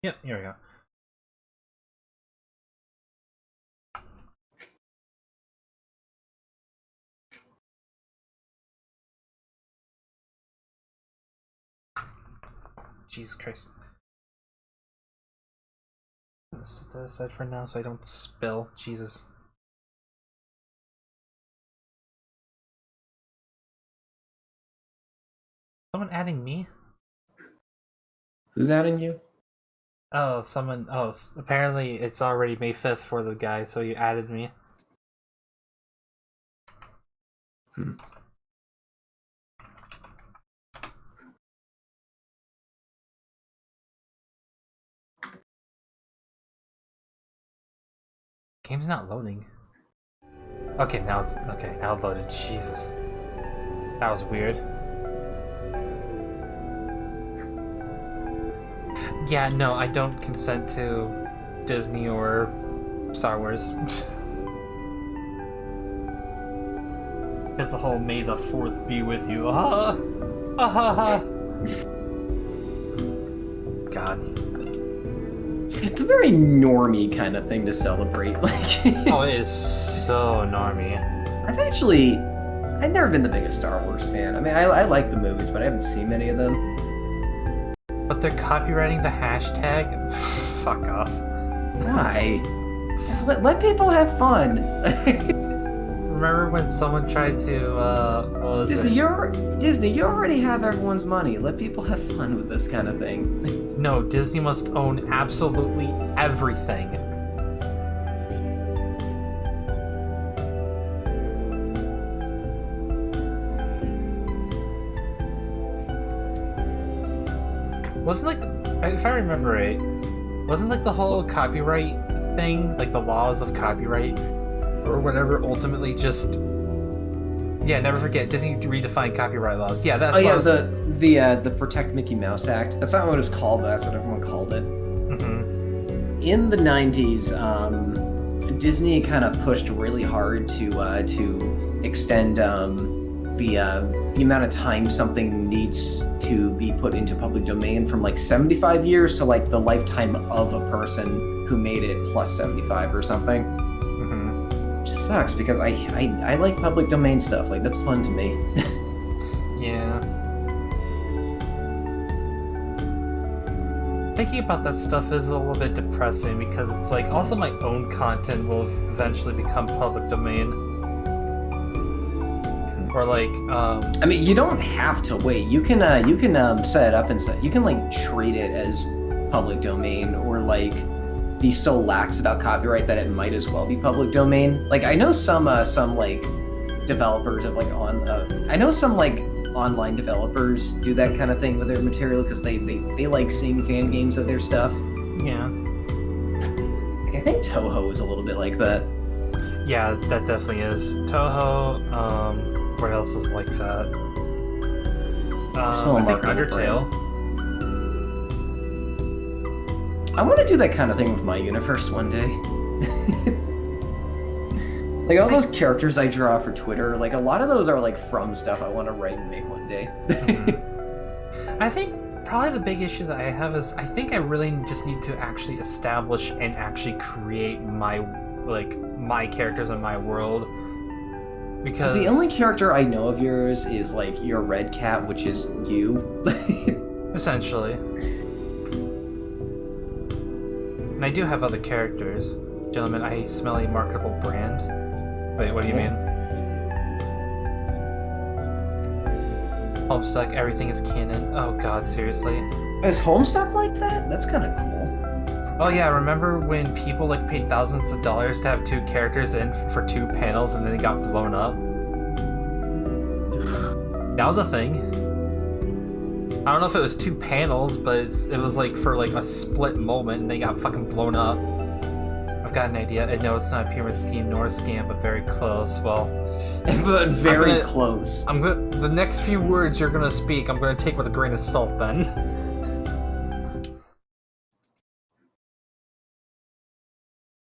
Yep, here we go. Jesus Christ. I'm gonna set that aside for now so I don't spill. Jesus. Someone adding me? Who's adding you? Oh, someone. Oh, apparently it's already May 5th for the guy, so you added me. Hmm. Game's not loading. Okay, now it's okay. Now it loaded. Jesus, that was weird. Yeah, no, I don't consent to Disney or Star Wars. It's the whole "May the 4th be with you." Ah, ah, ha, ha. God. It's a very normie kind of thing to celebrate. Like, Oh, it is so normie. I've never been the biggest Star Wars fan. I mean, I like the movies, but I haven't seen many of them. But they're copywriting the hashtag? Fuck off. Why? Let people have fun. Remember when someone tried to, what was Disney, it? Disney, you already have everyone's money. Let people have fun with this kind of thing. No, Disney must own absolutely everything. Wasn't like, if I remember right, wasn't like the whole copyright thing, like the laws of copyright or whatever, ultimately just, yeah, never forget, Disney redefined copyright laws. Yeah, that's the Protect Mickey Mouse Act. That's not what it was called, but that's what everyone called it. Mm-hmm. In the 90s, Disney kind of pushed really hard to extend the amount of time something needs to be put into public domain from like 75 years to like the lifetime of a person who made it plus 75 or something. Mm-hmm. Which sucks because I like public domain stuff. Like, that's fun to me. Yeah. Thinking about that stuff is a little bit depressing because it's like also my own content will eventually become public domain. Or like, I mean, you don't have to wait. You can set it up and you can like treat it as public domain, or like be so lax about copyright that it might as well be public domain. Like, I know some like developers of like I know some like online developers do that kind of thing with their material because they like seeing fan games of their stuff. yeah. Like, I think Toho is a little bit like that. Yeah, that definitely is. Toho, what else is like that? I think Undertale. I want to do that kind of thing with my universe one day. Like, all those characters I draw for Twitter, like, a lot of those are like from stuff I want to write and make one day. Mm-hmm. I think probably the big issue that I have is I think I really just need to actually establish and actually create my characters in my world. Because so the only character I know of yours is like your red cat, which is you. Essentially. And I do have other characters. Gentlemen, I smell a marketable brand. Wait, what do you mean? Homestuck, everything is canon. Oh god, seriously? Is Homestuck like that? That's kind of cool. Oh yeah, remember when people like paid thousands of dollars to have two characters in for two panels and then it got blown up? That was a thing. I don't know if it was two panels, but it was like for like a split moment and they got fucking blown up. I've got an idea. I know it's not a pyramid scheme nor a scam, but very close. Well, but very close. The next few words you're gonna speak, I'm gonna take with a grain of salt then.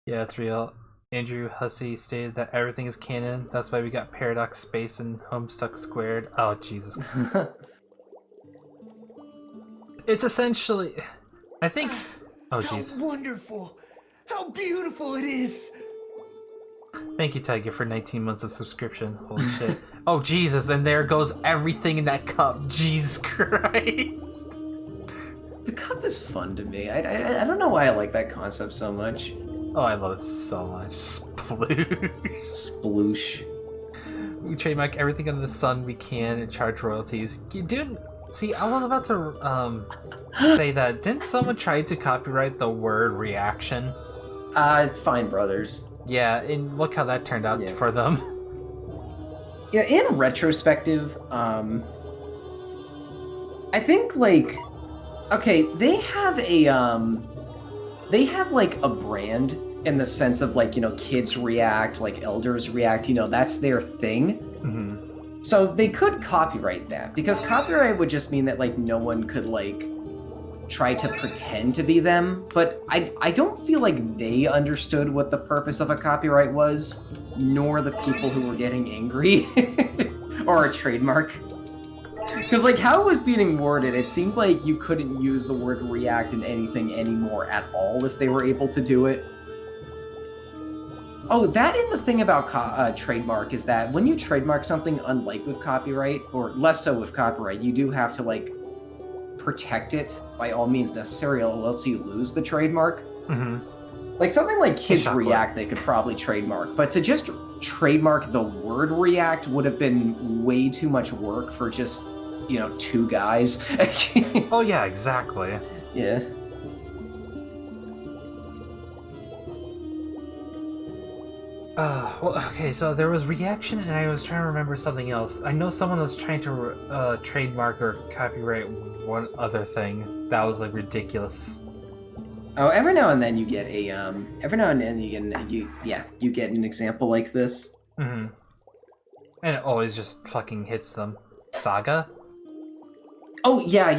Yeah, it's real. Andrew Hussey stated that everything is canon. That's why we got Paradox Space and Homestuck Squared. Oh, Jesus. It's essentially... I think Oh, How jeez. wonderful! How beautiful it is! Thank you, Tiger, for 19 months of subscription. Holy shit. Oh, Jesus, then there goes everything in that cup. Jesus Christ. The cup is fun to me. I don't know why I like that concept so much. Oh, I love it so much. Sploosh. Sploosh. We trademark everything under the sun we can and charge royalties. Dude, see, I was about to say that. Didn't someone try to copyright the word reaction? Fine Brothers. Yeah, and look how that turned out Yeah. for them. Yeah, in retrospective, I think, like, okay, they have like a brand in the sense of, like, you know, kids react, like elders react, you know, that's their thing. Mm-hmm. So they could copyright that, because copyright would just mean that, like, no one could, like, try to pretend to be them, but I don't feel like they understood what the purpose of a copyright was, nor the people who were getting angry, or a trademark. Because, like, how it was being worded, it seemed like you couldn't use the word react in anything anymore at all if they were able to do it. Oh, that and the thing about trademark is that when you trademark something, unlike with copyright, or less so with copyright, you do have to, like, protect it by all means necessary, or else you lose the trademark. Mm-hmm. Like something like Kids Chocolate. React, they could probably trademark, but to just trademark the word react would have been way too much work for just, you know, two guys. Oh yeah, exactly. Yeah. Well, okay, so there was reaction, and I was trying to remember something else. I know someone was trying to trademark or copyright one other thing that was like ridiculous. Oh, every now and then you get a every now and then you get an example like this. Mm-hmm. And it always just fucking hits them. Saga? Oh yeah.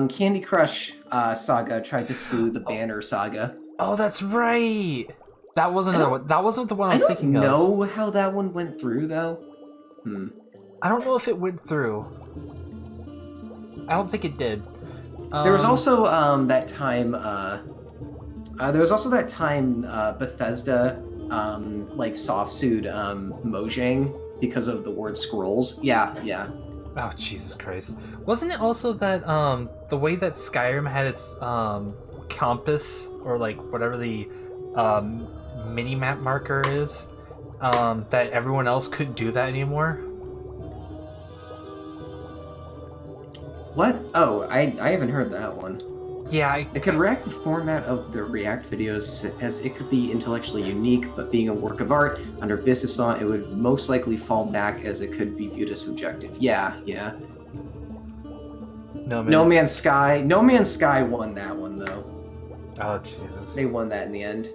Candy Crush Saga tried to sue the Banner Saga. Oh, that's right. That wasn't that wasn't the one I was don't thinking of. know how that one went through though. I don't know if it went through. I don't think it did. There was also that time. Bethesda like soft sued Mojang because of the word scrolls. Yeah. Oh, Jesus Christ. Wasn't it also that the way that Skyrim had its compass, or like whatever the mini-map marker is, that everyone else couldn't do that anymore? What? Oh, I haven't heard that one. Yeah, It could react the format of the React videos as it could be intellectually unique, but being a work of art under business law, it would most likely fall back as it could be viewed as subjective. Yeah. No Man's Sky won that one though. Oh, Jesus. They won that in the end.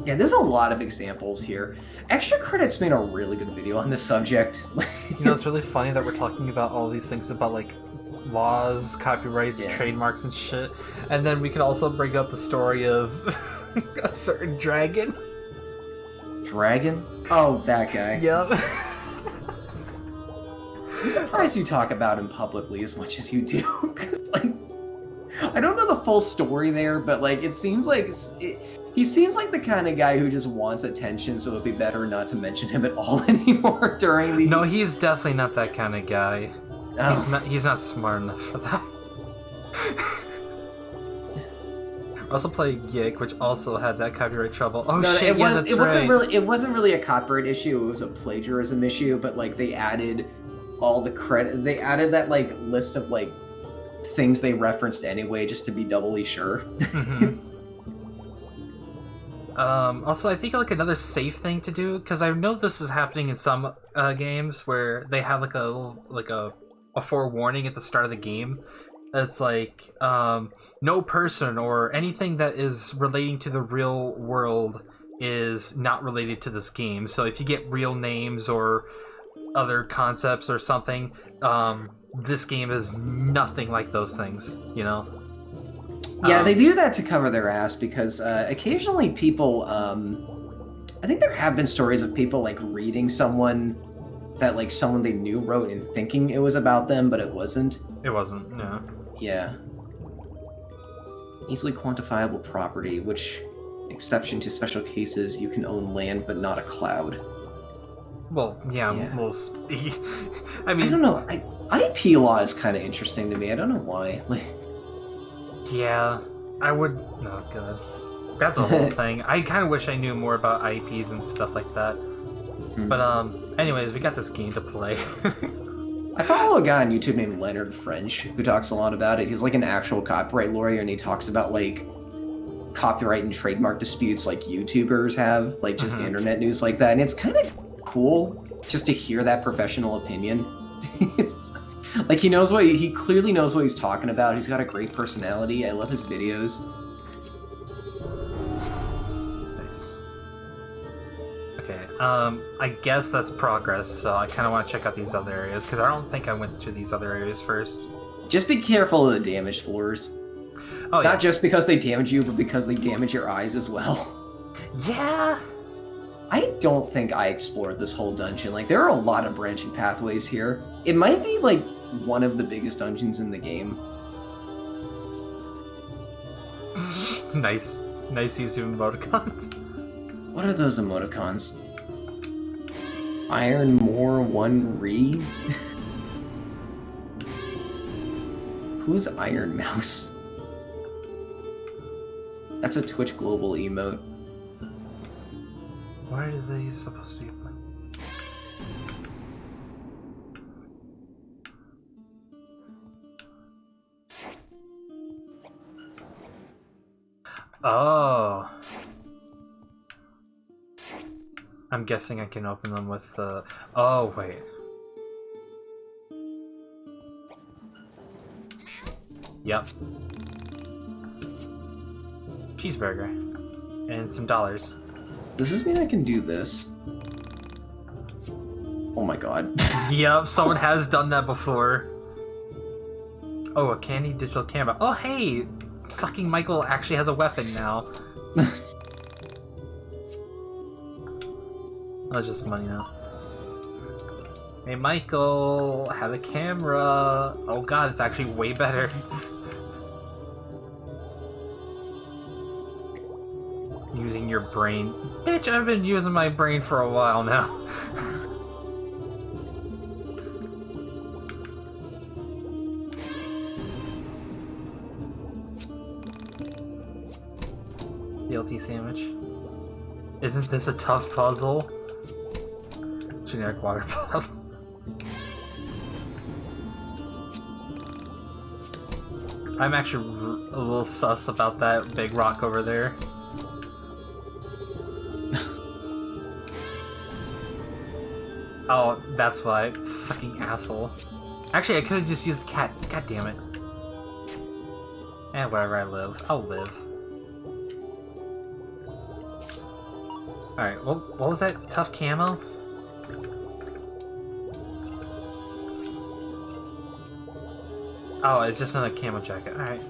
Yeah, there's a lot of examples here. Extra Credits made a really good video on this subject. You know, it's really funny that we're talking about all these things about, like, laws, copyrights, trademarks, and shit. And then we can also bring up the story of a certain dragon. Dragon? Oh, that guy. Yep. I'm surprised you talk about him publicly as much as you do. 'Cause, like, I don't know the full story there, but, like, it seems like... He seems like the kind of guy who just wants attention, so it'd be better not to mention him at all anymore during these... No, he's definitely not that kind of guy. Oh. He's not smart enough for that. I also played YIIK, which also had that copyright trouble. Oh No, shit, that's right. It wasn't really a copyright issue, it was a plagiarism issue, but, like, they added all the credit... They added that, like, list of, like, things they referenced anyway, just to be doubly sure. Mm-hmm. Also, I think like another safe thing to do, because I know this is happening in some games where they have like a little, like a forewarning at the start of the game. It's like no person or anything that is relating to the real world is not related to this game. So if you get real names or other concepts or something, this game is nothing like those things. You know. Yeah, they do that to cover their ass because occasionally people, I think there have been stories of people like reading someone that like someone they knew wrote and thinking it was about them, but it wasn't. It wasn't, no. Yeah. Easily quantifiable property, which, exception to special cases, you can own land but not a cloud. Well, yeah. Yeah. We'll I I mean, don't know. IP law is kind of interesting to me. I don't know why. Like, yeah, I would. Oh, God. That's a whole thing. I kind of wish I knew more about IPs and stuff like that. But, anyways, we got this game to play. I follow a guy on YouTube named Leonard French who talks a lot about it. He's like an actual copyright lawyer, and he talks about like copyright and trademark disputes like YouTubers have, like just internet news like that. And it's kind of cool just to hear that professional opinion. It's, like he clearly knows what he's talking about. He's got a great personality. I love his videos. Nice. Okay, I guess that's progress, so I kind of want to check out these other areas, because I don't think I went to these other areas first. Just be careful of the damaged floors. Oh, yeah. Not just because they damage you, but because they damage your eyes as well. Yeah! I don't think I explored this whole dungeon. Like, there are a lot of branching pathways here. It might be, like, one of the biggest dungeons in the game. Nice. Nice use of emoticons. What are those emoticons? Iron More 1 Re? Who's Iron Mouse? That's a Twitch Global emote. Why are they supposed to be playing? Oh. I'm guessing I can open them with the... Oh, wait. Yep. Cheeseburger. And some dollars. Does this mean I can do this? Oh my god. Yep, someone has done that before. Oh, a candy digital camera. Oh, hey! Fucking Michael actually has a weapon now. That's just money now. Hey, Michael, have a camera. Oh god, it's actually way better. Using your brain. Bitch, I've been using my brain for a while now. BLT sandwich. Isn't this a tough puzzle? Generic water bottle. I'm actually a little sus about that big rock over there. Oh, that's why. Fucking asshole. Actually, I could have just used the cat. God damn it. Eh, wherever I live. I'll live. Alright, well, what was that? Tough camo? Oh, it's just another camo jacket. Alright.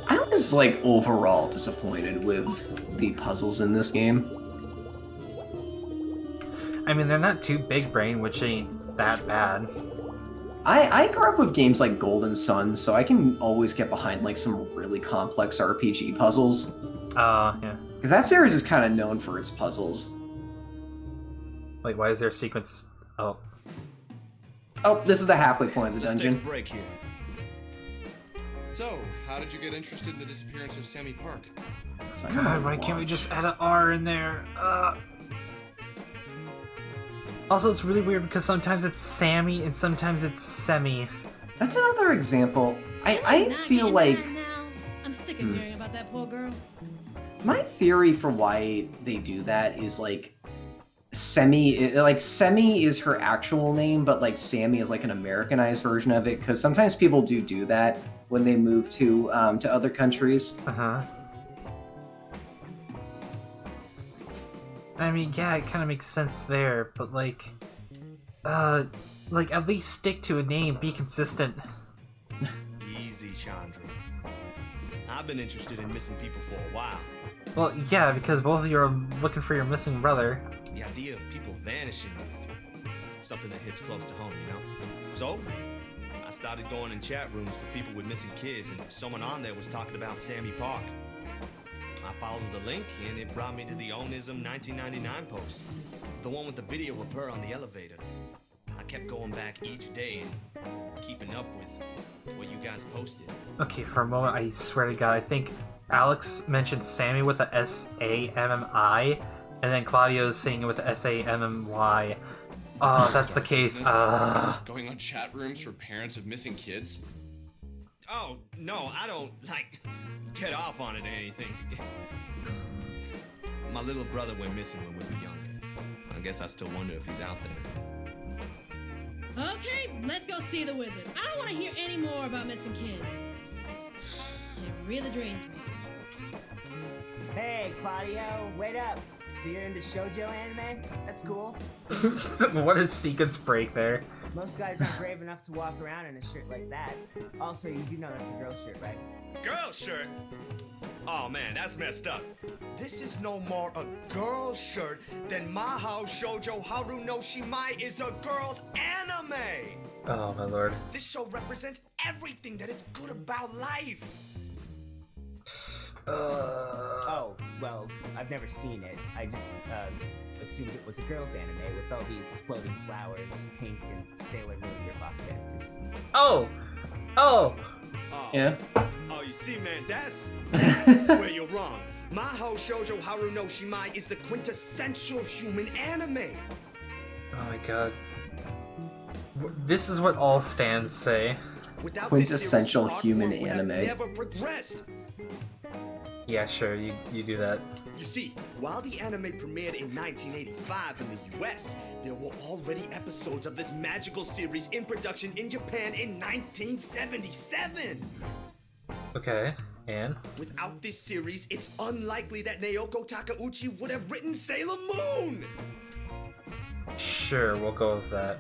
I was, like, overall disappointed with the puzzles in this game. I mean, they're not too big brain, which ain't that bad. I grew up with games like Golden Sun, so I can always get behind, like, some really complex RPG puzzles. Yeah. Because that series is kind of known for its puzzles. Wait, why is there a sequence? Oh. Oh, this is the halfway point of the dungeon. Take a break here. So, how did you get interested in the disappearance of Sammy Park? God, why can't we just add an R in there? Also, it's really weird because sometimes it's Sammy and sometimes it's Semi. That's another example. I feel like... I'm sick of hearing about that poor girl. My theory for why they do that is, like, Semi is her actual name, but, like, Sammy is, like, an Americanized version of it, because sometimes people do that when they move to other countries. Uh-huh. I mean, yeah, it kind of makes sense there, but, like, at least stick to a name, be consistent. Easy, Chandra. I've been interested in missing people for a while. Well, yeah, because both of you are looking for your missing brother. The idea of people vanishing is something that hits close to home, you know? So, I started going in chat rooms for people with missing kids, and someone on there was talking about Sammy Park. I followed the link, and it brought me to the Onism 1999 post. The one with the video of her on the elevator. I kept going back each day and keeping up with what you guys posted. Okay, for a moment, I swear to God, I think Alex mentioned Sammy with a S-A-M-M-I, and then Claudio's saying it with a S-A-M-M-Y. Oh, if that's the case. Going on chat rooms for parents of missing kids? Oh, no, I don't, get off on it or anything. My little brother went missing when we were young. I guess I still wonder if he's out there. Okay, let's go see the wizard. I don't want to hear any more about missing kids. It really drains me. Hey, Claudio, wait up. So you're into shoujo anime? That's cool. What a sequence break there. Most guys aren't brave enough to walk around in a shirt like that. Also, you do know that's a girl's shirt, right? Girl shirt? Oh man, that's messed up. This is no more a girl's shirt than Mahou Shoujo Haru no Shimai is a girl's anime! Oh my lord. This show represents everything that is good about life! Oh, well, I've never seen it. I just, assumed it was a girl's anime with all the exploding flowers, pink, and Sailor Moon ripoff characters. Oh! Yeah. Oh, you see, man, that's where you're wrong. Mahou Shoujo Haru no Shimai is the quintessential human anime. Oh my god. This is what all stands say. Without Quintessential this series, human art form would have anime. never progressed. Yeah, sure, you do that. You see, while the anime premiered in 1985 in the US, there were already episodes of this magical series in production in Japan in 1977. Okay, and? Without this series, it's unlikely that Naoko Takeuchi would have written Sailor Moon! Sure, we'll go with that.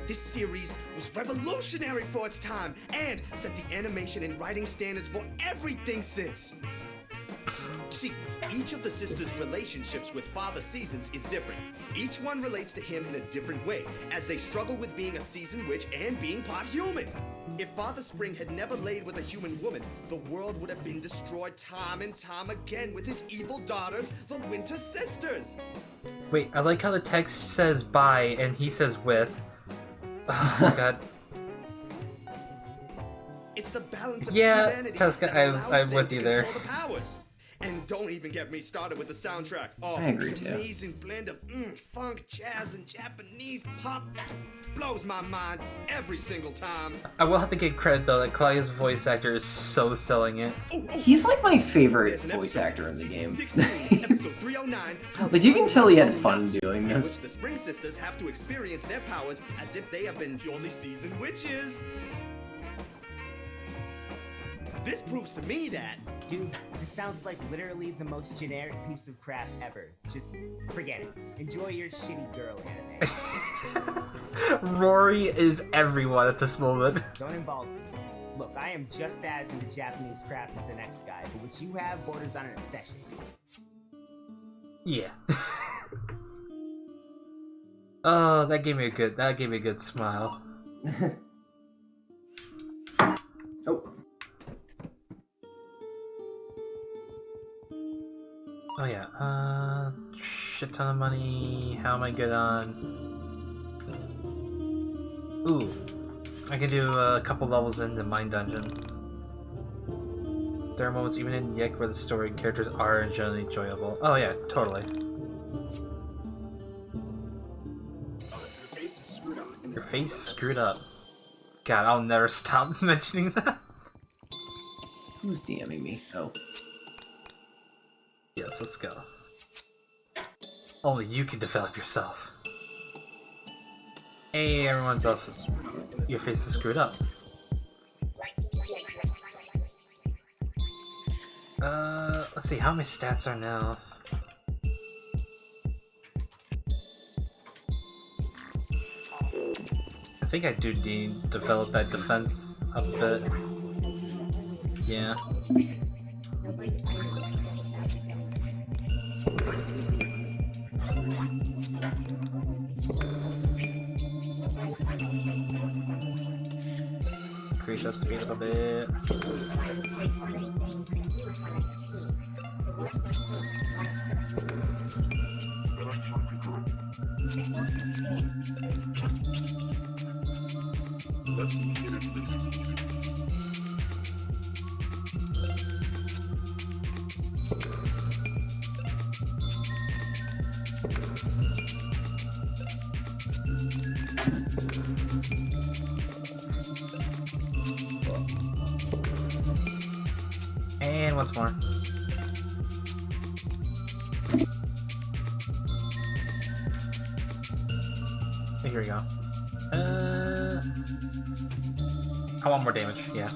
This series was revolutionary for its time and set the animation and writing standards for everything since. You see, each of the sisters' relationships with Father Seasons is different. Each one relates to him in a different way, as they struggle with being a season witch and being part human. If Father Spring had never laid with a human woman, the world would have been destroyed time and time again with his evil daughters, the Winter Sisters. Wait, I like how the text says by and he says with. Oh my god. It's the balance of Yeah, humanity Tesca, that I'm allows with them you to there. control the powers. And don't even get me started with the soundtrack. Oh, I agree the too. amazing blend of funk, jazz, and Japanese pop blows my mind every single time. I will have to give credit though that Claudia's voice actor is so selling it. He's like my favorite There's an voice episode, actor in the season game. 16, episode 309, called Like, you can tell he had Unknown fun Mouse, doing in this. which the Spring Sisters have to experience their powers as if they have been purely seasoned witches. This proves to me that Dude, this sounds like literally the most generic piece of crap ever. Just forget it. Enjoy your shitty girl anime. Rory is everyone at this moment. Don't involve me. Look, I am just as into Japanese crap as the next guy, but what you have borders on an obsession. Yeah. Oh, that gave me a good smile. Oh. Oh yeah, shit ton of money. How am I good on? Ooh, I can do a couple levels in the Mine Dungeon. There are moments even in YIIK where the story and characters are generally enjoyable. Oh yeah, totally. Your face is screwed up. God, I'll never stop mentioning that. Who's DMing me? Oh. Yes, let's go. Only you can develop yourself. Hey, everyone's up. Your face is screwed up. Let's see how my stats are now. I think I do develop that defense a bit. Yeah. increase that speed a little bit. And once more. Here we go. I want more damage, yeah.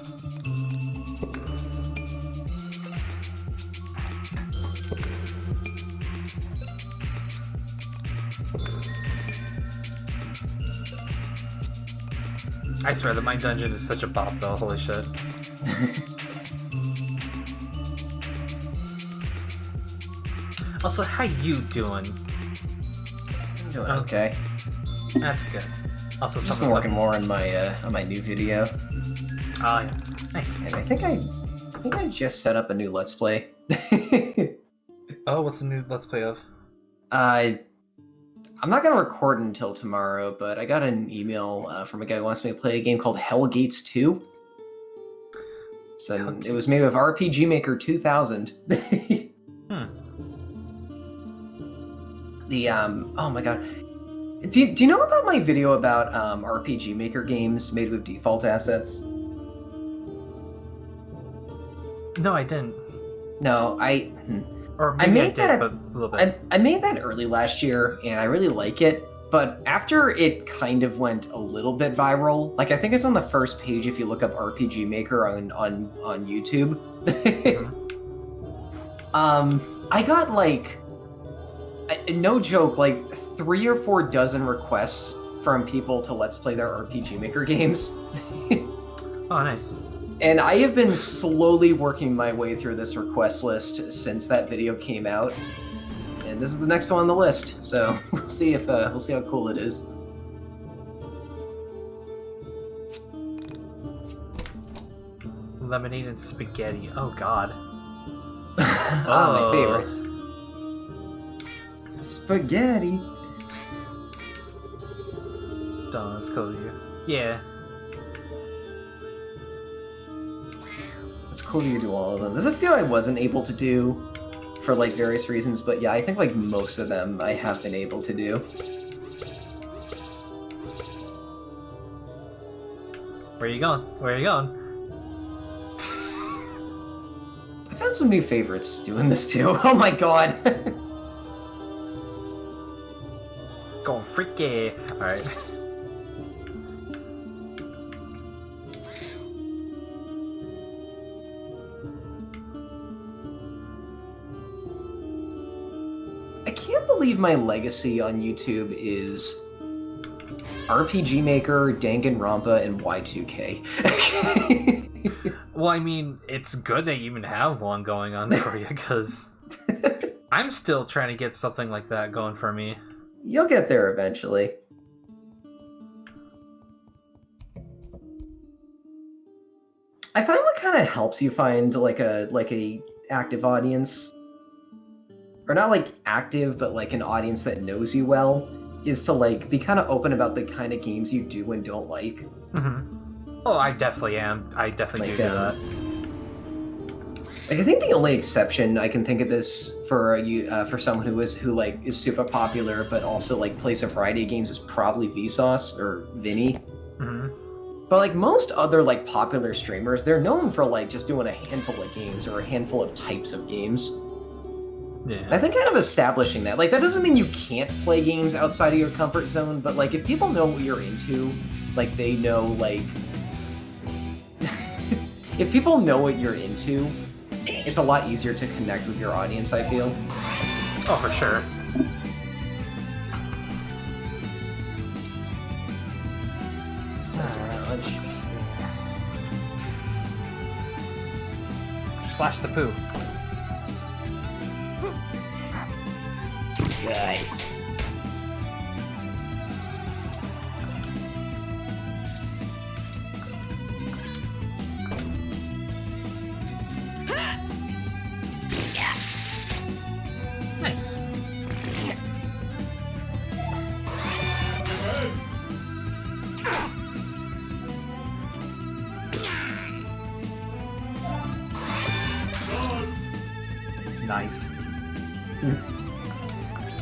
I swear, the mine dungeon is such a bop though, holy shit. Also, how you doing? I'm doing okay. That's good. Also, Just something been working more on my new video, Oh, yeah. Nice. and I think I just set up a new Let's Play. Oh, what's the new Let's Play of? I'm not gonna record until tomorrow, but I got an email from a guy who wants me to play a game called Hellgates 2. So it was made with RPG Maker 2000. Oh my god. Do you know about my video about RPG Maker games made with default assets? No, I didn't. No, Or I maybe I made did, that- but a little bit. I made that early last year, and I really like it. But after it kind of went a little bit viral, like I think it's on the first page if you look up RPG Maker on YouTube. I got like, no joke, like 3 or 4 dozen requests from people to Let's Play their RPG Maker games. Oh, nice. And I have been slowly working my way through this request list since that video came out. And this is the next one on the list, so we'll see if we'll see how cool it is. Lemonade and spaghetti. Oh, God. My favorites. Spaghetti. Done, let's go to you. Yeah. It's cool you do all of them. There's a few I wasn't able to do for like various reasons, but yeah, I think like most of them I have been able to do. Where are you going? Where are you going? I found some new favorites doing this too. Oh my god. Going freaky. Alright. I can't believe my legacy on YouTube is RPG Maker, Danganronpa, and Y2K. Well, I mean, it's good that you even have one going on for you, because I'm still trying to get something like that going for me. You'll get there eventually. I find what kind of helps you find like a active audience, or not like active, but like an audience that knows you well, is to like be kind of open about the kind of games you do and don't like. Oh, I definitely am. I definitely do that. Like, I think the only exception I can think of this for someone who is super popular but also like plays a variety of games is probably Vsauce or Vinny. But like most other like popular streamers, they're known for like just doing a handful of games or a handful of types of games. Yeah. And I think kind of establishing that, like, that doesn't mean you can't play games outside of your comfort zone, but like if people know what you're into, like they know like if people know what you're into, it's a lot easier to connect with your audience, I feel. Oh, for sure. Alright, let's... Slash the poo. Right. Nice.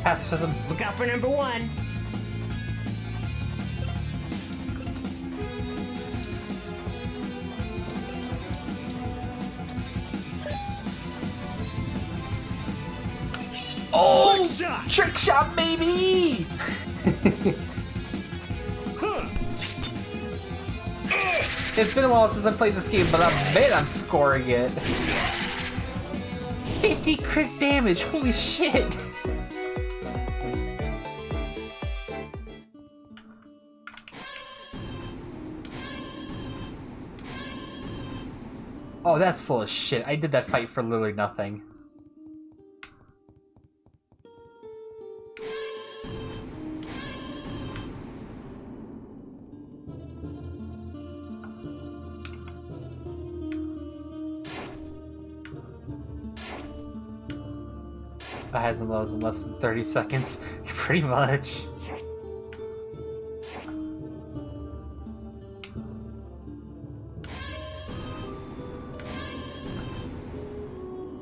Pacifism. Look out for number 1. Oh! Trick shot! Trick shot, baby! It's been a while since I played this game, but I bet I'm scoring it. 50 crit damage, holy shit! Oh, that's full of shit. I did that fight for literally nothing. The highs and lows in less than 30 seconds. Pretty much.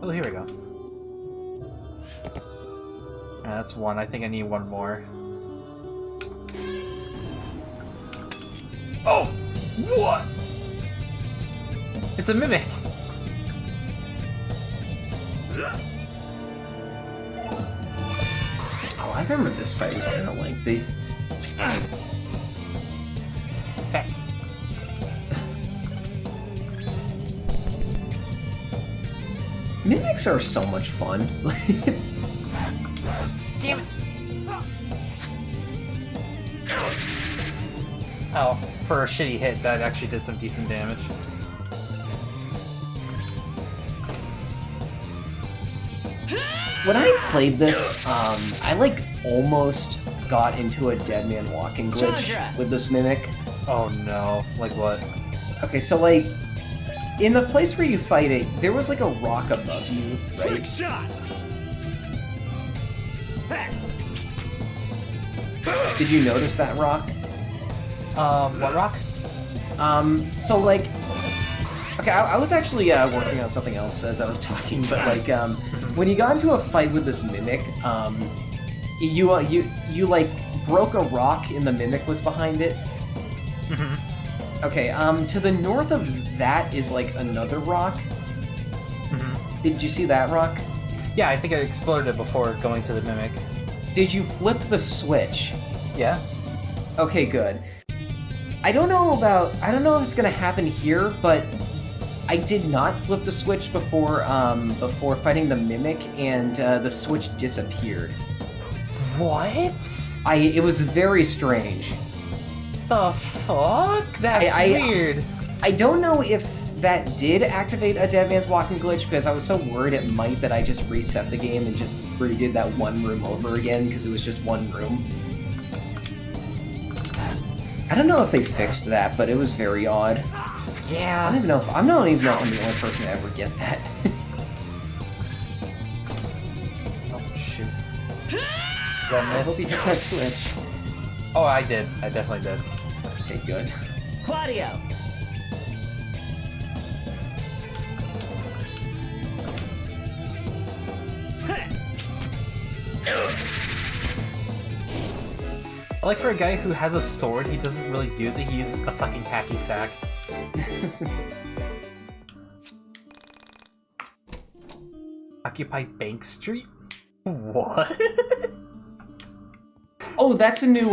Oh, here we go. That's one. I think I need one more. Oh! What? It's a mimic! Oh, I remember this fight was kind of lengthy. Feck. Mimics are so much fun. Damn it! Oh, for a shitty hit, that actually did some decent damage. When I played this, I like almost got into a dead man walking glitch Chandra! with this mimic. Oh no, like what? Okay, so like, in the place where you fight it, there was like a rock above you, Trick right? shot! Did you notice that rock? What rock? So like, okay, I was actually working on something else as I was talking, but like, when you got into a fight with this mimic, you like broke a rock and the mimic was behind it. Mm-hmm. Okay, to the north of that is like another rock. Mm-hmm. Did you see that rock? Yeah, I think I exploded it before going to the mimic. Did you flip the switch? Yeah? Okay, good. I don't know if it's gonna happen here, but I did not flip the switch before fighting the mimic, and the switch disappeared. What? It was very strange. The fuck? That's weird. I don't know if that did activate a Dead Man's Walking glitch, because I was so worried it might that I just reset the game and just redid that one room over again, because it was just one room. I don't know if they fixed that, but it was very odd. Yeah. I don't even know if I'm not even know I'm the only person to ever get that. Oh shoot. Did I I hope miss? you hit that switch. Oh, I did. I definitely did. Okay, good. Claudio! Like, for a guy who has a sword, he doesn't really use it. He uses the fucking hacky sack. Occupy Bank Street? What? Oh, that's a new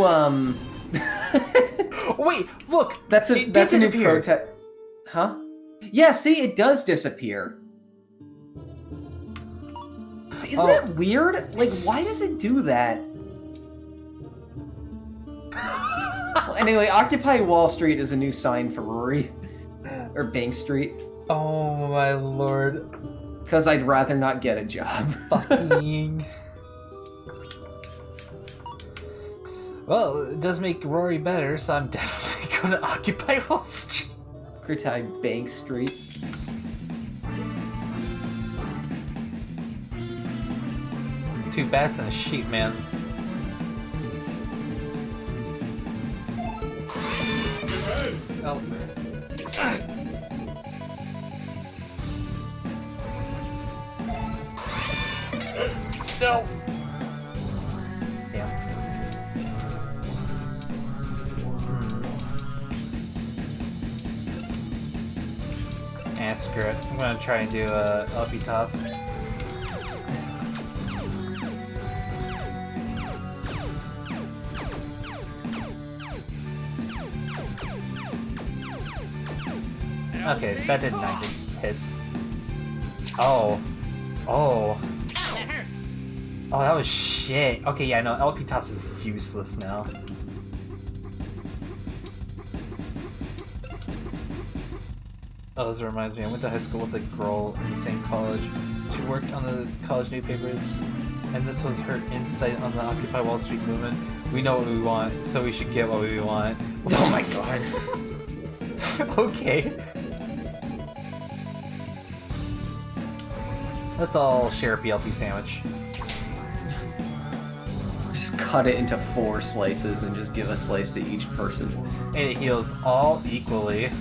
Wait, look! that's a It did new disappear. protest. Huh? Yeah, see, it does disappear. See, isn't Oh. that weird? Like, why does it do that? Well, anyway, Occupy Wall Street is a new sign for Rory. Or Bank Street. Oh my lord. Because I'd rather not get a job. Fucking. Well, it does make Rory better, so I'm definitely gonna occupy Wall Street. Occupy Bank Street. Two bats and a sheep, man. Oh. No! Damn. Screw it. I'm gonna try and do a LP toss. Okay, that did 90 hits. Oh. Oh. Oh, that was shit. Okay, yeah, no, LP toss is useless now. Oh, this reminds me, I went to high school with a girl in the same college. She worked on the college newspapers, and this was her insight on the Occupy Wall Street movement. We know what we want, so we should get what we want. Oh my god. Okay. Let's all share a BLT sandwich. Just cut it into 4 slices and just give a slice to each person. And it heals all equally.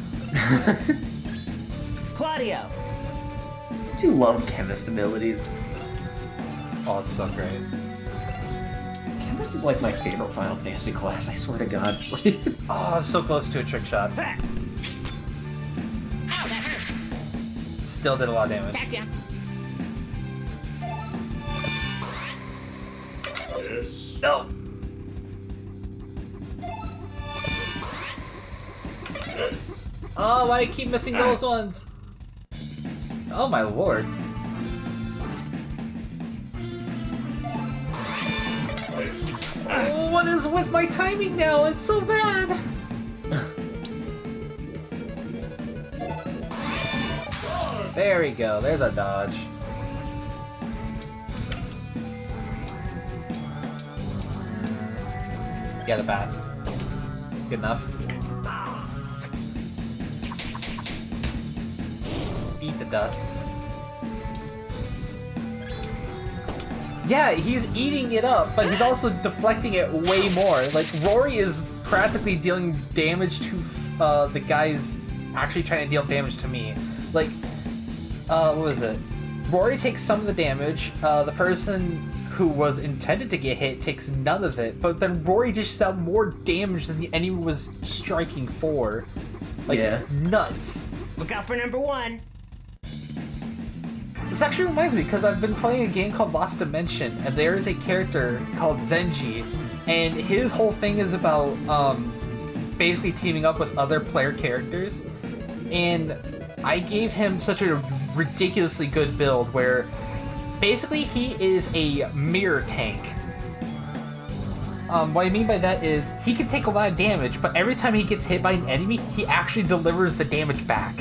Claudio! I do love chemist abilities. Oh, it's so great. Chemist is like my favorite Final Fantasy class, I swear to god. Oh, I'm so close to a trick shot. Ow, that hurt. Still did a lot of damage. Back down. No! Oh, why do I keep missing those ones? Oh my lord. Oh, what is with my timing now? It's so bad! There we go, there's a dodge. Yeah, the bat. Good enough. Eat the dust. Yeah, he's eating it up, but he's also deflecting it way more. Like, Rory is practically dealing damage to the guys actually trying to deal damage to me. Like, what was it? Rory takes some of the damage, the person who was intended to get hit takes none of it, but then Rory just dealt more damage than the enemy was striking for. Like, yeah. It's nuts. Look out for number 1! This actually reminds me, because I've been playing a game called Lost Dimension, and there is a character called Zenji, and his whole thing is about basically teaming up with other player characters, and I gave him such a ridiculously good build where basically he is a mirror tank. What I mean by that is he can take a lot of damage, but every time he gets hit by an enemy, he actually delivers the damage back.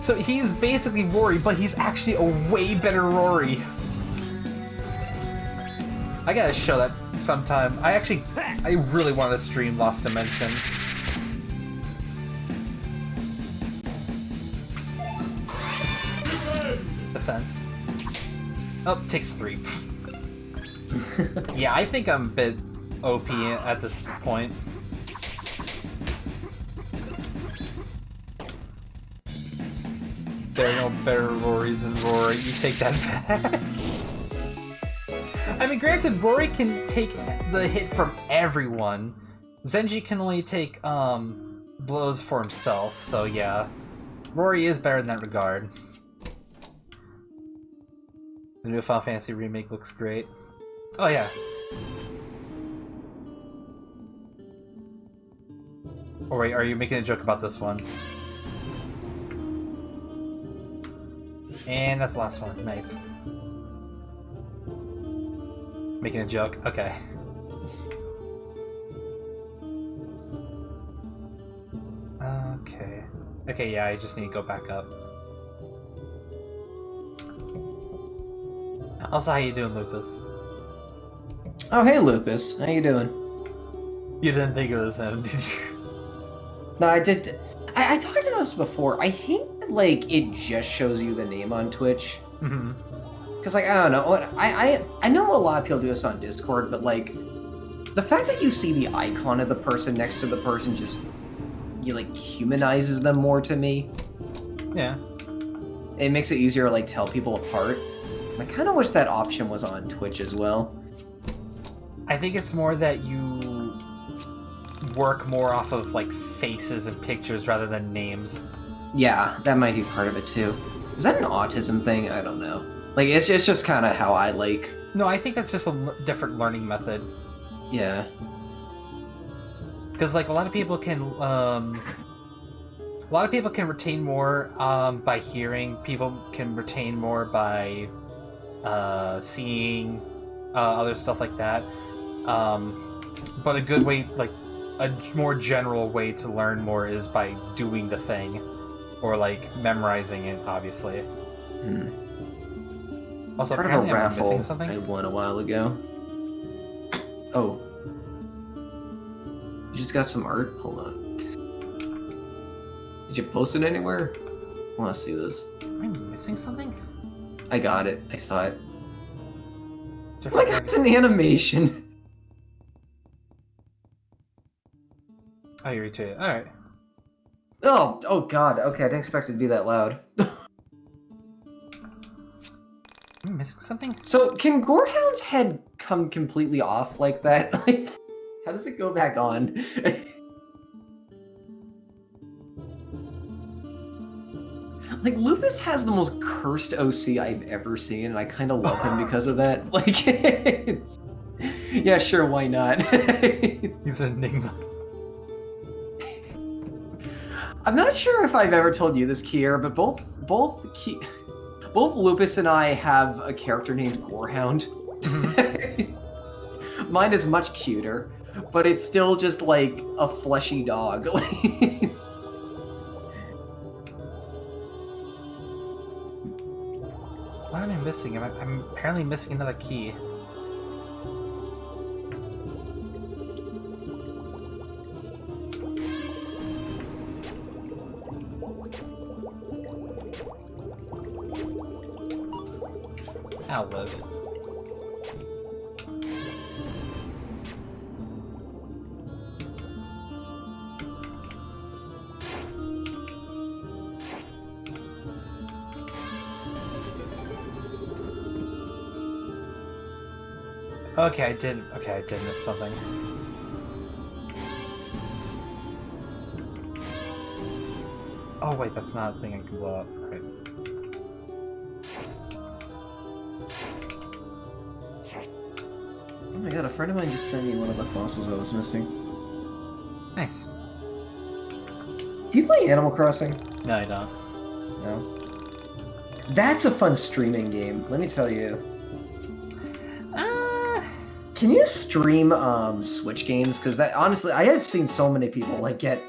So he's basically Rory, but he's actually a way better Rory. I gotta show that sometime. I really want to stream Lost Dimension. Defense. Oh, takes 3. Yeah, I think I'm a bit OP at this point. There are no better Rorys than Rory. You take that back. I mean, granted, Rory can take the hit from everyone. Zenji can only take blows for himself, so yeah. Rory is better in that regard. The new Final Fantasy remake looks great. Oh yeah. Oh wait, are you making a joke about this one? And that's the last one. Nice. Making a joke. Okay. Okay. Okay, yeah, I just need to go back up. Also, how you doing, Lupus? Oh, hey, Lupus. How you doing? You didn't think it was him, did you? No, I did. I talked about this before. I hate that, like, it just shows you the name on Twitch. Mm-hmm. Because, like, I don't know. I know a lot of people do this on Discord, but, like, the fact that you see the icon of the person next to the person just, like, humanizes them more to me. Yeah. It makes it easier to, like, tell people apart. I kind of wish that option was on Twitch as well. I think it's more that you work more off of like faces and pictures rather than names. Yeah, that might be part of it too. Is that an autism thing? I don't know. Like, it's just kind of how I like... No, I think that's just a different learning method. Yeah. Because like a lot of people can retain more by hearing. People can retain more by seeing other stuff like that. But a good way, like a more general way to learn more is by doing the thing, or like memorizing it. Obviously. Hmm. Also, Part of apparently a I'm raffle missing something. I won a while ago. Oh. You just got some art? Hold on. Did you post it anywhere? I want to see this. Am I missing something? I got it. I saw it. Is there Oh my god, it's an animation! Oh, you retweeted. Alright. Oh god. Okay, I didn't expect it to be that loud. Am I missing something? So, can Gorehound's head come completely off like that? Like, how does it go back on? Like, Lupus has the most cursed OC I've ever seen, and I kind of love him because of that. Like, it's... Yeah, sure, why not? He's an enigma. I'm not sure if I've ever told you this, Kier, but both Lupus and I have a character named Gorehound. Mine is much cuter, but it's still just like a fleshy dog. What am I missing? I'm apparently missing another key. Outlive. Okay, I did miss something. Oh wait, that's not a thing I can blow up. Right. Oh my god, a friend of mine just sent me one of the fossils I was missing. Nice. Do you play Animal Crossing? No, I don't. No. That's a fun streaming game, let me tell you. Can you stream Switch games? Because that honestly, I have seen so many people like get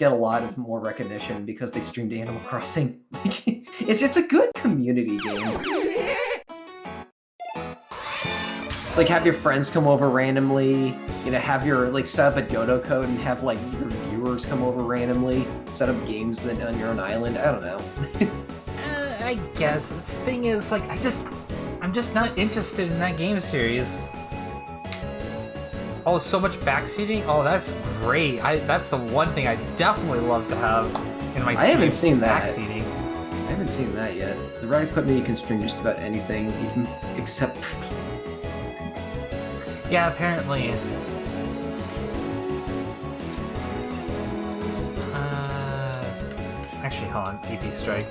a lot of more recognition because they streamed Animal Crossing. It's just a good community game. It's like have your friends come over randomly, you know, have your like set up a dodo code and have like your viewers come over randomly, set up games then on your own island. I don't know. I guess the thing is like I'm just not interested in that game series. Oh, so much backseating? Oh, that's great. That's the one thing I definitely love to have in my stream. I haven't seen that. Backseating. I haven't seen that yet. The Reddit put me you can stream just about anything, even except. Yeah, apparently. Actually, hold on. PP strike.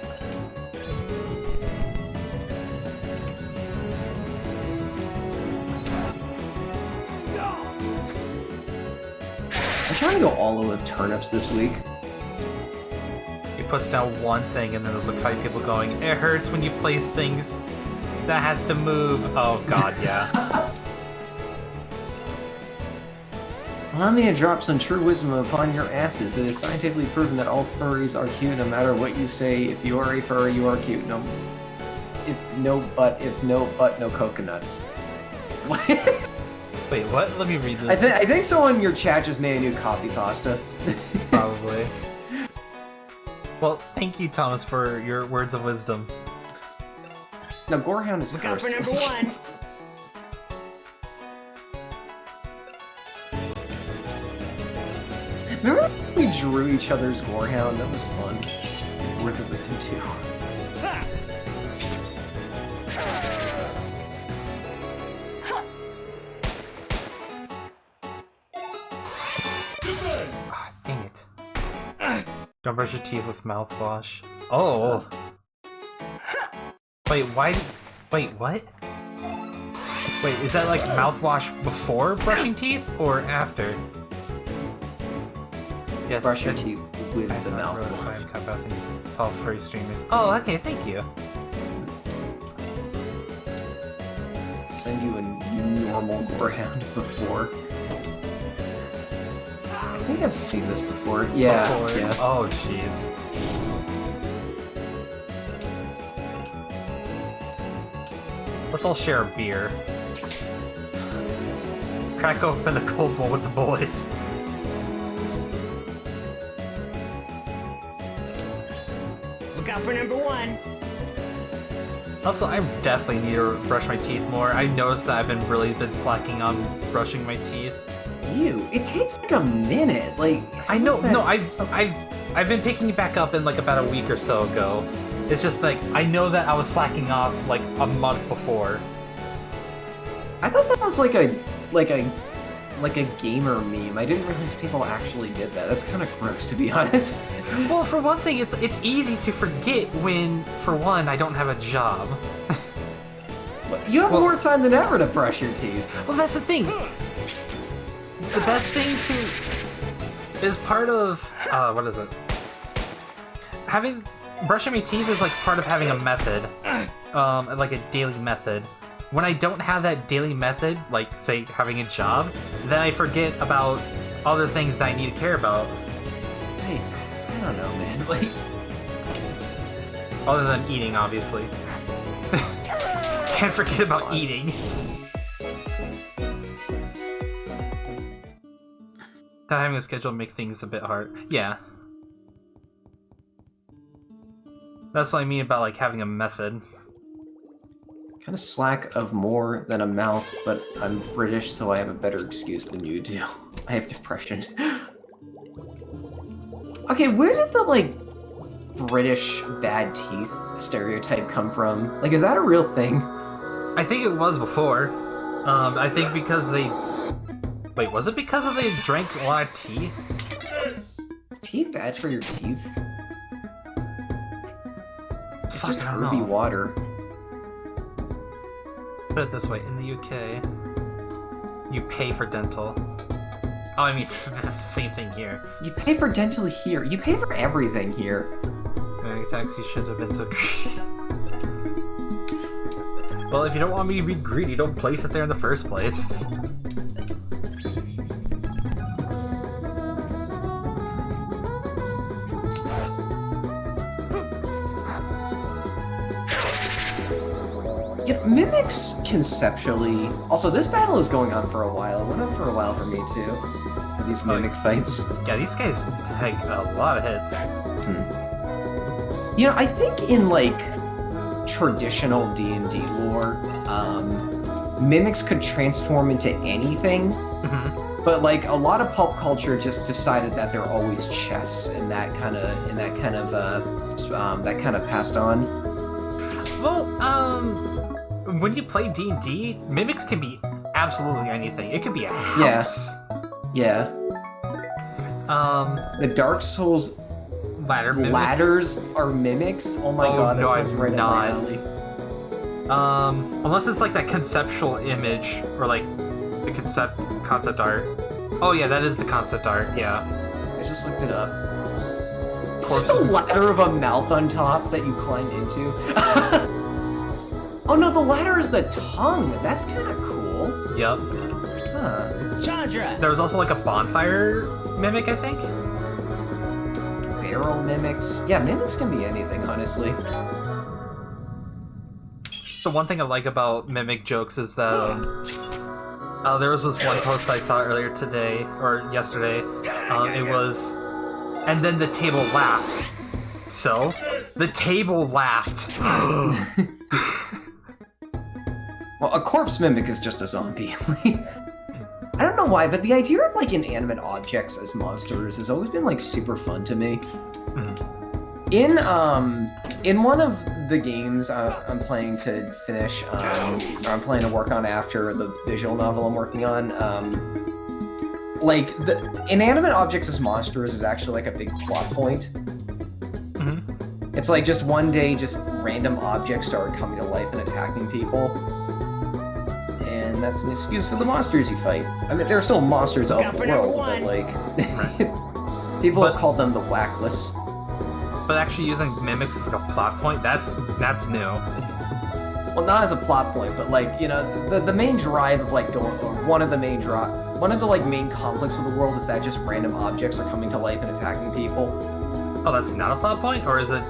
I'm trying to go all in with turnips this week. He puts down one thing, and then there's like 5 people going, "It hurts when you place things. That has to move." Oh god, yeah. Allow me to drop some true wisdom upon your asses. It is scientifically proven that all furries are cute no matter what you say. If you are a furry, you are cute. If no butt, no coconuts. Wait, what? Let me read this. I think someone in your chat just made a new copy pasta. Probably. Well, thank you, Thomas, for your words of wisdom. No, Gorehound is Look out cursed. for number one. Remember when we drew each other's Gorehound? That was fun. Words of wisdom too. Don't brush your teeth with mouthwash. Oh. Wait, why? Wait, what? Wait, is that like mouthwash before brushing teeth or after? Yes. Brush your teeth with the mouthwash. mouthwash. It's all furry streamers. Oh, okay, thank you. Send you a normal round before. I think I've seen this before. Yeah. Before. Yeah. Oh, jeez. Let's all share a beer. Crack open a cold one with the boys. Look out for number 1. Also, I definitely need to brush my teeth more. I noticed that I've been slacking on brushing my teeth. Ew, it takes like a minute. Like I know, no, I've been picking it back up in like about a week or so ago. It's just like I know that I was slacking off like a month before. I thought that was like a gamer meme. I didn't realize people actually did that. That's kind of gross, to be honest. Well, for one thing, it's easy to forget when, for one, I don't have a job. You have more time than ever to brush your teeth. Well, that's the thing. The best thing is part of what is it? Brushing my teeth is like part of having a method, like a daily method. When I don't have that daily method, like say having a job, then I forget about other things that I need to care about. Hey, I don't know, man. Like, other than eating, obviously. Can't forget about eating. Not having a schedule make things a bit hard. Yeah. That's what I mean about like having a method. kind of slack of more than a mouth, but I'm British, so I have a better excuse than you do. I have depression. Okay, where did the, like, British bad teeth stereotype come from? Like, is that a real thing? I think it was before. I think because they... Wait, was it because they drank a lot of tea? Is tea bad for your teeth? It's Fuck, just I don't herby know. water. Put it this way, in the UK, you pay for dental. Oh, I mean, it's the same thing here. You pay for dental here. You pay for everything here. Tax, you should have been so greedy. Well, if you don't want me to be greedy, don't place it there in the first place. Yeah, mimics conceptually. Also, this battle is going on for a while. It went on for a while for me too. For these mimic fights. Yeah, these guys take a lot of hits. You know, I think in like traditional D&D lore, mimics could transform into anything. But like a lot of pulp culture just decided that they're always chests, and that kind of passed on. Well, when you play D&D, mimics can be absolutely anything. It could be a house. Yeah. The Dark Souls ladders are mimics. Oh my god, that sounds right up my alley. Unless it's like that conceptual image or like the concept art. Oh yeah, that is the concept art. Yeah. I just looked it up. It's just a ladder of a mouth on top that you climb into. Oh no, the ladder is the tongue. That's kind of cool. Yep. Huh. Chandra! There was also like a bonfire mimic, I think. Barrel mimics. Yeah, mimics can be anything, honestly. The one thing I like about mimic jokes is that there was this one post I saw earlier today, or yesterday. It was, and then the table laughed. So, the table laughed. Well, a corpse mimic is just a zombie. I don't know why, but the idea of like inanimate objects as monsters has always been like super fun to me. In one of the games I'm playing to finish, or I'm playing to work on after the visual novel I'm working on, like the inanimate objects as monsters is actually like a big plot point. It's like just one day, just random objects started coming to life and attacking people. And that's an excuse for the monsters you fight. I mean, there are still monsters out in the world, but like... people have called them the Whackless. But actually using mimics as like a plot point, that's new. Well, not as a plot point, but like, you know, the main drive of like going, or one of the main like main conflicts of the world is that just random objects are coming to life and attacking people. Oh, that's not a plot point, or is it?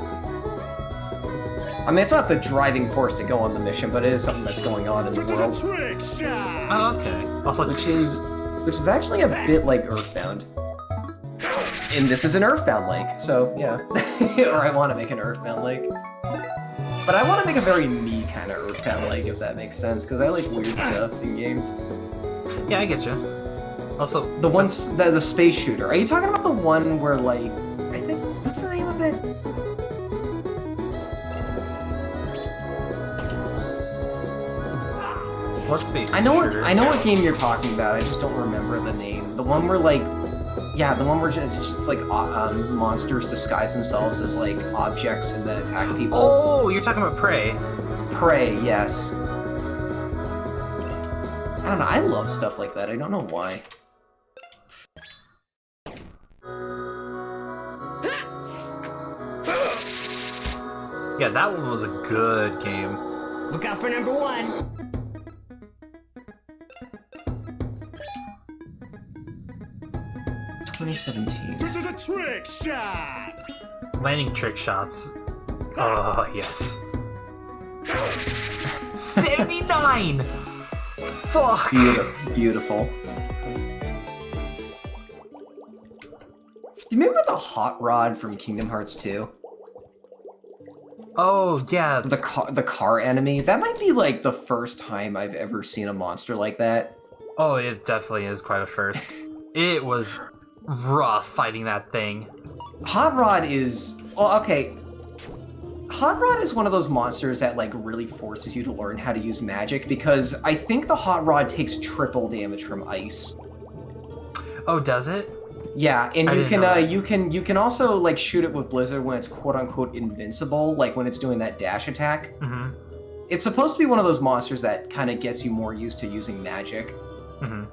I mean, it's not the driving force to go on the mission, but it is something that's going on in the world. Oh, okay. Also, which is actually a bit like Earthbound. And this is an Earthbound lake, so yeah. Or I want to make an Earthbound lake. But I want to make a very me kind of Earthbound lake, if that makes sense, because I like weird stuff in games. Yeah, I get you. Also, the space shooter. Are you talking about the one where like, I think, what's the name of it? What space? I know what game you're talking about. I just don't remember the name. The one where like, yeah, the one where it's like monsters disguise themselves as like objects and then attack people. Oh, you're talking about Prey. Prey, yes. I don't know. I love stuff like that. I don't know why. Yeah, that one was a good game. Look out for number 1. 2017. Trick shot! Landing trick shots. Oh, yes. 79! Fuck! Beautiful. Do you remember the hot rod from Kingdom Hearts 2? Oh, yeah. The car enemy? That might be like the first time I've ever seen a monster like that. Oh, it definitely is quite a first. It was rough fighting that thing. Hot Rod is... Well, okay. Hot Rod is one of those monsters that like really forces you to learn how to use magic, because I think the Hot Rod takes triple damage from ice. Oh, does it? Yeah, and you can also like shoot it with Blizzard when it's quote unquote invincible, like when it's doing that dash attack. Mm-hmm. It's supposed to be one of those monsters that kind of gets you more used to using magic. Mm-hmm.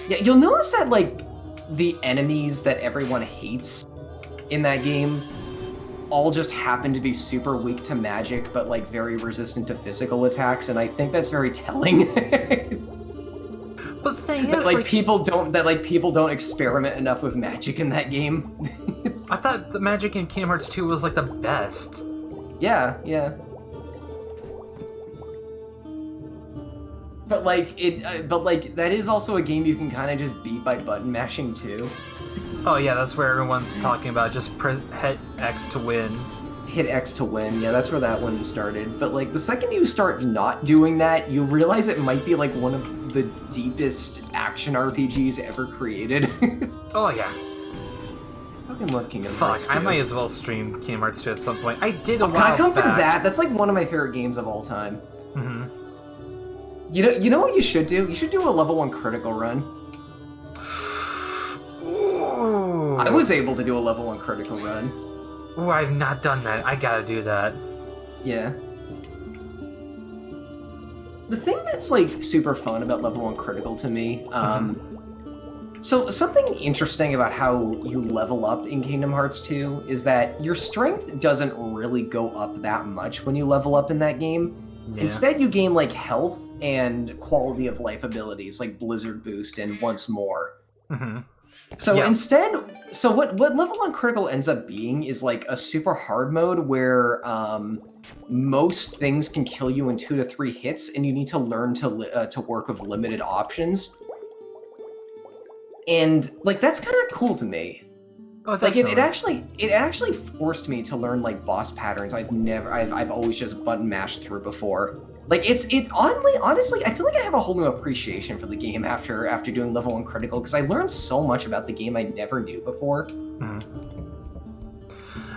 Yeah, you'll notice that like the enemies that everyone hates in that game all just happen to be super weak to magic, but like very resistant to physical attacks, and I think that's very telling. But the thing that, is, like people don't experiment enough with magic in that game. I thought the magic in Kingdom Hearts 2 was like the best. Yeah. But like that is also a game you can kind of just beat by button mashing too. Oh yeah, that's where everyone's talking about. Just hit X to win. Hit X to win. Yeah, that's where that one started. But like the second you start not doing that, you realize it might be like one of the deepest action RPGs ever created. Oh yeah. Fucking love Kingdom Hearts 2. I might as well stream Kingdom Hearts 2 at some point. I did a while back. Can I come back. from that? That's like one of my favorite games of all time. Mm-hmm. You know what you should do? You should do a level 1 critical run. Ooh. I was able to do a level 1 critical run. Ooh, I've not done that. I gotta do that. Yeah. The thing that's like super fun about level 1 critical to me, so something interesting about how you level up in Kingdom Hearts 2 is that your strength doesn't really go up that much when you level up in that game. Yeah. Instead, you gain like health and quality of life abilities like Blizzard Boost and Once More. Mm-hmm. So yeah. instead, what level 1 critical ends up being is like a super hard mode where most things can kill you in 2 to 3 hits, and you need to learn to work with limited options. And like that's kind of cool to me. Oh, like it actually forced me to learn like boss patterns I've always just button mashed through before. Like honestly, I feel like I have a whole new appreciation for the game after doing level 1 critical, because I learned so much about the game I never knew before.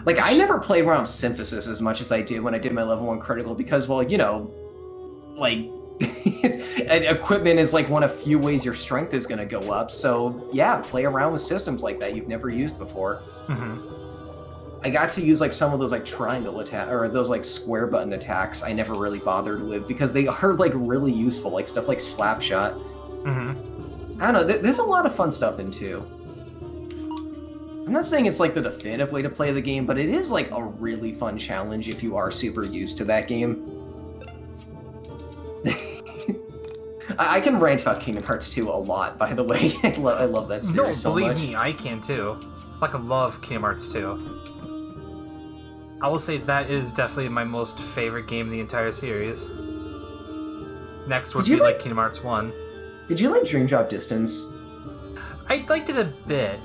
Like I never played around with synthesis as much as I did when I did my level 1 critical, because, well, you know, like equipment is like one of few ways your strength is going to go up. So yeah, play around with systems like that you've never used before. I got to use like some of those like triangle attack or those like square button attacks I never really bothered with because they are like really useful, like stuff like slap shot. Mm-hmm. I don't know, there's a lot of fun stuff in 2. I'm not saying it's like the definitive way to play the game, but it is like a really fun challenge if you are super used to that game. I can rant about Kingdom Hearts 2 a lot, by the way. I love that series No, so believe much. me, I can too. Like, I love Kingdom Hearts 2. I will say that is definitely my most favorite game in the entire series. Next would Did you be like Kingdom Hearts 1. Did you like Dream Drop Distance? I liked it a bit.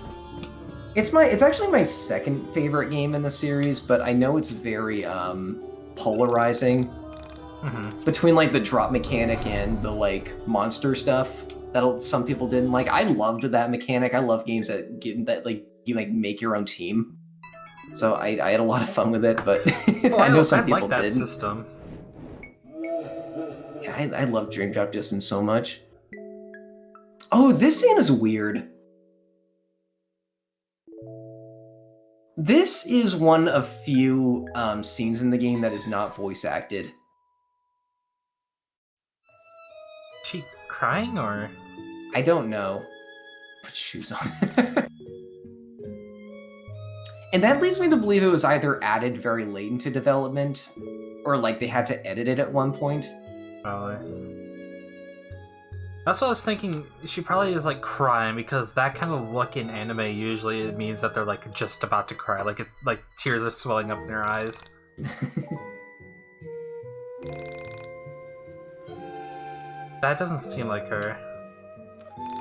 It's actually my second favorite game in the series, but I know it's very polarizing Mm-hmm. between like the drop mechanic and the like monster stuff that some people didn't like. I loved that mechanic. I love games that like you like make your own team. So I had a lot of fun with it, but I know some people like that didn't. system. Yeah, I love Dream Drop Distance so much. Oh, this scene is weird. This is one of few scenes in the game that is not voice acted. Is she crying or? I don't know. Put shoes on. And that leads me to believe it was either added very late into development, or like they had to edit it at one point. Probably. That's what I was thinking. She probably is like crying because that kind of look in anime usually it means that they're like just about to cry, like tears are swelling up in their eyes. That doesn't seem like her.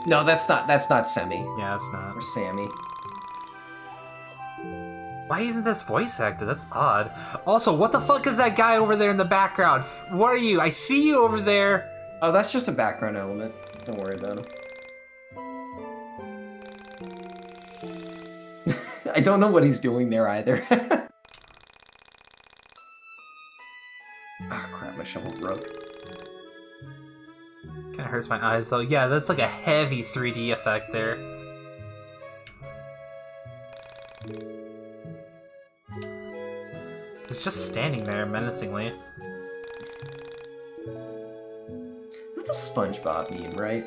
No, that's not Semi Yeah, it's not. or Sammy. Why isn't this voice acted? That's odd. Also, what the fuck is that guy over there in the background? What are you? I see you over there. Oh, that's just a background element. Don't worry about him. I don't know what he's doing there either. Ah, crap, my shovel broke. Kinda hurts my eyes though. Yeah, that's like a heavy 3D effect there. He's just standing there menacingly. That's a SpongeBob meme, right?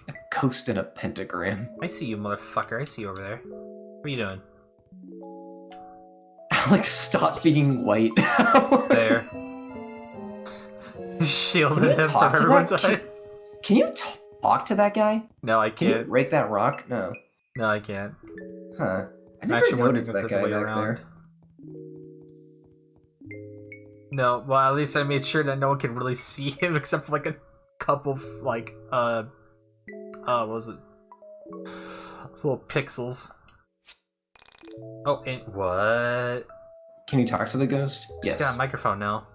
A ghost in a pentagram. I see you, motherfucker. I see you over there. What are you doing? Alex, stop being white. There. Shielded Can you him talk from to everyone's that eyes. Can you talk to that guy? No, I Can you can't. rake that rock? No. No, I can't. Huh. I I'm never actually wondering noticed if that there's a guy way back around. there. No, well, at least I made sure that no one can really see him except for like a couple of, like, what was it? Little pixels. Oh, and what? Can you talk to the ghost? She's got a microphone now.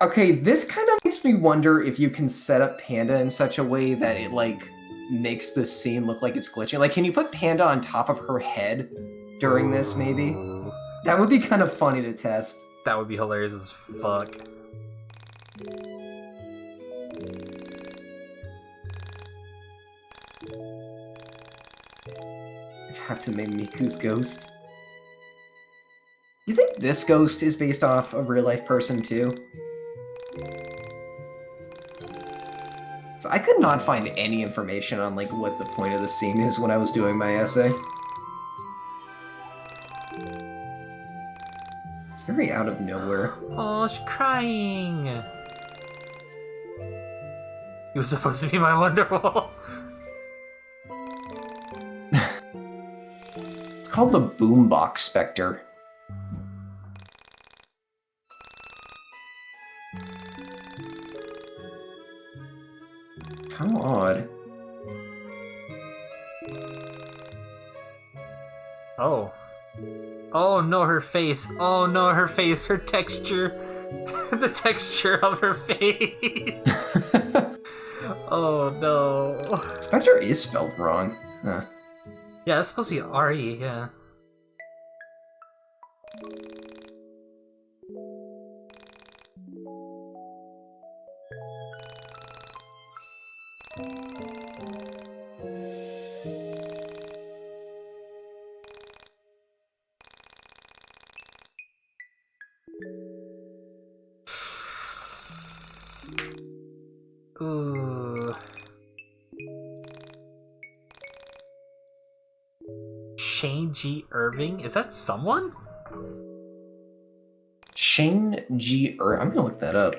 Okay, this kind of makes me wonder if you can set up Panda in such a way that it, like, makes the scene look like it's glitching. Like, can you put Panda on top of her head during this, maybe? Ooh, That would be kind of funny to test. that would be hilarious as fuck. It's Hatsume Miku's ghost. You think this ghost is based off a real-life person, too? So I could not find any information on, like, what the point of the scene is when I was doing my essay. It's very out of nowhere. Oh, she's crying. He was supposed to be my Wonderwall. It's called the Boombox Spectre. How odd. Oh. Oh no, her face. Oh no, her face. Her texture. The texture of her face. Oh no. Spectre is spelled wrong. Huh. Yeah, it's supposed to be R-E, yeah. Shane G. Irving? Is that someone? Shane G. I'm gonna look that up.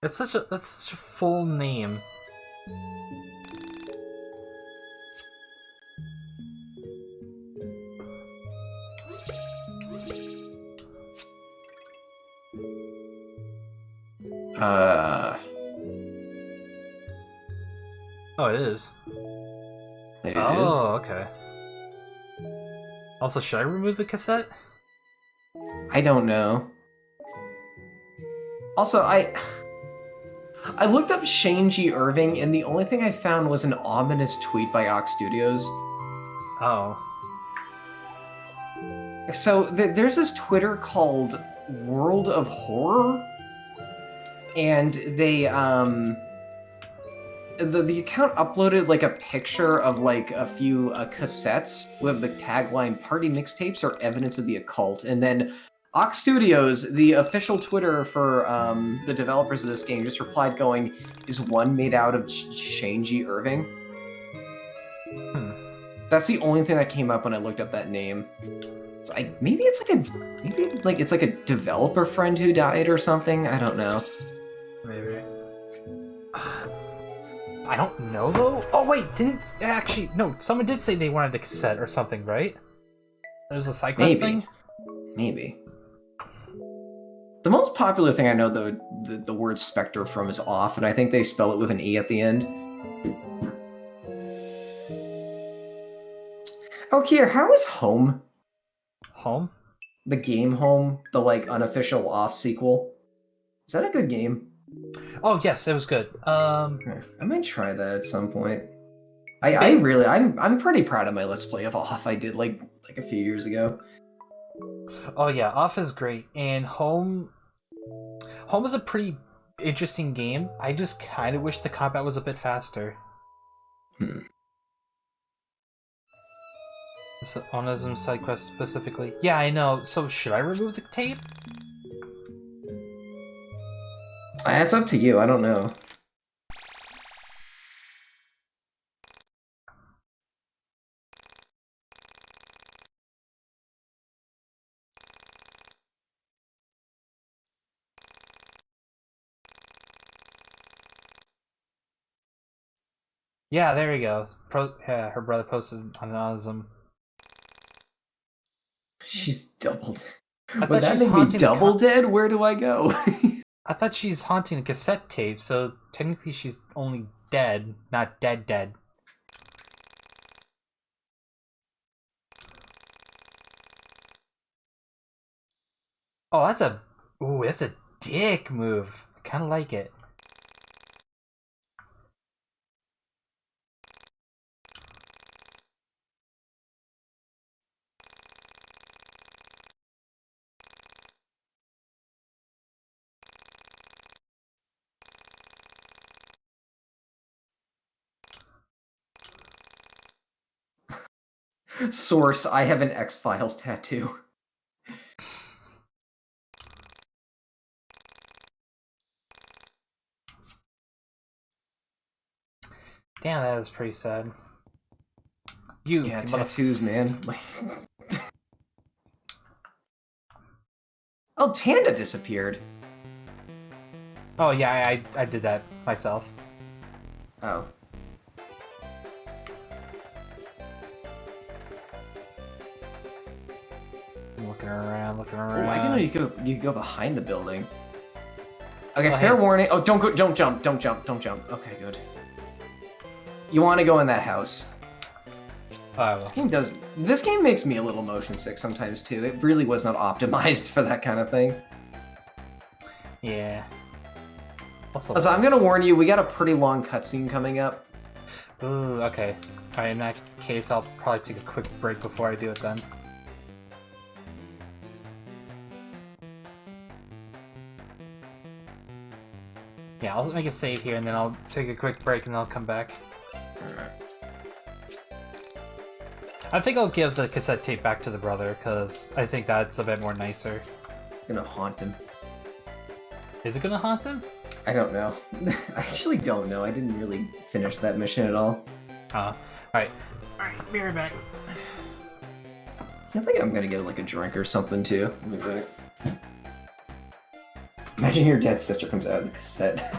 That's such a full name. Oh, it is. It is. Okay. Also, should I remove the cassette? I don't know. Also, I looked up Shane G. Irving, and the only thing I found was an ominous tweet by YIIK Studios. Oh. So there's this Twitter called World of Horror, and they the account uploaded like a picture of like a few cassettes with the tagline "Party mixtapes are evidence of the occult," and then YIIK Studios, the official Twitter for the developers of this game, just replied going, "Is one made out of Shane G. Irving?" That's the only thing that came up when I looked up that name. So maybe it's like a developer friend who died or something. I don't know. Maybe. I don't know though. Oh wait, no. Someone did say they wanted the cassette or something, right? It was a side quest thing. Maybe. The most popular thing I know, though, the word Spectre from is off, and I think they spell it with an E at the end. Oh, here, how is Home? Home? The game Home, the, like, unofficial off sequel. Is that a good game? Oh, yes, it was good. I might try that at some point. I'm pretty proud of my Let's Play of Off I did, like a few years ago. Oh yeah, Off is great, and Home is a pretty interesting game. I just kind of wish the combat was a bit faster. The Onism side quest specifically. Yeah, I know. So should I remove the tape? It's up to you. I don't know. Yeah, there we go. Yeah, her brother posted on Onism. She's doubled. I Would thought that she's make me haunting double dead? Where do I go? I thought she's haunting a cassette tape, so technically she's only dead, not dead. Oh, that's a dick move. I kind of like it. Source, I have an X-Files tattoo. Damn, that is pretty sad. Yeah, tattoos, man. Oh, Panda disappeared. Oh yeah, I did that myself. Oh. I'm looking around. Oh, I didn't know you could go behind the building. Okay, Go fair ahead. warning. Oh, don't jump. Okay, good. You want to go in that house. Oh, This game makes me a little motion sick sometimes too. It really was not optimized for that kind of thing. yeah. Also, I'm gonna warn you, we got a pretty long cutscene coming up. ooh, okay. Alright, in that case, I'll probably take a quick break before I do it then. Yeah, I'll make a save here, and then I'll take a quick break, and I'll come back. I think I'll give the cassette tape back to the brother, because I think that's a bit more nicer. It's gonna haunt him. Is it gonna haunt him? I don't know. I actually don't know. I didn't really finish that mission at all. Alright, be right back. I think I'm gonna get like a drink or something too. I'll be back. Imagine your dead sister comes out of the cassette.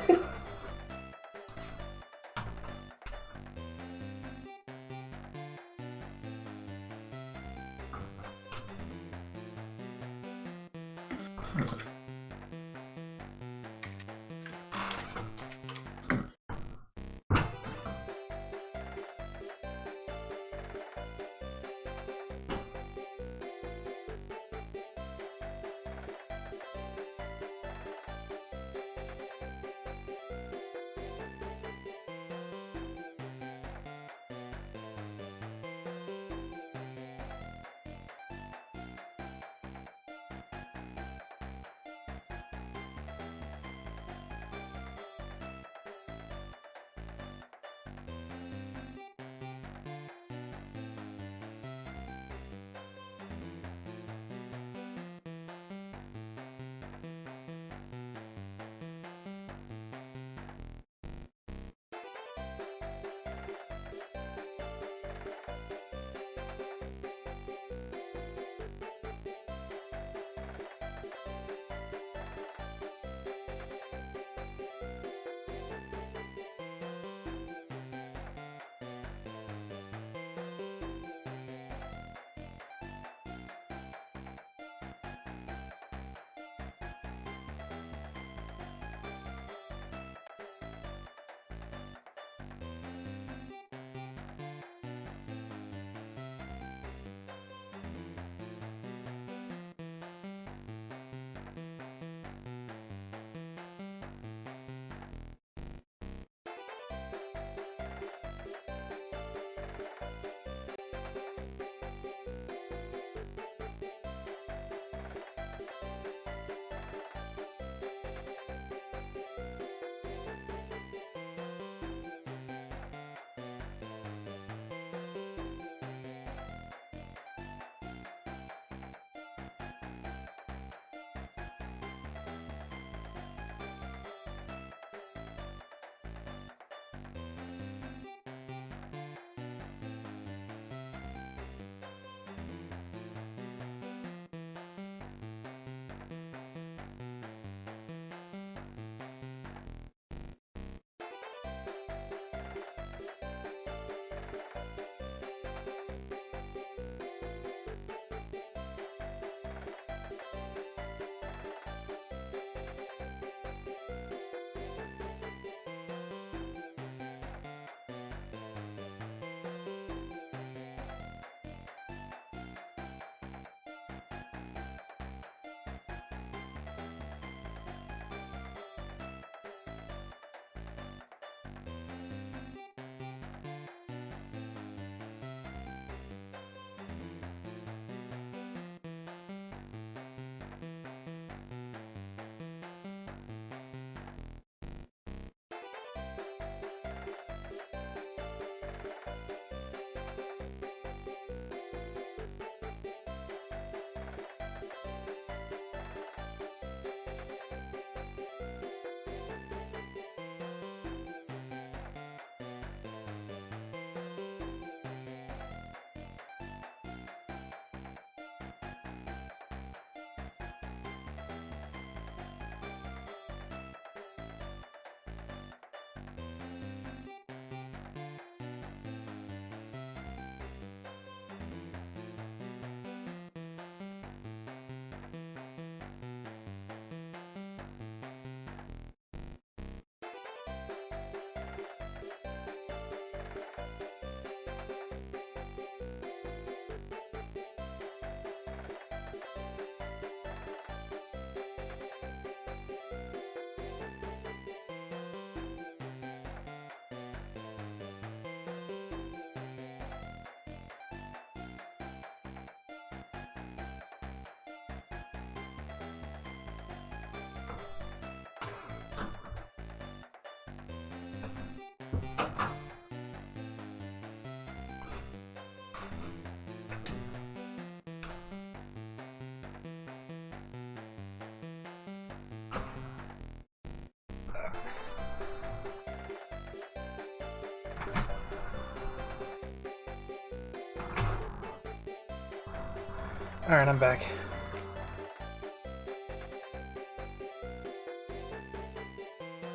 Alright, I'm back.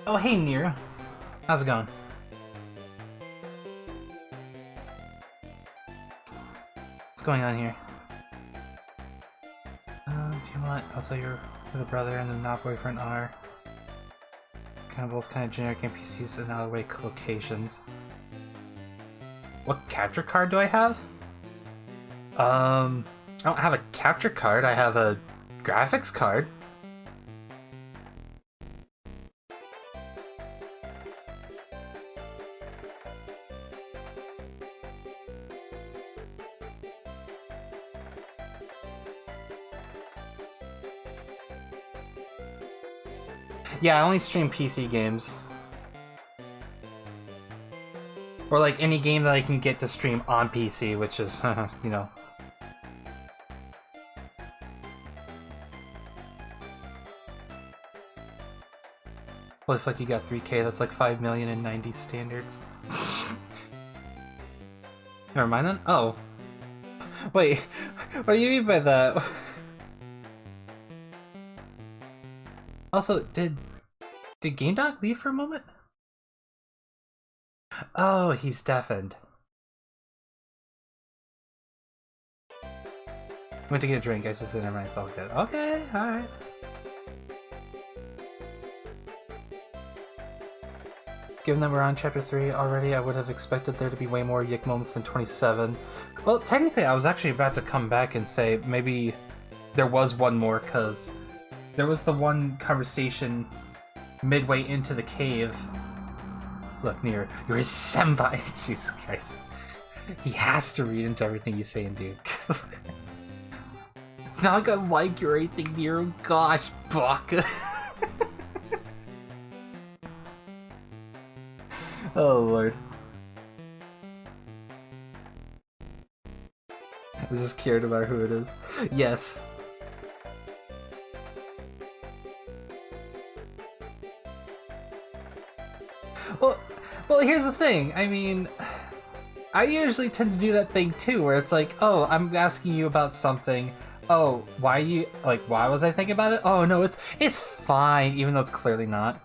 Oh, hey, Nero. How's it going? What's going on here? If you want, I'll tell you who the brother and the not boyfriend are. Both kind of generic NPCs and out of the way locations. What capture card do I have? I don't have a capture card, I have a graphics card. Yeah, I only stream PC games. Or like any game that I can get to stream on PC, which is, you know. Holy fuck, you got 3K, that's like 5 million in 90 standards. Never mind then? Oh. Wait, what do you mean by that? Also, did Gamedawg leave for a moment? Oh, he's deafened. Went to get a drink, I just said never mind, it's all good. Okay, alright. Given that we're on chapter 3 already, I would have expected there to be way more YIIK moments than 27. Well, technically I was actually about to come back and say maybe there was one more, cause there was the one conversation midway into the cave. Look, Nier, you're his senpai. Jesus Christ. He has to read into everything you say and do. It's not like I like you or anything, Nier. Gosh, Baka. Oh, Lord. Is this cured about who it is? Yes. Well, here's the thing. I mean, I usually tend to do that thing too, where it's like, oh, I'm asking you about something. Oh, why was I thinking about it? Oh no, it's fine, even though it's clearly not.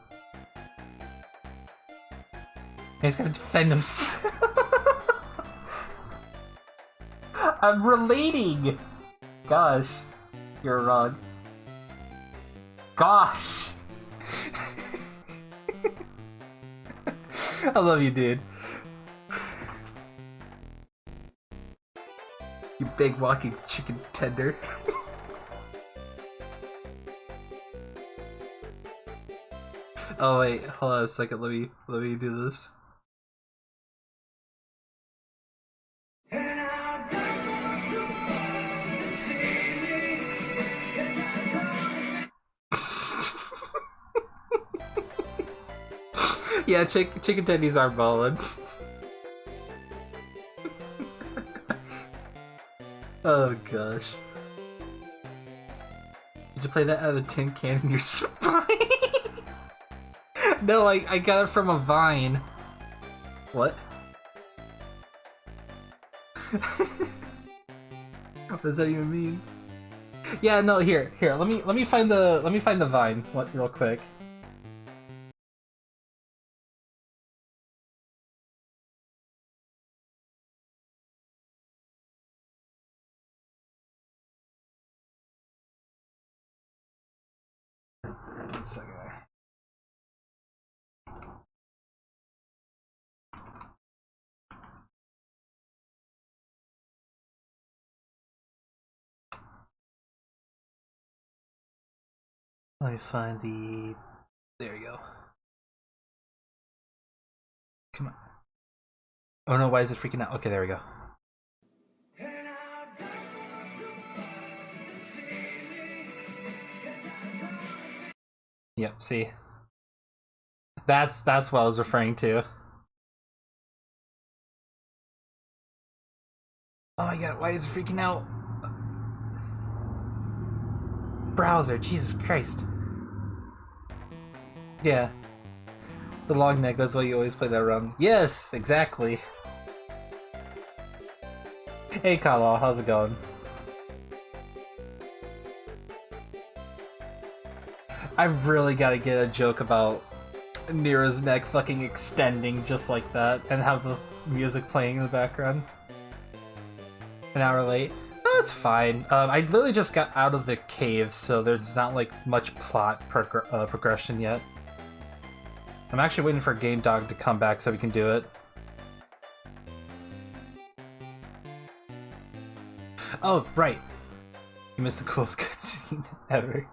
And he's gonna defend himself. I'm relating. Gosh, you're wrong. Gosh. I love you, dude. You big walking chicken tender. Oh wait, hold on a second. Let me do this. Yeah, chicken tendies are ballin'. Oh gosh. Did you play that out of a tin can in your spine? No, I got it from a vine. What? What does that even mean? Yeah, no, here. Let me find the vine real quick. One second. Let me find the... There you go. Come on. Oh no, why is it freaking out? Okay, there we go. Yep, see? That's what I was referring to. Oh my god, why is it freaking out? Browser, Jesus Christ. Yeah. The long neck, that's why you always play that around. Yes, exactly. Hey Kala, how's it going? I've really got to get a joke about Nira's neck fucking extending just like that and have the music playing in the background. An hour late. No, that's fine. I literally just got out of the cave, so there's not like much plot progression yet. I'm actually waiting for Gamedawg to come back so we can do it. Oh, right. You missed the coolest cutscene ever.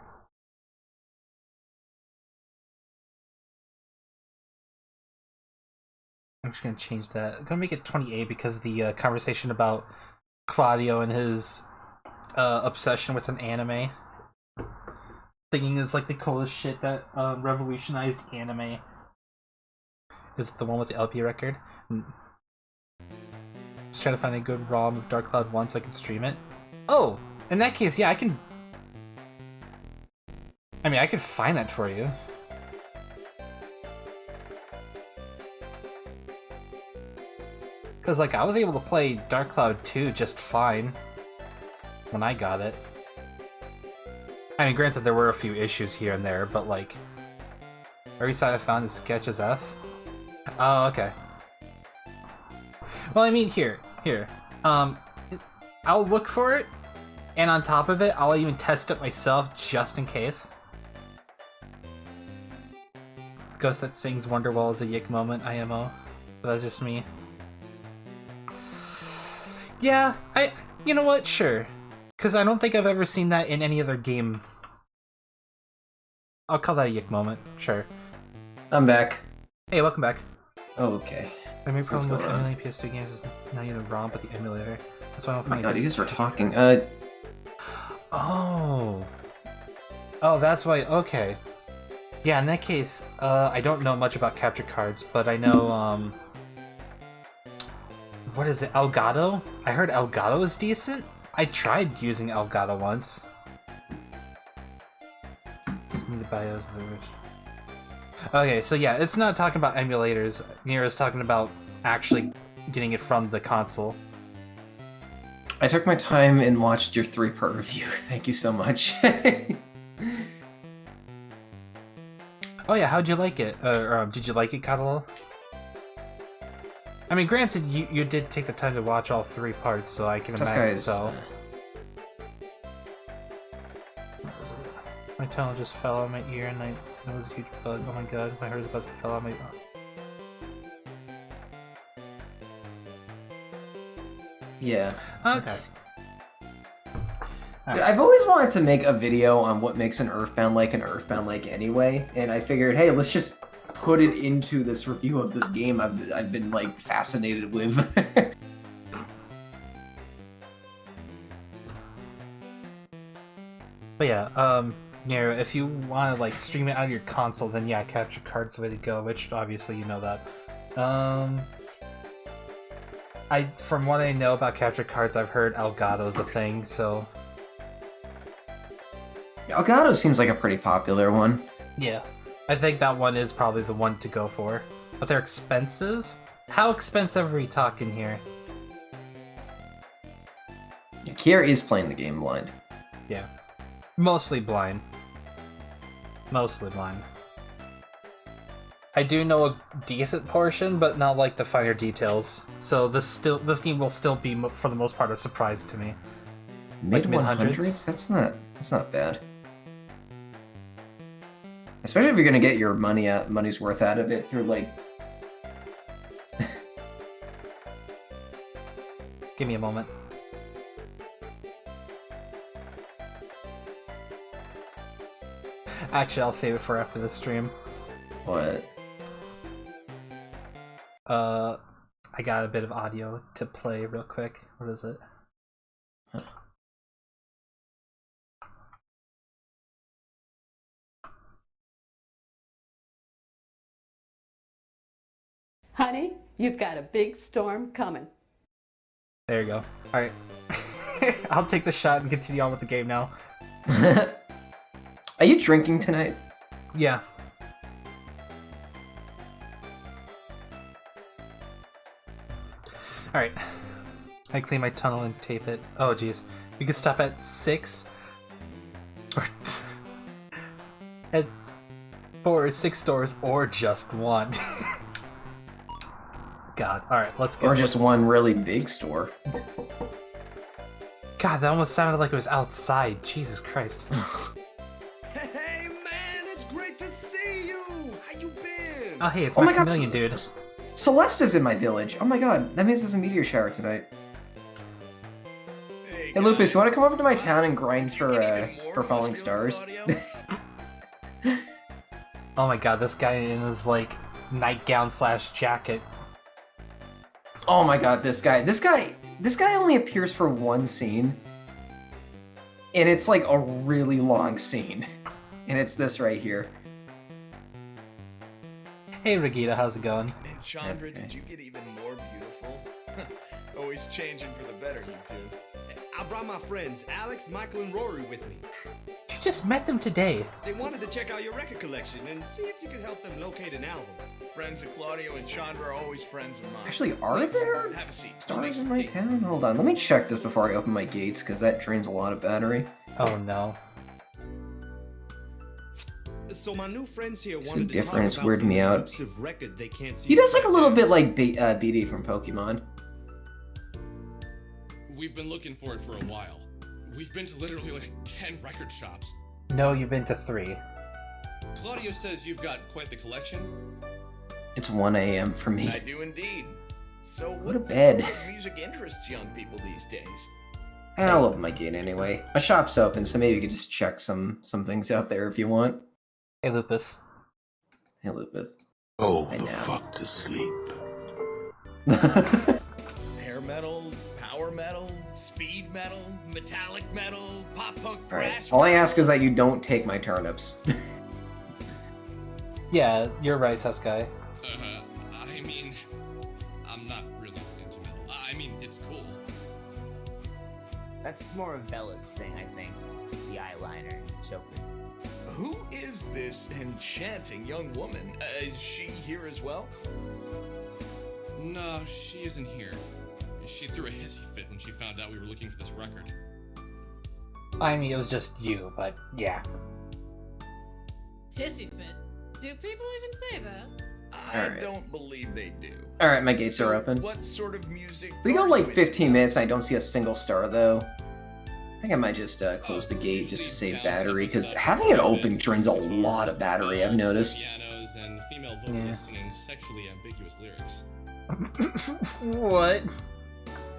I'm just gonna change that. I'm gonna make it 28 because of the conversation about Claudio and his obsession with an anime. Thinking it's like the coolest shit that revolutionized anime. Is it the one with the LP record? Just trying to find a good ROM of Dark Cloud 1 so I can stream it. Oh! In that case, yeah, I can... I mean, I could find that for you. Because, like, I was able to play Dark Cloud 2 just fine when I got it. I mean, granted, there were a few issues here and there, but, like, every side I found is sketch as F. Oh, okay. Well, I mean, here. I'll look for it, and on top of it, I'll even test it myself just in case. Ghost that sings Wonderwall is a YIIK moment, IMO. But that's just me. Yeah, you know what? Sure. Because I don't think I've ever seen that in any other game. I'll call that a YIIK moment, sure. I'm back. Hey, welcome back. Oh, okay. My main So problem what's with going on? emulating PS2 games is not even the ROM, but the emulator. That's why I don't Oh my find god, it. you guys were talking. Oh, that's why. Okay. Yeah, in that case, I don't know much about capture cards, but I know, what is it, Elgato? I heard Elgato is decent. I tried using Elgato once. The bios of the original. Okay, so yeah, it's not talking about emulators. Nira's talking about actually getting it from the console. I took my time and watched your 3-part review. Thank you so much. Oh yeah, how'd you like it? Did you like it, Cuddle? I mean, granted, you did take the time to watch all 3 parts, so I can imagine so. My tongue just fell out of my ear and that was a huge bug. Oh my god, my hair is about to fall out of my... Yeah. Okay. Dude, I've always wanted to make a video on what makes an Earthbound like anyway, and I figured, hey, let's just put it into this review of this game I've been like fascinated with. But yeah, Nero, if you want to like stream it out of your console, then yeah, capture card's the way to go, which obviously you know that. From what I know about capture cards, I've heard Elgato's a thing, so... Elgato seems like a pretty popular one. Yeah, I think that one is probably the one to go for. But they're expensive? How expensive are we talking here? Kier is playing the game blind. Yeah. Mostly blind. Mostly blind. I do know a decent portion, but not like the finer details. So this game will still be, for the most part, a surprise to me. Mid Like 100s? That's not bad. Especially if you're gonna get your money's worth out of it through like. Give me a moment. Actually, I'll save it for after the stream. What? I got a bit of audio to play real quick. What is it? Huh. Honey, you've got a big storm coming. There you go. Alright. I'll take the shot and continue on with the game now. Are you drinking tonight? Yeah. Alright. I clean my tunnel and tape it. Oh jeez. We could stop at 6? Or... 4 or 6 stores, or just one. God, alright, let's go. Or just one really big store. God, that almost sounded like it was outside. Jesus Christ. Hey man, it's great to see you. How you been? Oh, hey, it's Oh my god, Maximilian, dude. Celeste is in my village. Oh my god, that means there's a meteor shower tonight. Hey Lupus, you want to come over to my town and grind for falling stars? Oh my god, this guy in his, like, nightgown / jacket. Oh my god, this guy only appears for one scene. And it's like a really long scene. And it's this right here. Hey Regita, how's it going? And Chandra, did you get even more beautiful? Always changing for the better, you two. I brought my friends Alex, Michael, and Rory with me. You just met them today. They wanted to check out your record collection and see if you could help them locate an album. Friends of Claudio and Chandra are always friends of mine. Actually, are there Have a seat. stars in my town? Hold on, let me check this before I open my gates, because that drains a lot of battery. Oh no. So my new friends here It's wanted to different, talk it's about weirding some me out. elusive record they can't see. He does like a little bit like BD from Pokemon. We've been looking for it for a while. We've been to literally like 10 record shops. No, you've been to 3. Claudio says you've got quite the collection. It's 1 a.m. for me. I do indeed. So Go to what bed. sort of music interests young people these days? I'll open my gate anyway. My shop's open, so maybe you could just check some things out there if you want. Hey Lupus. Hey, Lupus. Go I the know. fuck to sleep. Hair metal, power metal, speed metal, metallic metal, pop punk, Alright, thrash. all I ask is that you don't take my turnips. Yeah, you're right, Tuskai. I mean, I'm not really into metal. I mean, it's cool. That's more of Bella's thing, I think. The eyeliner and choker. Who is this enchanting young woman? Is she here as well? No, she isn't here. She threw a hissy fit when she found out we were looking for this record. I mean, it was just you, but yeah. Hissy fit. Do people even say that? I Alright. don't believe they do. Alright, my gates So are open. What sort of music? We go are like you 15 into? minutes and I don't see a single star though. I think I might just close the gate just to save battery, because having it open drains a lot of battery, I've noticed. Pianos and female vocalists singing sexually ambiguous lyrics. What?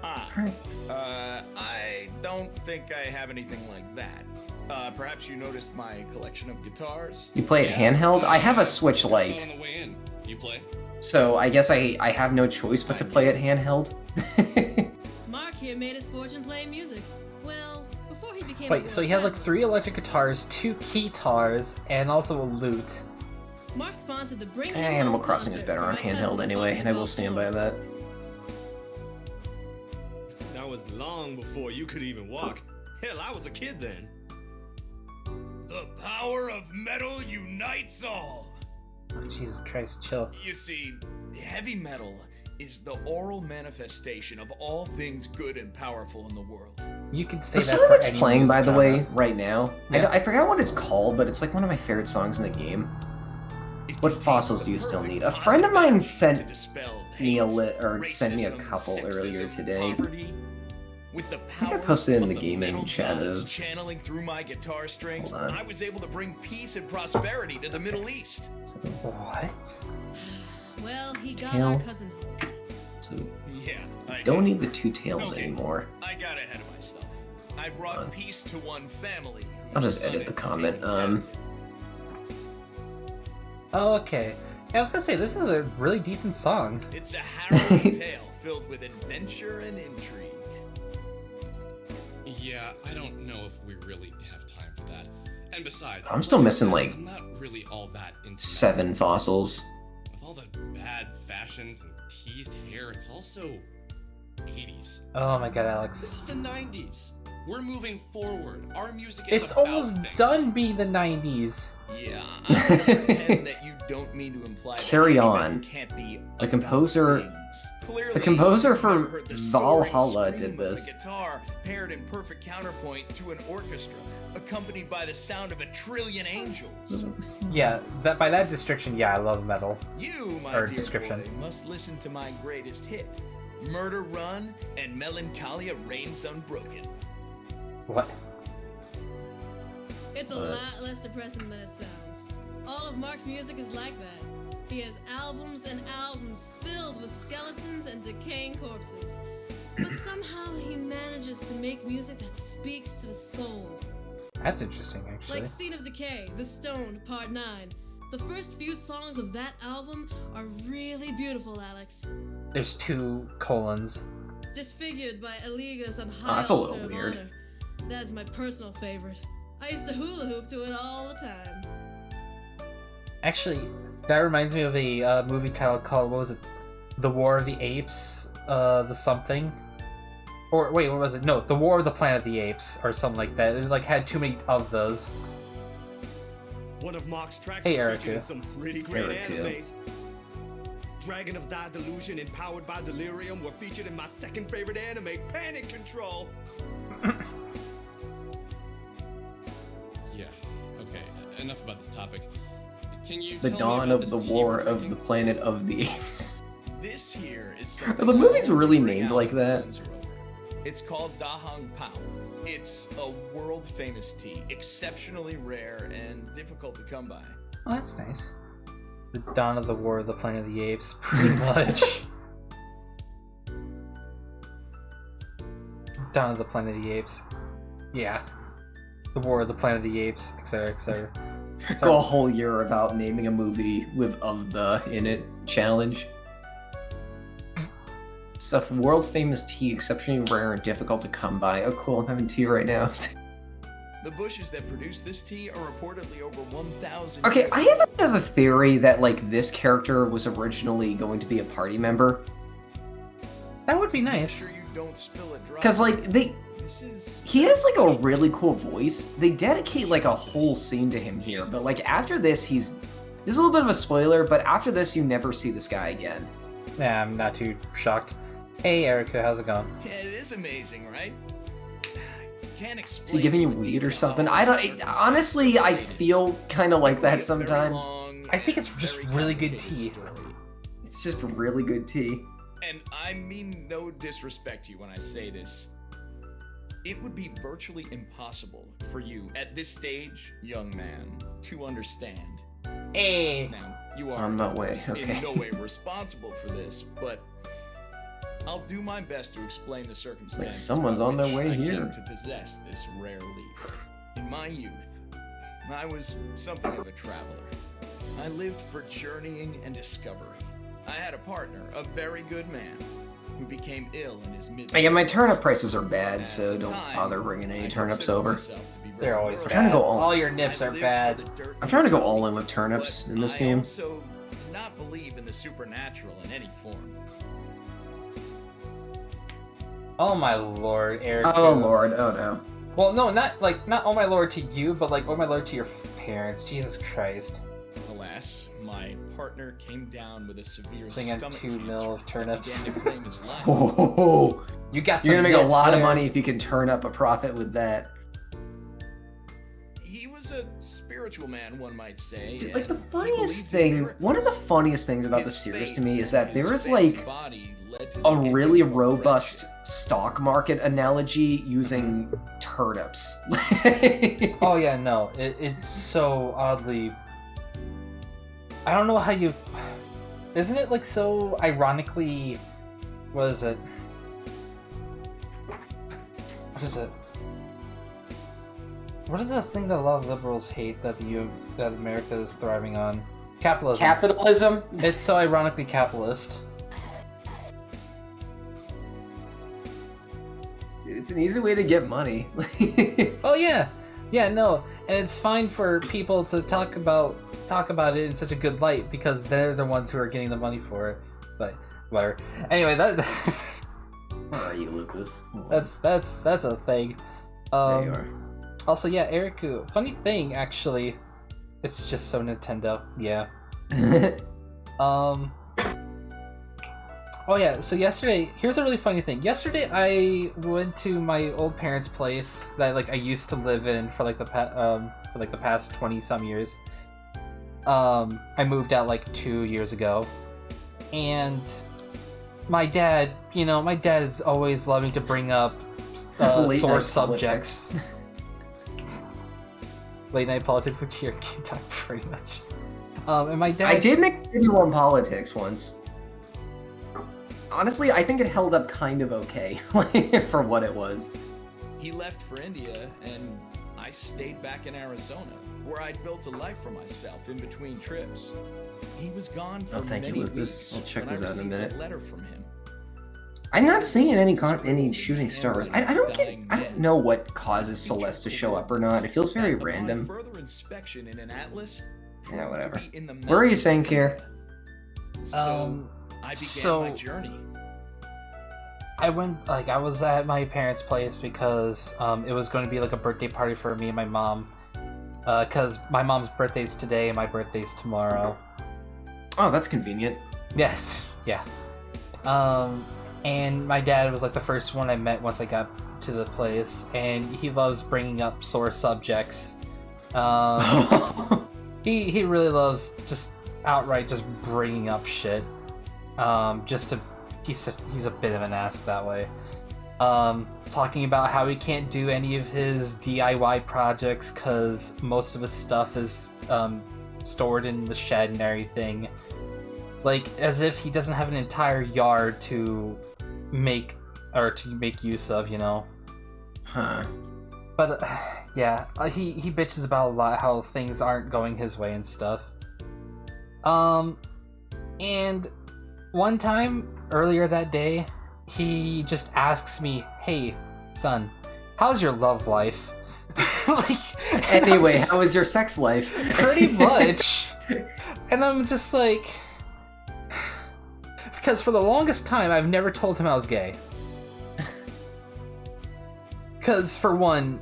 I don't think I have anything like that. Perhaps you noticed my collection of guitars? You play it handheld? I have a Switch There's Lite, one on the way in. You play? so I guess I have no choice but to play it handheld. Mark here made his fortune playing music. Well, before he became. Wait, so he has like 3 electric guitars, 2 keytars, and also a lute. Mark sponsored the Bring Him Animal Home Crossing is concert better for on my cousin handheld anyway, Paul and I will Golf stand Tour. by that. That was long before you could even walk. Hell, I was a kid then. The power of metal unites all. Oh, Jesus Christ, chill. You see, heavy metal is the oral manifestation of all things good and powerful in the world. You can say The that song for that's any playing, music by the genre. way, right now, Yeah. I forgot what it's called, but it's like one of my favorite songs in the game. It What contains fossils the do you still perfect need? A friend of positive mine message sent to dispel me a hate, sent me a racism, couple earlier sexism, today. poverty. With the I power posted it in of the gaming metal chat gods of- channeling through my guitar strings, Hold on. I was able to bring peace and prosperity to the Middle East. What? Well, he got Tail. our cousin home. So Yeah, I don't did. need the 2 tails Okay. anymore. I got ahead of myself. I brought peace to one family. I'll whose just edit the son had comment, taken captive. Oh, okay. Yeah, I was gonna say, this is a really decent song. It's a harrowing tale filled with adventure and intrigue. Yeah, I don't know if we really have time for that. And besides, I'm still missing, like, I'm not really all that into 7 fossils. With all the bad fashions and teased hair, it's also 80s. Oh my god, This Alex. is the 90s. We're moving forward. Our music is It's about almost things. done being the 90s. Yeah, I'm gonna pretend that you don't mean to imply Carry that heavy on. metal can't be The about composer things. Clearly, The composer you've never for heard the soaring Valhalla scream did of a this. guitar paired in perfect counterpoint to an orchestra, accompanied by the sound of a trillion angels. Yeah, that by that description, yeah, I love metal. You, my Or dear description. boy, must listen to my greatest hit. Murder Run and Melancholia Reigns Unbroken. What? It's a lot less depressing than it sounds. All of Mark's music is like that. He has albums and albums filled with skeletons and decaying corpses. But somehow he manages to make music that speaks to the soul. That's interesting, actually. Like Scene of Decay, The Stoned, Part 9. The first few songs of that album are really beautiful, Alex. There's 2 colons. Disfigured by Eliga's on High that's a Altar little of weird. Honor. That's my personal favorite. I used to hula hoop to it all the time. Actually, that reminds me of a movie title called, what was it? The War of the Apes, the something? Or, wait, what was it? No, The War of the Planet of the Apes, or something like that. It, like, had too many of those. One of Mark's tracks Hey, were Erica. featured in some pretty great Erica. animes. Dragon of Thy Delusion and Powered by Delirium were featured in my second favorite anime, Panic Control. Yeah. Okay. Enough about this topic. Can you The tell me dawn about of this the tea war we're of the drinking? planet of the apes. This here is Are something the movies all really three named like that? friends are over. It's called Dahang Pao. It's a world-famous tea, exceptionally rare and difficult to come by. Oh, that's nice. The dawn of the War of the Planet of the Apes, pretty much. Dawn of the Planet of the Apes. Yeah. The War of the Planet of the Apes, etc., etc. Go a whole year about naming a movie with "of the" in it challenge. Stuff world famous tea, exceptionally rare and difficult to come by. Oh, cool! I'm having tea right now. The bushes that produce this tea are reportedly over 1,000. Okay, years I have old. another theory that like this character was originally going to be a party member. That would be Make nice. sure you don't spill a drop. Cause like This is. he has like a really cool voice. They dedicate like a whole scene to him here, but like after this, this is a little bit of a spoiler, but after this, you never see this guy again. Yeah, I'm not too shocked. Hey, Erica, how's it going? Yeah, it is amazing, right? Can't explain. Is he giving you in weed or detail something? how I don't. circumstances Honestly, I related. feel kind of like It that would be a very sometimes. long I think it's and just very really good complicated tea. story. It's just really good tea. And I mean no disrespect to you when I say this. It would be virtually impossible for you at this stage, young man, to understand. Hey! Now, you are On my of way, course, okay. in no way responsible for this, but I'll do my best to explain the circumstances. someone's by on their which way I here. came to possess this rare leaf. In my youth, I was something of a traveler. I lived for journeying and discovery. I had a partner, a very good man, who became ill in his mid. Yeah, my turnip prices are bad, so don't bother bringing any turnips over. They're always I'm trying to bad. go all- Your nips are bad. I'm trying to go all in with turnips in this game. I also do not believe in the supernatural in any form. Oh my lord, Erica. Oh lord, oh no. Well, no, not oh my lord to you, but like, oh my lord to your parents. Jesus Christ. Alas, my partner came down with a severe So you got stomach 2 mil cancer of turnips. that began to claim his life. Oh, You got some you're gonna make a nips lot of there. money if you can turn up a profit with that. He was a spiritual man, one might say. Dude, like the and he funniest believed in thing, one of the miracles. funniest things about the His series to faith me is and that there his is family like body led to a the ending really of our robust friendship. stock market analogy using turnips. Oh yeah, no, it's so oddly. I don't know how you. Isn't it like so ironically? What is it? What is it? What is the thing that a lot of liberals hate that that America is thriving on? Capitalism. Capitalism? It's so ironically capitalist. It's an easy way to get money. Oh yeah, yeah, no, and it's fine for people to talk about it in such a good light because they're the ones who are getting the money for it. But whatever. Anyway, Where are you, Lucas? that's a thing. There you are. Also, yeah, Eriku. Funny thing, actually, it's just so Nintendo. Yeah. Oh yeah, so yesterday, here's a really funny thing. Yesterday I went to my old parents' place that like I used to live in for like the past 20 some years. I moved out like 2 years ago. And my dad, my dad is always loving to bring up sore subjects. Late night politics, like your Gamedawg, pretty much. And my dad. I did make a video on politics once. Honestly, I think it held up kind of okay for what it was. He left for India, and I stayed back in Arizona, where I'd built a life for myself in between trips. He was gone for thank you, many Lucas. weeks I'll check when this I out in a received minute. a letter from him. I'm not seeing any shooting stars. I don't know what causes Celeste to show up or not. It feels very random. Further inspection in an atlas, Yeah, whatever. to be in the Where are you saying, Kier? So I began my journey. I was at my parents' place because it was going to be like a birthday party for me and my mom. Because my mom's birthday's today and my birthday's tomorrow. Oh, that's convenient. Yes, yeah. And my dad was like the first one I met once I got to the place, and he loves bringing up sore subjects. He really loves just outright just bringing up shit. He's a bit of an ass that way. Talking about how he can't do any of his DIY projects because most of his stuff is stored in the shed and everything. Like, as if he doesn't have an entire yard to make use of, Huh. But yeah, he bitches about a lot how things aren't going his way and stuff. And one time earlier that day, he just asks me, "Hey, son, how's your love life?" Anyway, how is your sex life? Pretty much. And I'm just like, because for the longest time, I've never told him I was gay. Because for one,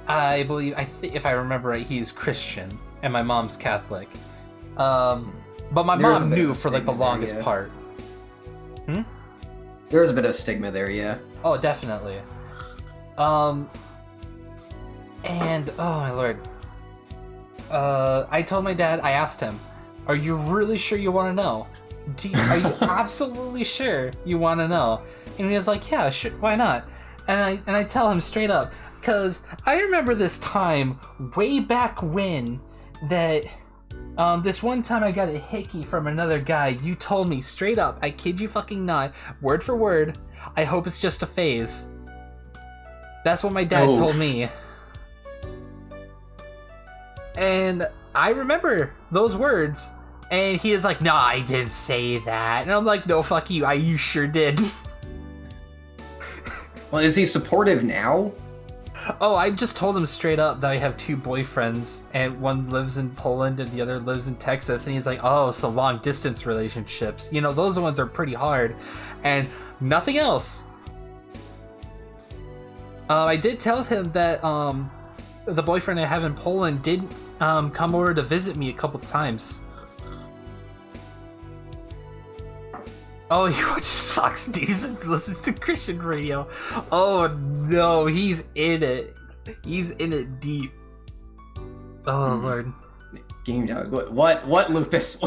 I believe, if I remember right, he's Christian and my mom's Catholic. But my mom knew for like the longest part. There was a bit of stigma there, yeah. Oh, definitely. And oh my lord. I told my dad. I asked him, "Are you really sure you want to know? Are you absolutely sure you want to know?" And he was like, "Yeah, sure. Why not?" And I tell him straight up, because I remember this time way back when that. This one time I got a hickey from another guy. You told me straight up, I kid you fucking not, word for word, "I hope it's just a phase." That's what my dad told me. And I remember those words. And he is like, "No, I didn't say that." And I'm like, "No, fuck you. You sure did." Well, is he supportive now? Oh, I just told him straight up that I have two boyfriends, and one lives in Poland and the other lives in Texas, and he's like, "Oh, so long distance relationships. Those ones are pretty hard." And nothing else. I did tell him that the boyfriend I have in Poland did come over to visit me a couple times. Oh, he watches Fox News and listens to Christian radio. Oh no, he's in it. He's in it deep. Oh lord. Gamedawg. What, Lucas?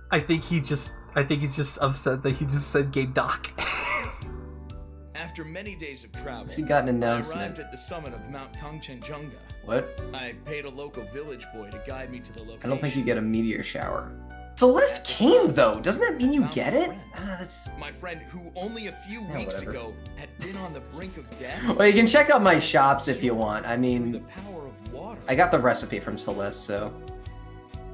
I think he's just upset that he just said Gamedawg. After many days of travel, He got an I announcement. arrived at the summit of Mount Kangchenjunga. What? I paid a local village boy to guide me to the location. I don't think you get a meteor shower. Celeste came, though. Doesn't that mean you get it? That's... My friend, who only a few weeks whatever. ago had been on the brink of death. Well, you can check out my shops if you want. I The mean, power of water. I got the recipe from Celeste, so...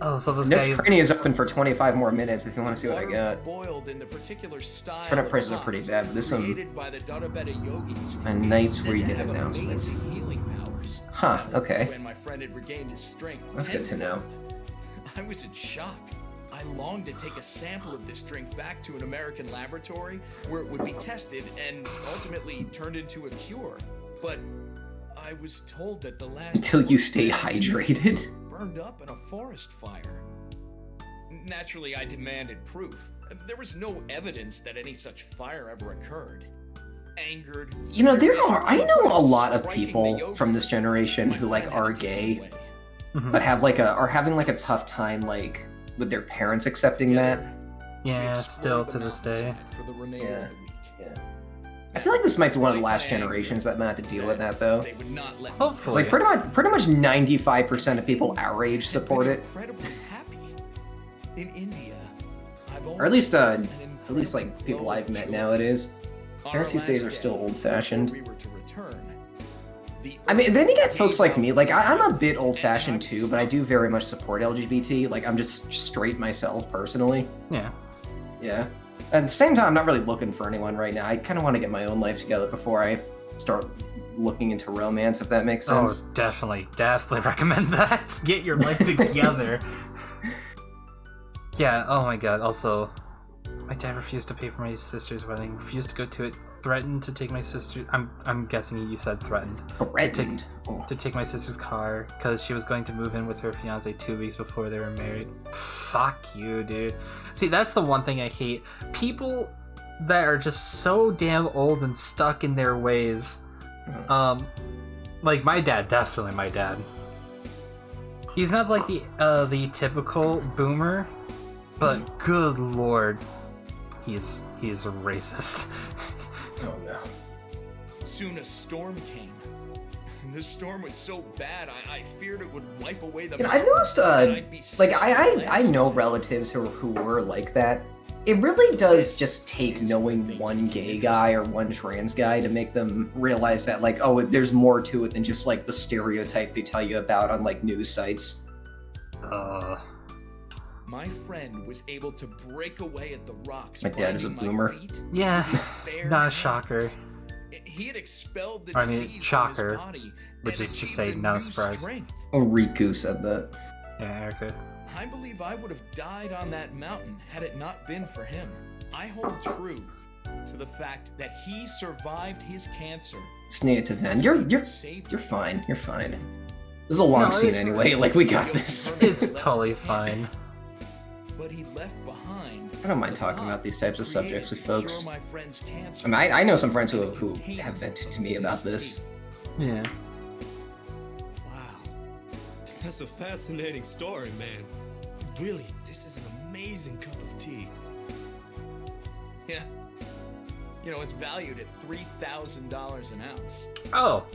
Oh, so this Nook's guy... Cranny is open for 25 more minutes if you want to see what I Water got. boiled in the particular style Turnip of prices are pots pretty bad, but there's some created by the Databeta yogis and nights where you said to get have announcements. amazing healing powers. Huh, Now, okay. When my friend had regained his strength, That's good to know. tenfold, I was in shock. I longed to take a sample of this drink back to an American laboratory where it would be tested and ultimately turned into a cure. But I was told that the last Until you stay hydrated. burned up in a forest fire. Naturally, I demanded proof. There was no evidence that any such fire ever occurred. Angered, You know, I know a lot of striking people me over, from this generation my who like friend had are to take gay, away. but have like are having like a tough time like with their parents accepting that. Yeah, still to this day. For the remainder Yeah. of the week. Yeah. I feel like this might be one of the last generations that might have to deal with that though. They would not let me Hopefully. It's like pretty much 95% of people our age support it. Incredibly happy. In India, I've Or at least always felt at an least like incredible people glow I've of met joy. nowadays. Our Parents these days last are still day old-fashioned. before we were to return, the I mean, then you get folks like me. Like, I'm a earth bit gave old-fashioned out, too, but I do very much support LGBT. Like, I'm just straight myself personally. Yeah. Yeah. At the same time, I'm not really looking for anyone right now. I kind of want to get my own life together before I start looking into romance, if that makes sense. Oh, definitely recommend that. Get your life together. Yeah, oh my god, also, my dad refused to pay for my sister's wedding, refused to go to it, threatened to take my sister, I'm guessing you said threatened. Threatened. To take my sister's car, because she was going to move in with her fiance 2 weeks before they were married. Fuck you, dude. See, that's the one thing I hate. People that are just so damn old and stuck in their ways. Like my dad, definitely my dad. He's not like the typical boomer, but good lord, he's a racist. Oh no. Soon a storm came. And the storm was so bad, I feared it would wipe away the You know, I've noticed, and I'd be like, stuck I last. know relatives who were like that. It really does just take knowing one gay guy or one trans guy to make them realize that, like, oh, there's more to it than just, like, the stereotype they tell you about on, like, news sites. My friend was able to break away at the rocks. My dad is a brightening boomer. my feet Yeah, with bare not a hands. shocker. He had expelled the I mean, disease shocker, from his body which and is to achieved say, a not a new surprise. strength. Oh, Riku said that. Yeah, Erica. I believe I would have died on that mountain had it not been for him. I hold true to the fact that he survived his cancer. Just need it to vent. You're fine. You're fine. This is a long No, scene it- anyway. Like, we got this. It's totally fine. But he left behind. I don't mind talking about these types of subjects with folks. My friend's cancer. I mean, I know some friends who have vented to me about this. Yeah. Wow. That's a fascinating story, man. Really, this is an amazing cup of tea. Yeah. You know, it's valued at $3,000 an ounce. Oh.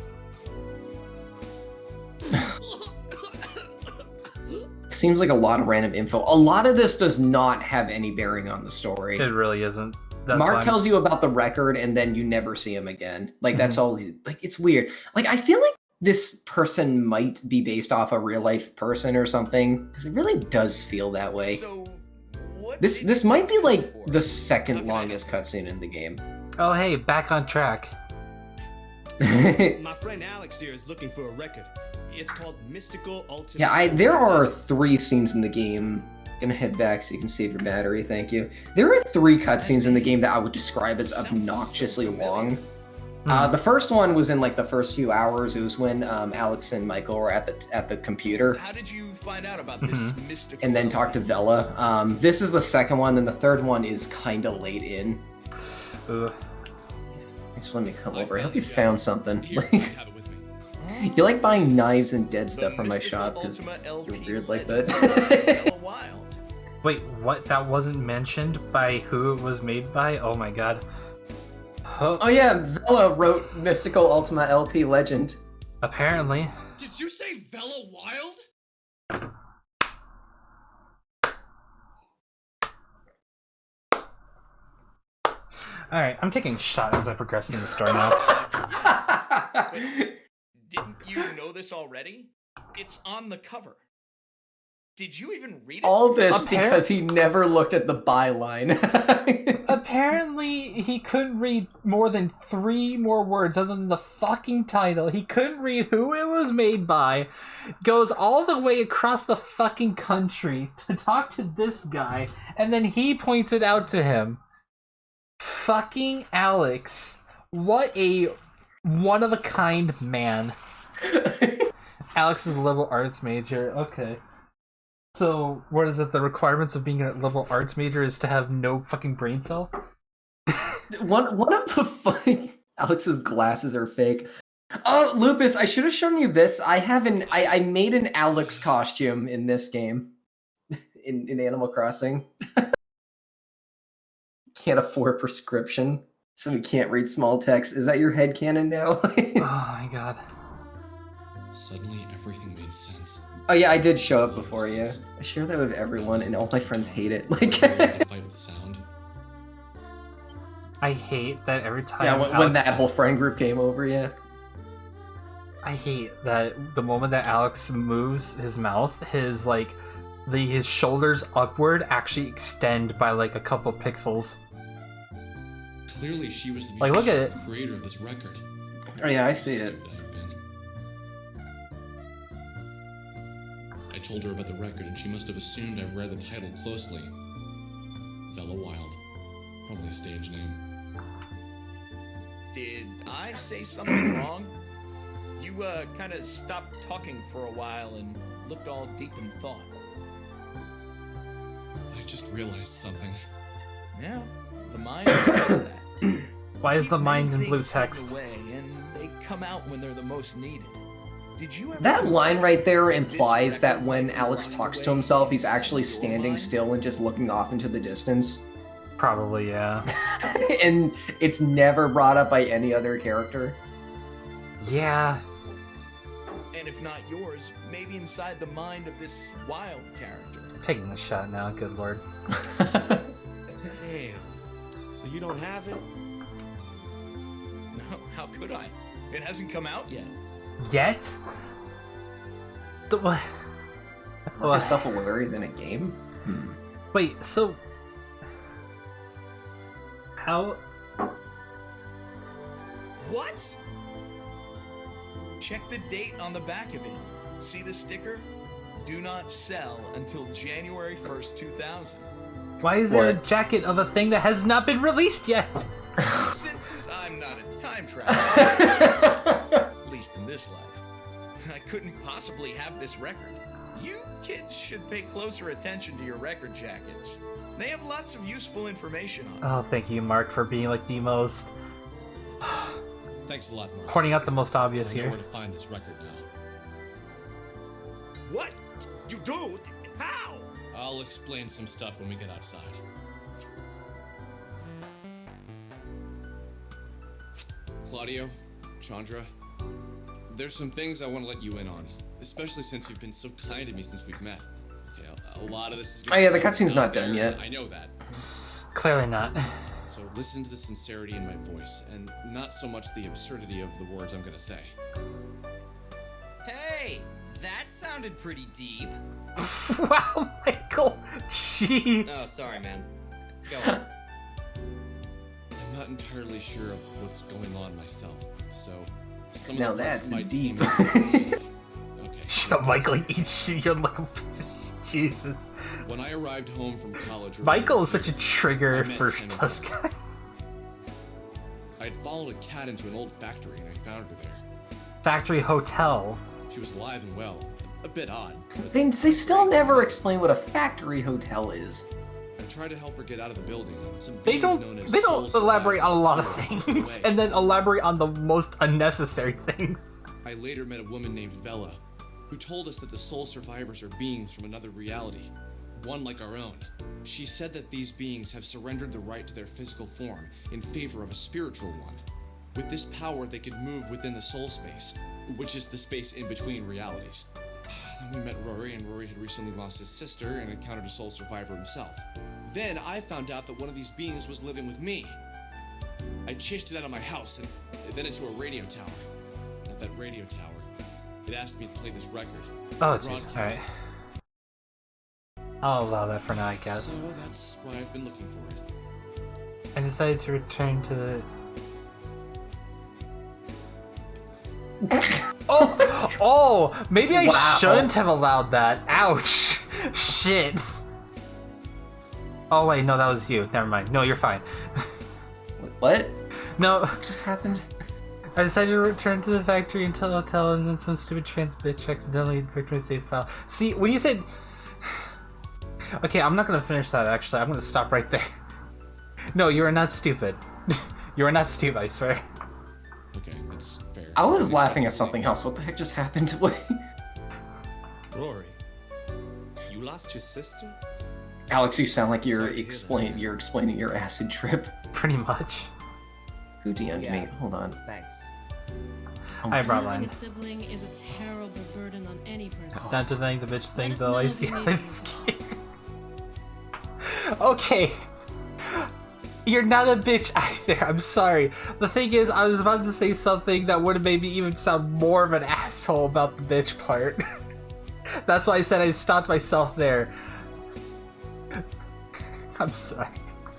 Seems like a lot of random info. A lot of this does not have any bearing on the story. It really isn't. That's Mark why I'm- tells you about the record and then you never see him again. Like, that's all. Like, it's weird. Like, I feel like this person might be based off a real life person or something, because it really does feel that way. So, what This might be like the second longest cutscene in the game. Oh, hey, back on track. My friend Alex here is looking for a record. It's called Mystical Ultimate. Yeah, there are 3 scenes in the game. Gonna head back so you can save your battery, thank you. There are 3 cutscenes in the game that I would describe as obnoxiously long. The first one was in like the first few hours. It was when Alex and Michael were at the computer. How did you find out about this mystical? And then talked to Vela. This is the second one, and the third one is kinda late in. Ugh. Just let me come over. I hope you found something. Here, have it with me. You like buying knives and dead The stuff from my Mystical shop because Ultima you're LP weird like legend, that. Vela Wild. Wait, what? That wasn't mentioned by who it was made by? Oh my god. Oh yeah, Vela wrote Mystical Ultima LP Legend. Apparently. Did you say Vela Wild? Alright, I'm taking a shot as I progress in the story now. Didn't you know this already? It's on the cover. Did you even read it? All this because he never looked at the byline. Apparently, he couldn't read more than 3 more words other than the fucking title. He couldn't read who it was made by. Goes all the way across the fucking country to talk to this guy, and then he points it out to him. Fucking Alex. What a one-of-a-kind man. Alex is a liberal arts major. Okay. So, what is it? The requirements of being a liberal arts major is to have no fucking brain cell? One of the funny Alex's glasses are fake. Oh, Lupus, I should have shown you this. I made an Alex costume in this game. In Animal Crossing. Can't afford prescription, so we can't read small text. Is that your headcanon now? Oh my god. Suddenly, everything made sense. Oh yeah, I did show up before you. I share that with everyone, and all my friends hate it. Like, Fight with sound. I hate that every time. Yeah, when that whole friend group came over, yeah. I hate that the moment that Alex moves his mouth, his his shoulders upward actually extend by like a couple pixels. Clearly, she was the Like, look at it. creator of this record. Oh yeah, I see it. I told her about the record, and she must have assumed I read the title closely. Vella Wild. Probably a stage name. Did I say something wrong? You, kind of stopped talking for a while and looked all deep in thought. I just realized something. Yeah, the mind is good at that. Why is the Keep mind many in blue things hidden text? away, and they come out when they're the most needed. Did you ever That line right there consider implies this that record when might Alex run talks away to himself, he's inside actually your standing mind? still and just looking off into the distance. Probably, yeah. And it's never brought up by any other character. Yeah. And if not yours, maybe inside the mind of this wild character. Taking a shot now, good lord. Damn. So you don't have it? No, how could I? It hasn't come out yet. Yet? What? Well, self-aware is in a game? Wait, so... How... What? Check the date on the back of it. See the sticker? Do not sell until January 1st, 2000. Why is there a What? jacket of a thing that has not been released yet? Since I'm not a time traveler, at least in this life, I couldn't possibly have this record. You kids should pay closer attention to your record jackets. They have lots of useful information on them. Oh, thank you, Mark, for being like the most... Thanks a lot, Mark. Pointing out the most obvious I know here. where to find this record now. What? You do? How? I'll explain some stuff when we get outside. Claudio, Chandra, there's some things I want to let you in on, especially since you've been so kind to me since we've met. Okay, a lot of this is Oh yeah, the cutscene's not done yet. I know that. Clearly not. So listen to the sincerity in my voice, and not so much the absurdity of the words I'm gonna say. Hey, that sounded pretty deep. Wow, Michael! Jeez! Oh, sorry, man. Go on. I'm not entirely sure of what's going on myself, so some Now of the parts that's might deep. seem... Okay. Shut up, Michael, eat shit, you're like... Jesus. When I arrived home from college... Michael is such a I trigger met for Kennedy. Tusk. I'd followed a cat into an old factory and I found her there. Factory Hotel. She was alive and well. A bit odd, but They still never explain what a factory hotel is. I tried to help her get out of the building. Some They beings known don't as they don't soul elaborate on a lot of survivors took her things, away. and then elaborate on the most unnecessary things. I later met a woman named Vella, who told us that the soul survivors are beings from another reality, one like our own. She said that these beings have surrendered the right to their physical form in favor of a spiritual one. With this power, they could move within the soul space, which is the space in between realities. Then we met Rory, and Rory had recently lost his sister and encountered a soul survivor himself. Then I found out that one of these beings was living with me. I chased it out of my house and then into a radio tower. At that radio tower, it asked me to play this record. Oh, to jeez. broadcast Alright. it. I'll allow that for now, I guess. So that's why I've been looking for it. I decided to return to the... Oh! Oh! Maybe I Wow. shouldn't have allowed that. Ouch! Shit! Oh wait, no, that was you. Never mind. No, you're fine. What? No, What just happened? I decided to return to the factory until hotel, and then some stupid trans bitch accidentally infected my save file. See, when you said... Okay, I'm not gonna finish that, actually. I'm gonna stop right there. No, you are not stupid. You are not stupid, I swear. Okay, that's fair. I was laughing at something else. What the heck just happened? Rory, you lost your sister? Alex, you sound like you're Sorry to hear that. explaining your acid trip. Pretty much. Who DM'd Yeah. me? Hold on. Thanks. I brought Losing mine. a sibling is a terrible burden on any person. Not to thank the bitch thing, us though. know I if see you how need this game. Okay. You're not a bitch either. I'm sorry. The thing is, I was about to say something that would have made me even sound more of an asshole about the bitch part. That's why I said I stopped myself there. I'm sorry.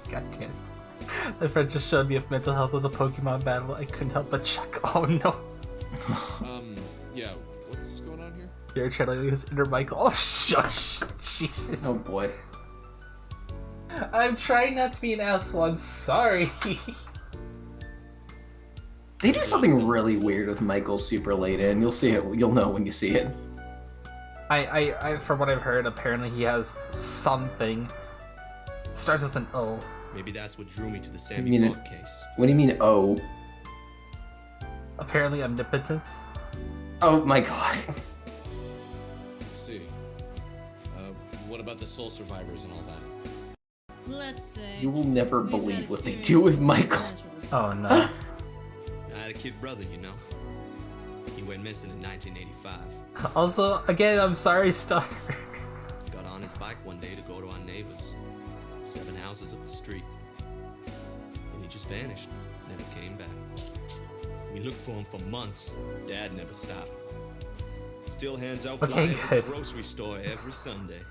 God damn it. My friend just showed me if mental health was a Pokemon battle. I couldn't help but chuck. Oh no. Yeah, what's going on here? You're channeling his inner Michael. Oh, shush. Jesus. Oh boy. I'm trying not to be an asshole. I'm sorry. They do something really weird with Michael's super late in. You'll see it. You'll know when you see it. I from what I've heard, apparently he has something. Starts with an O. Maybe that's what drew me to the You Sammy mean Buck case. What do you mean, oh? Apparently omnipotence. Oh my god. I see. What about the soul survivors and all that? Let's say You will never we've had believe what they experience do with with Michael. Oh no. I had a kid brother, you know. He went missing in 1985. Also, again, I'm sorry, Star. Got on his bike one day to go to our neighbors, 7 houses up the street. And he just vanished, never came back. We looked for him for months. Dad never stopped. Still hands out Okay, flyers at good. the grocery store every Sunday.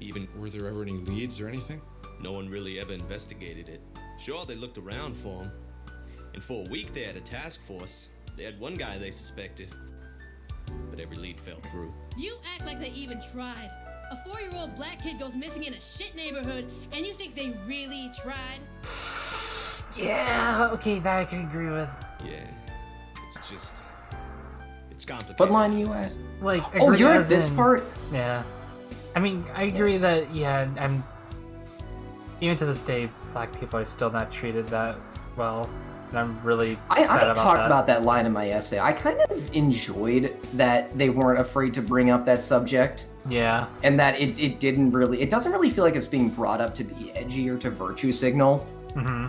Even Were there ever any leads or anything? no one really ever investigated it. Sure, they looked around for him. And for a week they had a task force. They had one guy they suspected. But every lead fell through. You act like they even tried. A 4-year-old black kid goes missing in a shit neighborhood, and you think they really tried? Yeah, okay, that I can agree with. Yeah. It's just... It's complicated. What line are you at? Like, Oh, agree you're at as this in- part? Yeah. I mean, I agree that, yeah, I'm... Even to this day, black people are still not treated that well. And I'm really I sad about talked that. about that line in my essay. I kind of enjoyed that they weren't afraid to bring up that subject. Yeah. And that it doesn't really feel like it's being brought up to be edgy or to virtue signal. Mm-hmm.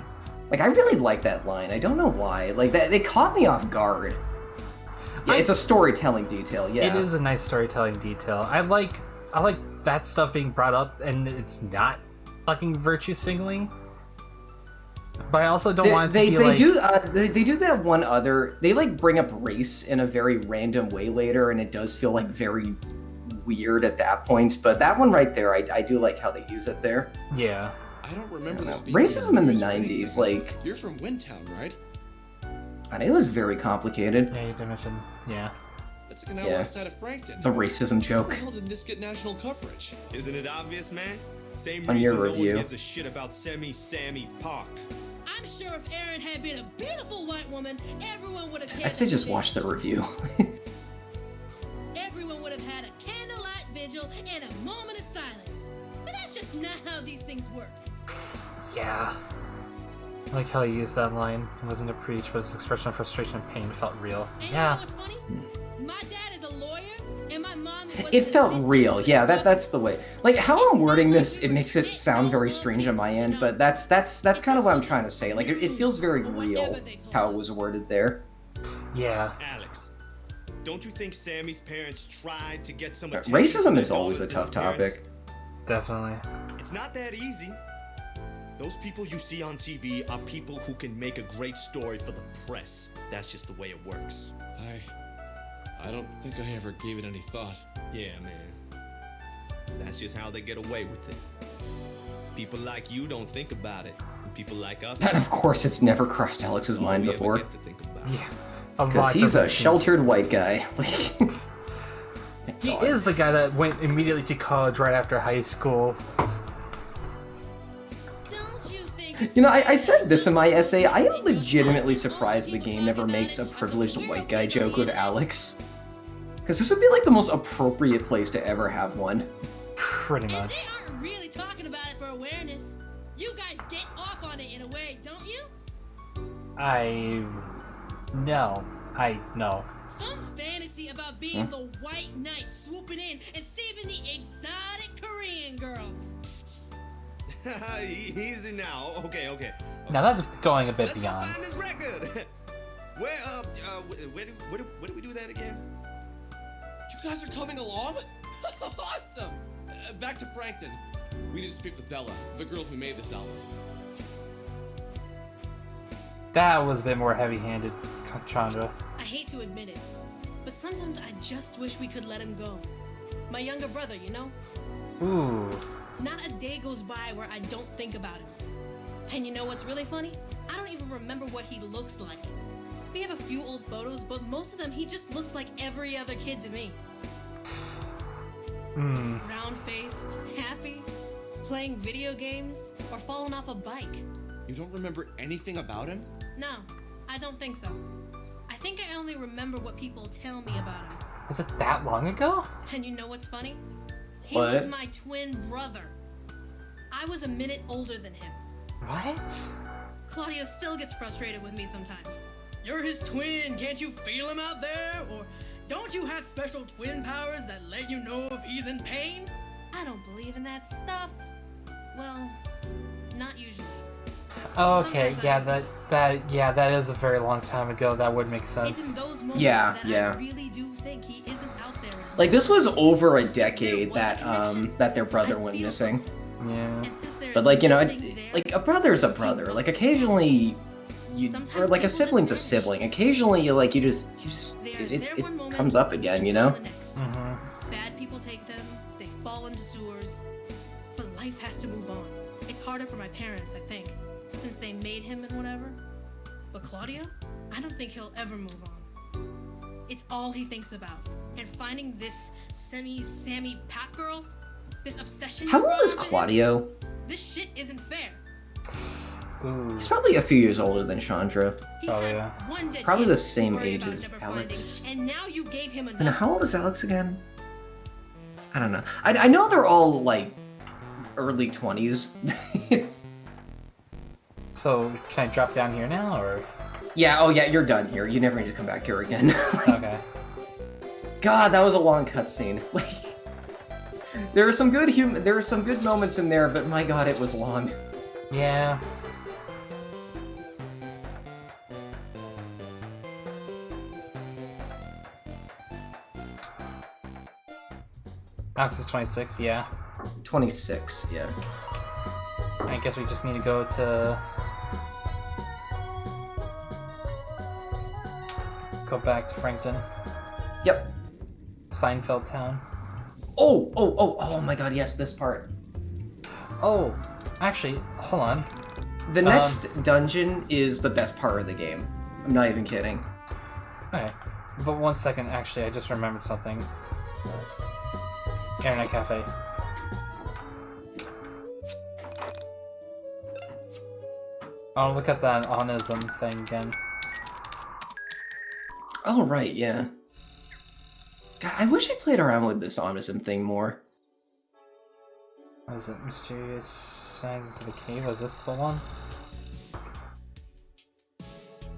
Like, I really like that line. I don't know why. Like, that it caught me off guard. Yeah, it's a storytelling detail, yeah. It is a nice storytelling detail. I like that stuff being brought up, and it's not fucking virtue signaling. But I also don't want it to be like... They do that one other... They, like, bring up race in a very random way later, and it does feel, like, very weird at that point. But that one right there, I do like how they use it there. Yeah. I don't remember this being Racism in the news or anything. 90s, like... You're from Windtown, right? And it was very complicated. Yeah, you did mention... Yeah. That's like an hour Yeah. outside of Frankton. The racism joke. How the hell did this get national coverage? Isn't it obvious, man? Same On your reason no review. one gives a shit about Sammy Park. I'm sure if Erin had been a beautiful white woman, everyone would have cared. I'd say just watch the review. Everyone would have had a candlelight vigil and a moment of silence. But that's just not how these things work. Yeah. I like how he used that line. It wasn't a preach, but his expression of frustration and pain felt real. And Yeah. you know what's funny? My dad is a lawyer, and my mom was It an felt assistant real, to yeah. a judge. That's the way. Like how I'm wording this, it makes it sound very strange on my end, but that's kind of what I'm trying to say. Like it feels very real how it was worded there. Yeah. Alex, don't you think Sammy's parents tried to get some attention? Racism for is their always a daughter's tough disappearance? topic. Definitely. It's not that easy. Those people you see on TV are people who can make a great story for the press. That's just the way it works. I don't think I ever gave it any thought. Yeah, man. That's just how they get away with it. People like you don't think about it. And people like us... And of course it's never crossed Alex's all mind we ever before. get to think about. Yeah. A Because lot he's doesn't a seem- sheltered white guy. Like, He is the guy that went immediately to college right after high school. You know, I said this in my essay. I am legitimately surprised the game never makes a privileged white guy joke with Alex. Because this would be like the most appropriate place to ever have one. Pretty And much. they aren't really talking about it for awareness. You guys get off on it in a way, don't you? No. Some fantasy about being the white knight swooping in and saving the exotic Korean girl. Easy now. Okay. Now that's going a bit Let's beyond. go find this record. Where do we do that again? You guys are coming along? Awesome! Back to Frankton. We need to speak with Della, the girl who made this album. That was a bit more heavy-handed, Chandra. I hate to admit it, but sometimes I just wish we could let him go. My younger brother, you know? Ooh. Not a day goes by where I don't think about him. And you know what's really funny? I don't even remember what he looks like. We have a few old photos, but most of them he just looks like every other kid to me. Round-faced, happy, playing video games, or falling off a bike. You don't remember anything about him? No, I don't think so. I think I only remember what people tell me about him. Was it that long ago? And you know what's funny? He What? was my twin brother. I was a minute older than him. What? Claudio still gets frustrated with me sometimes. You're his twin, can't you feel him out there? Or don't you have special twin powers that let you know if he's in pain? I don't believe in that stuff. Well, not usually. Oh, okay, yeah, that is a very long time ago. That would make It's sense. in those moments Yeah, that yeah. I really do think he isn't out there anymore. Like, this was over a decade that their brother went missing. Yeah. And since there But is like, you know, nothing there, like a brother's a brother. Like occasionally, or like a sibling's a sibling. Occasionally, you just it comes up again, you know. Mm-hmm. Bad people take them, they fall into sewers, but life has to move on. It's harder for my parents, I think, since they made him and whatever. But Claudio, I don't think he'll ever move on. It's all he thinks about. And finding this Sammy Pat girl, this obsession. How you old brought is onto him, Claudio? this shit isn't fair. Ooh. He's probably a few years older than Chandra. He Oh, had yeah. one dead Probably kid the to same worry age about as never Alex. finding, and now you gave him And another. how old is Alex again? I don't know. I know they're all like early 20s. It's... So, can I drop down here now, or? Yeah, oh yeah, you're done here. You never need to come back here again. Okay. God, that was a long cutscene. Like, there were some good moments in there, but my God, it was long. Yeah. Alex is 26, yeah. 26, yeah. I guess we just need to go to... Go back to Frankton. Yep. Seinfeld Town. Oh my God, yes, this part. Oh, actually, hold on. The next dungeon is the best part of the game. I'm not even kidding. Okay, but 1 second, actually, I just remembered something. Internet Cafe. Oh, look at that onism thing again. Oh, right, yeah. God, I wish I played around with this onism thing more. What is it? Mysterious Signs of the Cave? Was this the one?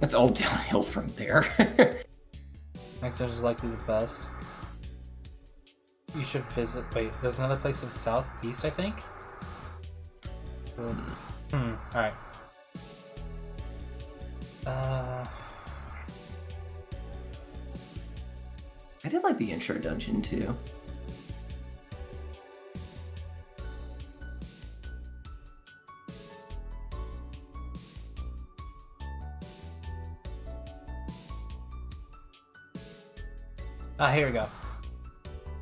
It's all downhill from there. Next is likely the best. You should visit. Wait, there's another place in the southeast, I think? Alright. I did like the intro dungeon, too. Here we go.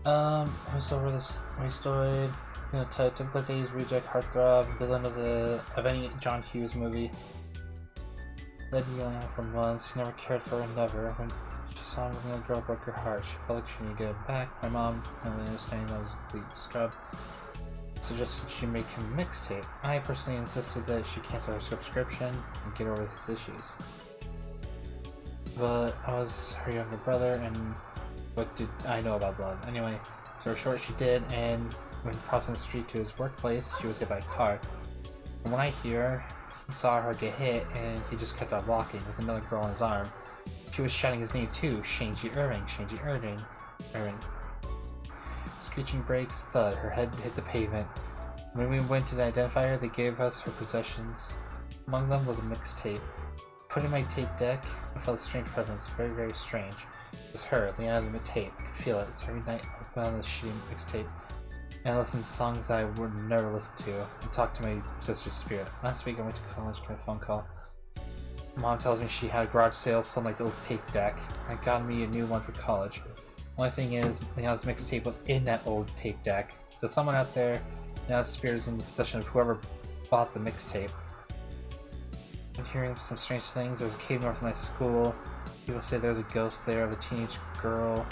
I was over this restored, typical 80s reject heartthrob, villain of any John Hughes movie. Led me on for months, he never cared for her, never. When she saw him with a girl, broke her heart. She felt like she needed to get back. My mom, not really understanding that was a complete scrub, suggested she make him a mixtape. I personally insisted that she cancel her subscription and get over his issues. But I was her younger brother, and what did I know about blood? Anyway, so short she did, and when crossing the street to his workplace, she was hit by a car. And when I hear, he saw her get hit and he just kept on walking with another girl on his arm. She was shouting his name too, Shanji Irving, Shanji Irving. Screeching brakes, thud, her head hit the pavement. When we went to identify her, they gave us her possessions. Among them was a mixtape. Put in my tape deck, I felt a strange presence, very, very strange. It was her, the end of the tape. I could feel it. So every night I put on this shitty mixtape and I listened to songs that I would never listen to and talked to my sister's spirit. Last week I went to college to get a phone call. Mom tells me she had a garage sale selling like the old tape deck and got me a new one for college. Only thing is, this mixtape was in that old tape deck. So someone out there, the spirit is in possession of whoever bought the mixtape. I'm hearing some strange things. There's a cave north of my school. People say there's a ghost there of a teenage girl.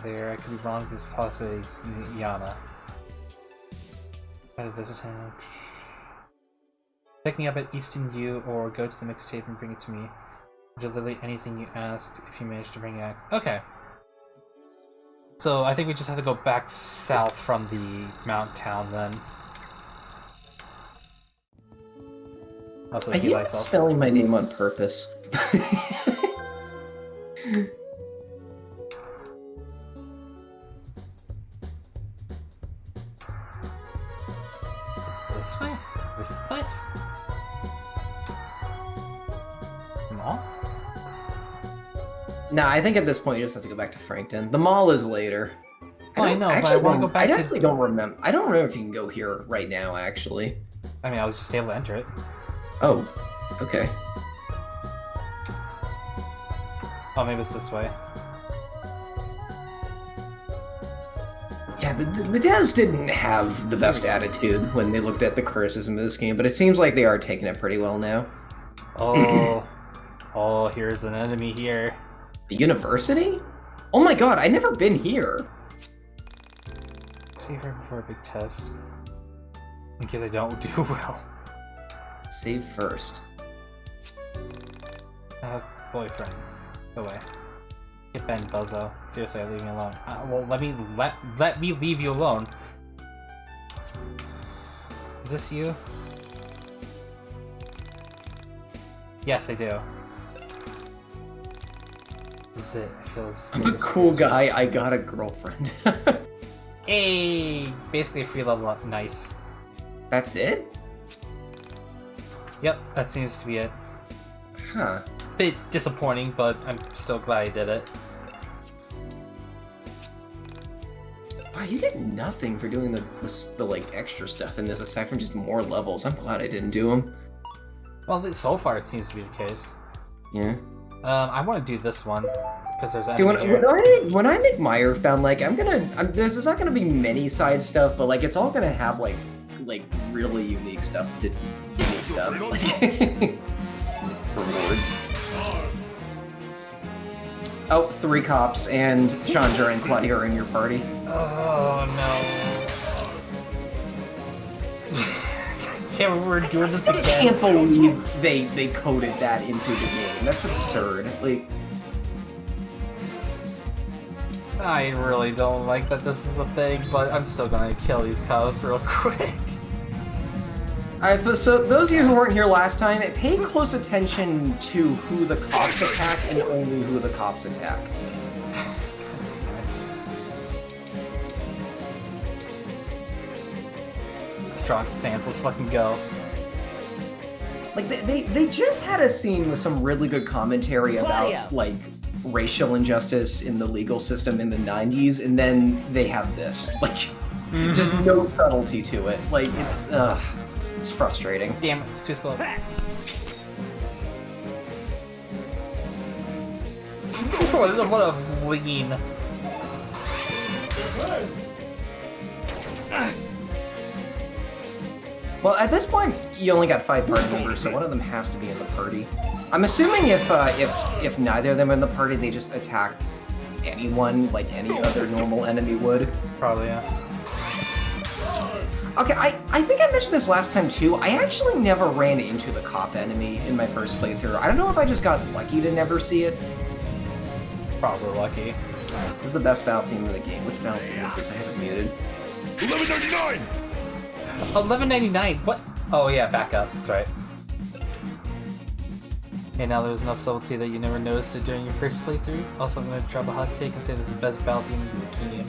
There, I could be wrong, but it's possibly Yana. Try to visit him. Pick me up at Easton U or go to the mixtape and bring it to me. Literally anything you ask if you manage to bring it. Okay. So I think we just have to go back south from the mountain town then. Also, Are you spelling my name on purpose? This way? Is this the place? Mall? No, I think at this point you just have to go back to Frankton. The mall is later. I know, but I want to go back I to... actually don't remember. I don't remember if you can go here right now, actually. I mean, I was just able to enter it. Oh, okay. Oh, maybe it's this way. Yeah, the devs didn't have the best attitude when they looked at the criticism of this game, but it seems like they are taking it pretty well now. Oh, oh, here's an enemy here. The university? Oh my god, I've never been here. Save her before a big test. In case I don't do well. Save first. Boyfriend. Go away. Get Ben, Buzzo. Seriously, leave me alone. Well, let me leave you alone. Is this you? Yes, I do. This is it. I feel I'm a cool guy. I got a girlfriend. Hey, basically a free level up. Nice. That's it? Yep, that seems to be it. Huh. Bit disappointing, but I'm still glad I did it. Wow, you get nothing for doing the like extra stuff in this aside from just more levels. I'm glad I didn't do them. Well, so far it seems to be the case. Yeah. I want to do this one because there's Dude, enemy here. when I make my Earthbound, like this is not gonna be many side stuff, but like it's all gonna have like really unique stuff to unique stuff. Like, rewards. Oh, 3 cops and Chandra and Claudia are in your party. Oh no. Damn, we're doing this again. I can't believe they coded that into the game. That's absurd. Like, I really don't like that this is a thing, but I'm still gonna kill these cops real quick. Alright, so those of you who weren't here last time, pay close attention to who the cops attack and only who the cops attack. God damn it. Strong stance, let's fucking go. Like, they just had a scene with some really good commentary about, like, racial injustice in the legal system in the 90s, and then they have this. Like, just no subtlety to it. Like, it's frustrating. Damn it, it's too slow. What a lean. Well, at this point, you only got 5 party members, so one of them has to be in the party. I'm assuming if neither of them are in the party, they just attack anyone like any other normal enemy would. Probably, yeah. Okay, I think I mentioned this last time too. I actually never ran into the cop enemy in my first playthrough. I don't know if I just got lucky to never see it. Probably lucky. This is the best battle theme of the game. Which battle theme is this? I have it muted. 1199! 1199. What? Oh yeah, back up. That's right. Hey, now there's enough subtlety that you never noticed it during your first playthrough. Also, I'm gonna drop a hot take and say this is the best battle theme in the game.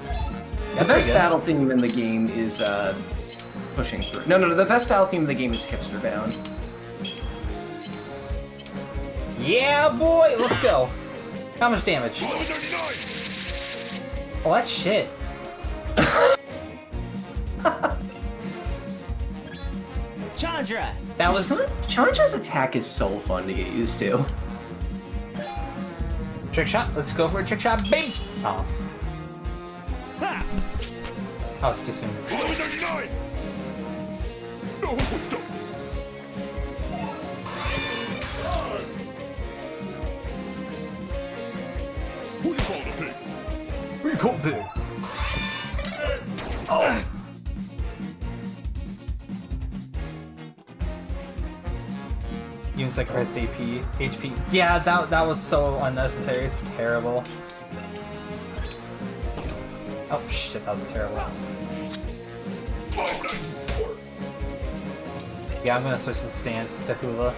The best battle theme in the game is pushing through. No. The best battle theme in the game is hipster bound. Yeah, boy. Let's go. How much damage? Oh, that's shit. Chandra! That was... Chandra's attack is so fun to get used to. Trick shot. Let's go for a trick shot. Bing! Oh. Ha! Oh, it's too soon. 1199! No, don't. Who you call the pig? Who you call pig? Oh! Even sacrificed HP. Yeah, that was so unnecessary. It's terrible. Oh shit, that was terrible. Yeah, I'm gonna switch the stance to Hula.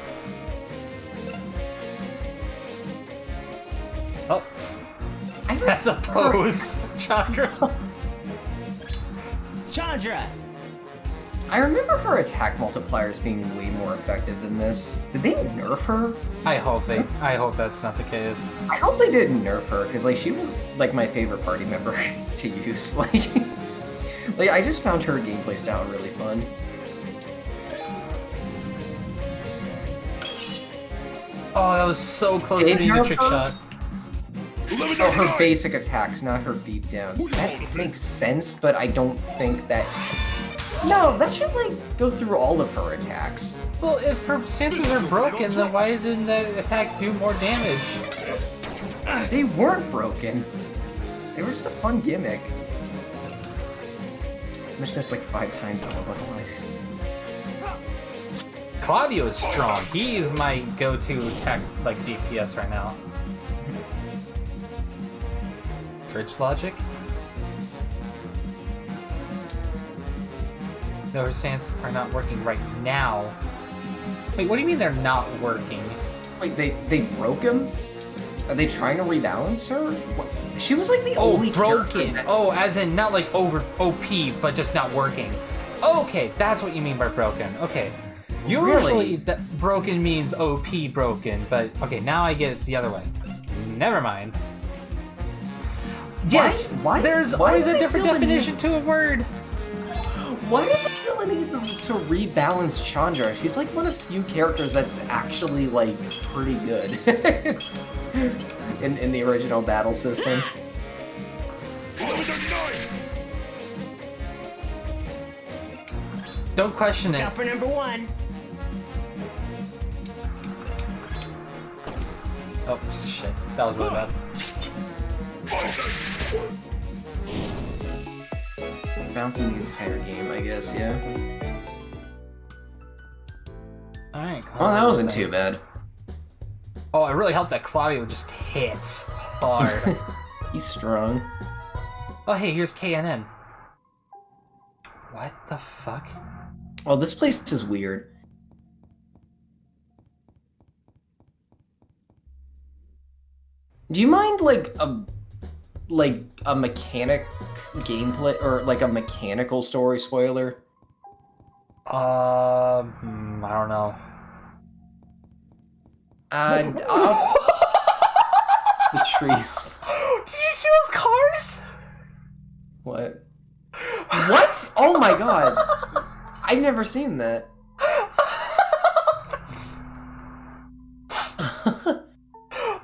Oh, that's a pose, Chandra. Chandra! I remember her attack multipliers being way more effective than this. Did they nerf her? I hope that's not the case. I hope they didn't nerf her, because like she was like my favorite party member to use. Like I just found her gameplay style really fun. Oh, that was so close to being a trick shot. Oh, her basic attacks, not her beat downs. That makes sense, but I don't think that... No, that should, like, go through all of her attacks. Well, if her stances are broken, then why didn't that attack do more damage? They weren't broken. They were just a fun gimmick. I missed this like 5 times in my life. Claudio is strong. He's my go-to attack, like, DPS right now. Fridge logic? No, her stance are not working right now. Wait, what do you mean they're not working? Wait, they broke him? Are they trying to rebalance her? What? She was like the only broken. That... Oh, as in not like over OP, but just not working. Okay, that's what you mean by broken. Okay. Usually that broken means OP broken, but okay, now I get it's the other way. Never mind. Yes, there's always a different definition to a word. Why do they feel the need to rebalance Chandra? She's like one of the few characters that's actually like pretty good in the original battle system. Don't question it. Look out for number 1. Oh shit, that was really bad. Bouncing the entire game, I guess, yeah. Alright, well, that wasn't too bad. Oh, it really helped that Claudio just hits hard. He's strong. Oh, hey, here's KNN. What the fuck? Oh, this place is weird. Do you mind, like a mechanic gameplay, or like a mechanical story spoiler? I don't know. The trees. Did you see those cars? What? What? Oh my god! I've never seen that.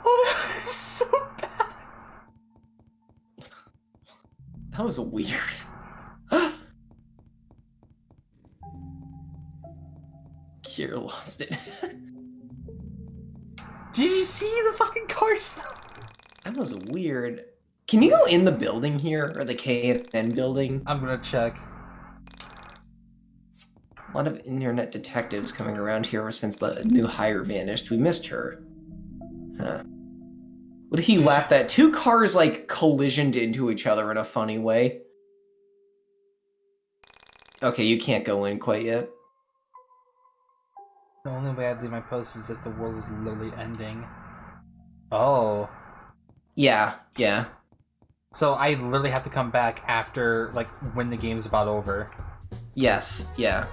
Oh, that is so bad. That was weird. Kier lost it. Did you see the fucking cars though? That was weird. Can you go in the building here, or the KNN building? I'm gonna check. A lot of internet detectives coming around here ever since the new hire vanished. We missed her. Huh. What did he laugh at? Two cars like collisioned into each other in a funny way. Okay, you can't go in quite yet. The only way I'd leave my post is if the world was literally ending. Oh. Yeah, yeah. So I literally have to come back after, like, when the game's about over. Yes, yeah.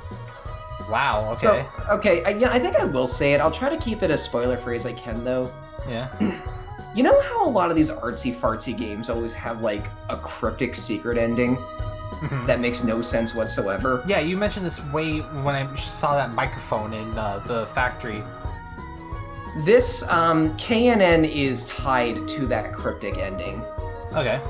Wow, okay. So, okay, yeah, I think I will say it. I'll try to keep it as spoiler-free as I can, though. Yeah. You know how a lot of these artsy-fartsy games always have, like, a cryptic secret ending that makes no sense whatsoever? Yeah, you mentioned this way when I saw that microphone in the factory. This, KNN is tied to that cryptic ending. Okay.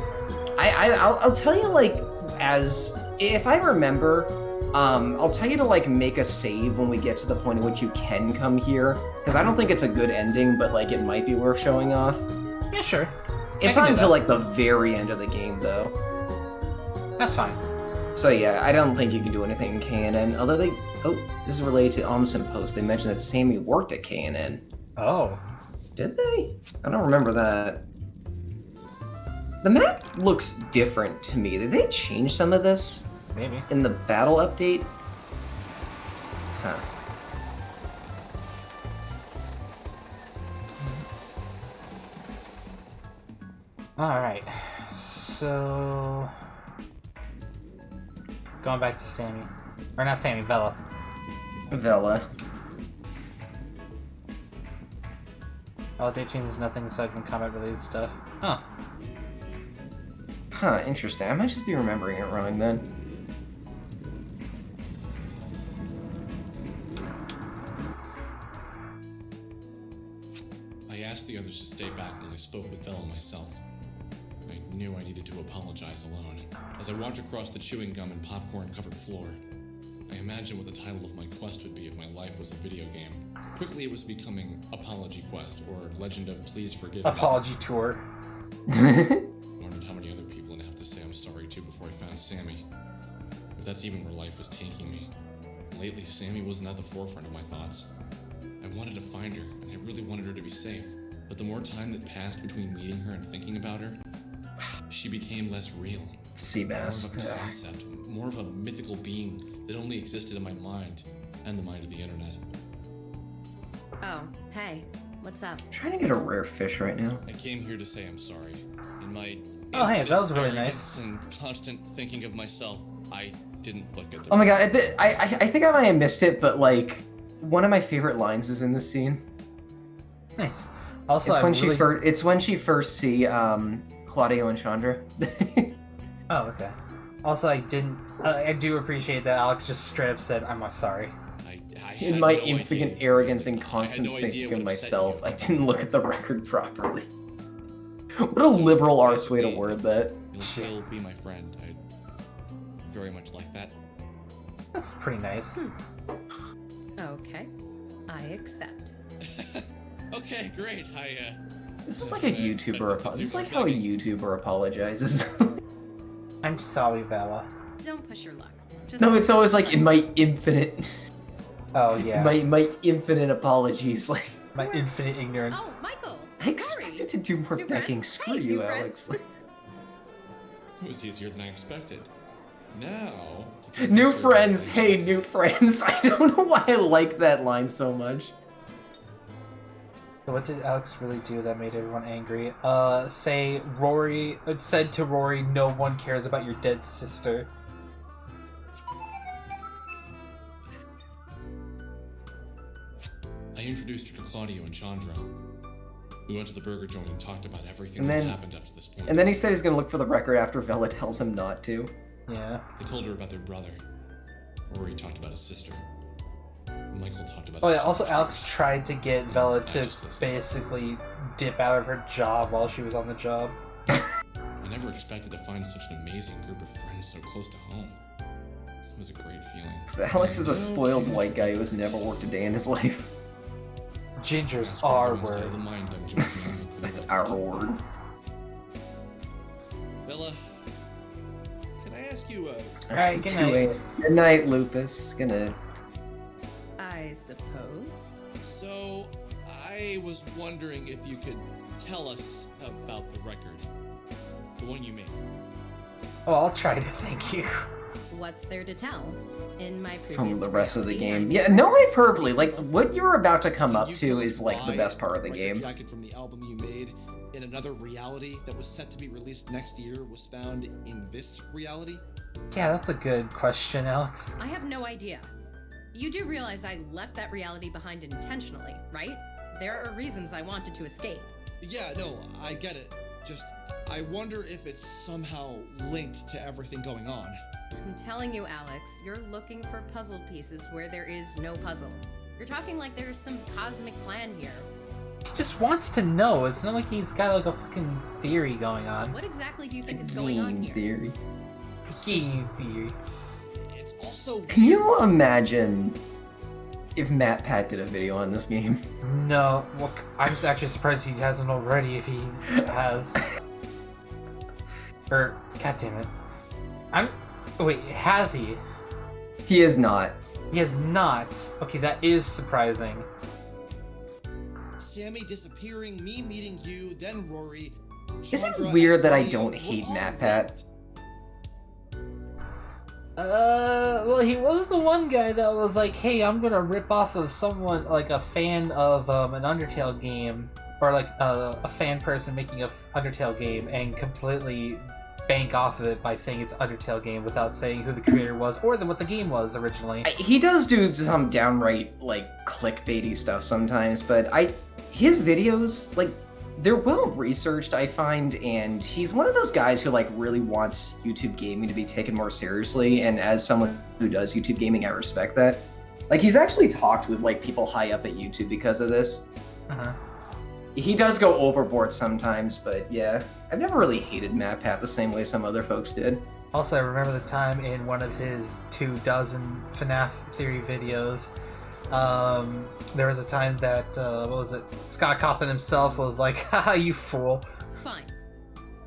I'll tell you, like, as... If I remember, I'll tell you to, like, make a save when we get to the point at which you can come here. Because I don't think it's a good ending, but, like, it might be worth showing off. Yeah, sure. It's not until, like, the very end of the game, though. That's fine. So, yeah, I don't think you can do anything in KNN. Although they... Oh, this is related to Omson Post. They mentioned that Sammy worked at KNN. Oh. Did they? I don't remember that. The map looks different to me. Did they change some of this? Maybe. In the battle update? Huh. Alright. So... Going back to Sammy. Or not Sammy, Vela. Vela. Holiday changes nothing aside from combat-related stuff. Huh. Huh, interesting. I might just be remembering it wrong then. I asked the others to stay back and I spoke with Bella myself. I knew I needed to apologize alone. As I walked across the chewing gum and popcorn-covered floor, I imagined what the title of my quest would be if my life was a video game. Quickly it was becoming Apology Quest, or Legend of Please Forgive Me. Apology Tour. Wondered how many other people I'd have to say I'm sorry to before I found Sammy. If that's even where life was taking me. Lately, Sammy wasn't at the forefront of my thoughts. I wanted to find her, and I really wanted her to be safe. But the more time that passed between meeting her and thinking about her, she became less real. Seabass. More of a concept, more of a mythical being that only existed in my mind and the mind of the internet. Oh, hey, what's up? I'm trying to get a rare fish right now. I came here to say I'm sorry. In my Oh, hey, that was really arrogance nice. and constant thinking of myself, I didn't look at the. Oh my god, I think I might have missed it, but like, one of my favorite lines is in this scene. Nice. Also, it's when she first see Claudio and Chandra. Oh, okay. Also, I do appreciate that Alex just straight up said, "I'm sorry." In my infinite arrogance and constant thinking of myself, I didn't look at the record properly. What a liberal arts way to word that. You'll still be my friend. I very much like that. That's pretty nice. Okay, I accept. Okay, great. This is like a YouTuber. This is like how a YouTuber apologizes. I'm sorry, Vela. Don't push your luck. Just No, it's always like in my infinite. Oh yeah. My infinite apologies, like my infinite ignorance. Oh, Michael. I expected to do more begging. Screw you, Alex. It was easier than I expected. Now. New friends. Hey, new friends. I don't know why I like that line so much. So what did Alex really do that made everyone angry? Say Rory said to Rory, "No one cares about your dead sister." I introduced her to Claudio and Chandra. We went to the burger joint and talked about everything And that then- happened up to this point. And then he said he's gonna look for the record after Vela tells him not to. Yeah. I told her about their brother. Rory talked about his sister. Michael talked about Oh his yeah, also sister's Alex friends. tried to get Vela I to just listened. basically dip out of her job while she was on the job. I never expected to find such an amazing group of friends so close to home. It was a great feeling. 'Cause Alex is a No spoiled kids. white guy who has never worked a day in his life. Ginger's That's where our everyone's out of the word. mind dungeons now. That's our word. Bella, can I ask you Alright, good night. Good night, Lupus. Good night. I suppose. So, I was wondering if you could tell us about the record? The one you made. Oh, I'll try to, thank you. What's there to tell? In my previous From the rest of the reality, game. I Yeah, made no it hyperbole. Like, simple. what you're about to come Can up you to tell us is, like, the why best part of the record game. jacket from the album you made in another reality that was set to be released next year was found in this reality? Yeah, that's a good question, Alex. I have no idea. You do realize I left that reality behind intentionally, right? There are reasons I wanted to escape. Yeah, no, I get it. Just, I wonder if it's somehow linked to everything going on. I'm telling you, Alex, you're looking for puzzle pieces where there is no puzzle. You're talking like there's some cosmic plan here. He just wants to know. It's not like he's got like a fucking theory going on. What exactly do you think is going on Game here? theory. Game theory. It's also Can you imagine if Matt Pat did a video on this game? No, well, I'm actually surprised he hasn't already. If he has, or God damn it, wait, has he? He is not. He has not. Okay, that is surprising. Sammy disappearing, me meeting you, then Rory. Is it Chandra weird and that I Claudio don't were hate all Matt Pat? linked. Well, he was the one guy that was like, hey, I'm gonna rip off of someone, like a fan of an Undertale game, or like a fan person making a Undertale game, and completely bank off of it by saying it's Undertale game without saying who the creator was or what the game was originally. He does do some downright, like, clickbaity stuff sometimes, but his videos, like, they're well researched, I find, and he's one of those guys who, like, really wants YouTube gaming to be taken more seriously, and as someone who does YouTube gaming, I respect that. Like, he's actually talked with, like, people high up at YouTube because of this. Uh-huh. He does go overboard sometimes, but yeah. I've never really hated Matt Pat the same way some other folks did. Also, I remember the time in one of his 24 FNAF theory videos, there was a time that, what was it, Scott Cawthon himself was like, haha, you fool. Fine.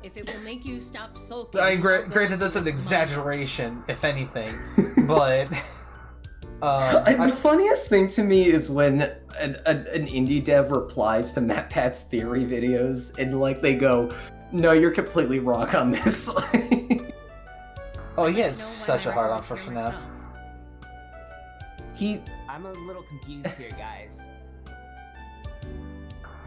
If it will make you stop sulking. I mean, I'll go granted, that's do an it tomorrow. exaggeration, if anything, but... the funniest thing to me is when an indie dev replies to Matt Pat's theory videos, and, like, they go, no, you're completely wrong on this. Oh, he I'd like had to know why such my a hard on record for was here FNAF. myself. I'm a little confused here, guys.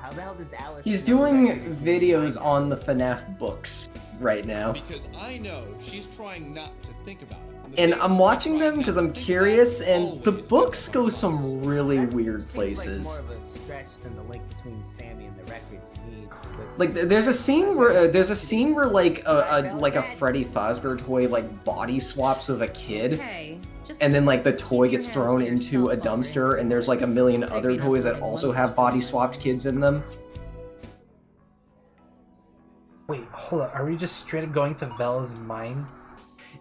How the hell does Alex... He's know the doing record is videos mine? on the FNAF books right now. Because I know she's trying not to think about it. And things I'm she's watching trying them not because to I'm think curious, about and the always books end up go on some thoughts. really That weird seems places. like more of a stretch than the link between Sammy and the record to me. But Like, there's a scene where like a Freddy Fazbear toy like body swaps with a kid, Okay, just and then like the toy keep your gets hands thrown to into a yourself already. dumpster, and there's like a million It's other big enough toys for that only also one have person body to swapped kids in them. Wait, hold on. Are we just straight up going to Vela's mind?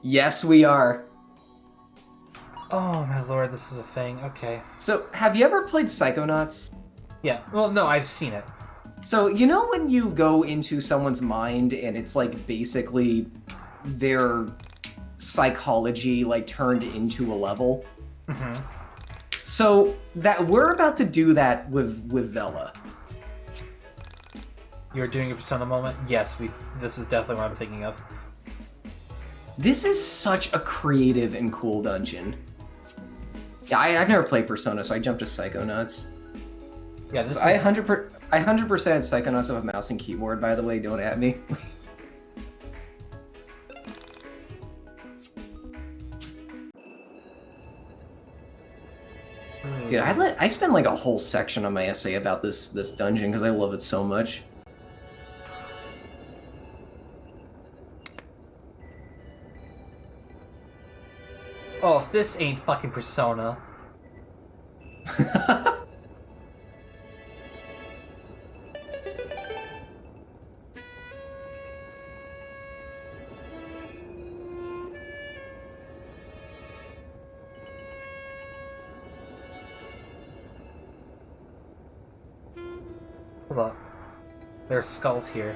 Yes, we are. Oh my lord, this is a thing. Okay. So, have you ever played Psychonauts? Yeah, well, no, I've seen it. So, you know when you go into someone's mind and it's like basically their psychology like turned into a level? Mm-hmm. So, that we're about to do that with Vela. You're doing a Persona moment? Yes, this is definitely what I'm thinking of. This is such a creative and cool dungeon. Yeah, I've never played Persona, so I jumped to Psychonauts. Yeah, this So is... I 100% Psychonauts have a mouse and keyboard, by the way, don't at me. Dude, I spent like a whole section on my essay about this dungeon because I love it so much. Oh, if this ain't fucking Persona. Hold up. There are skulls here.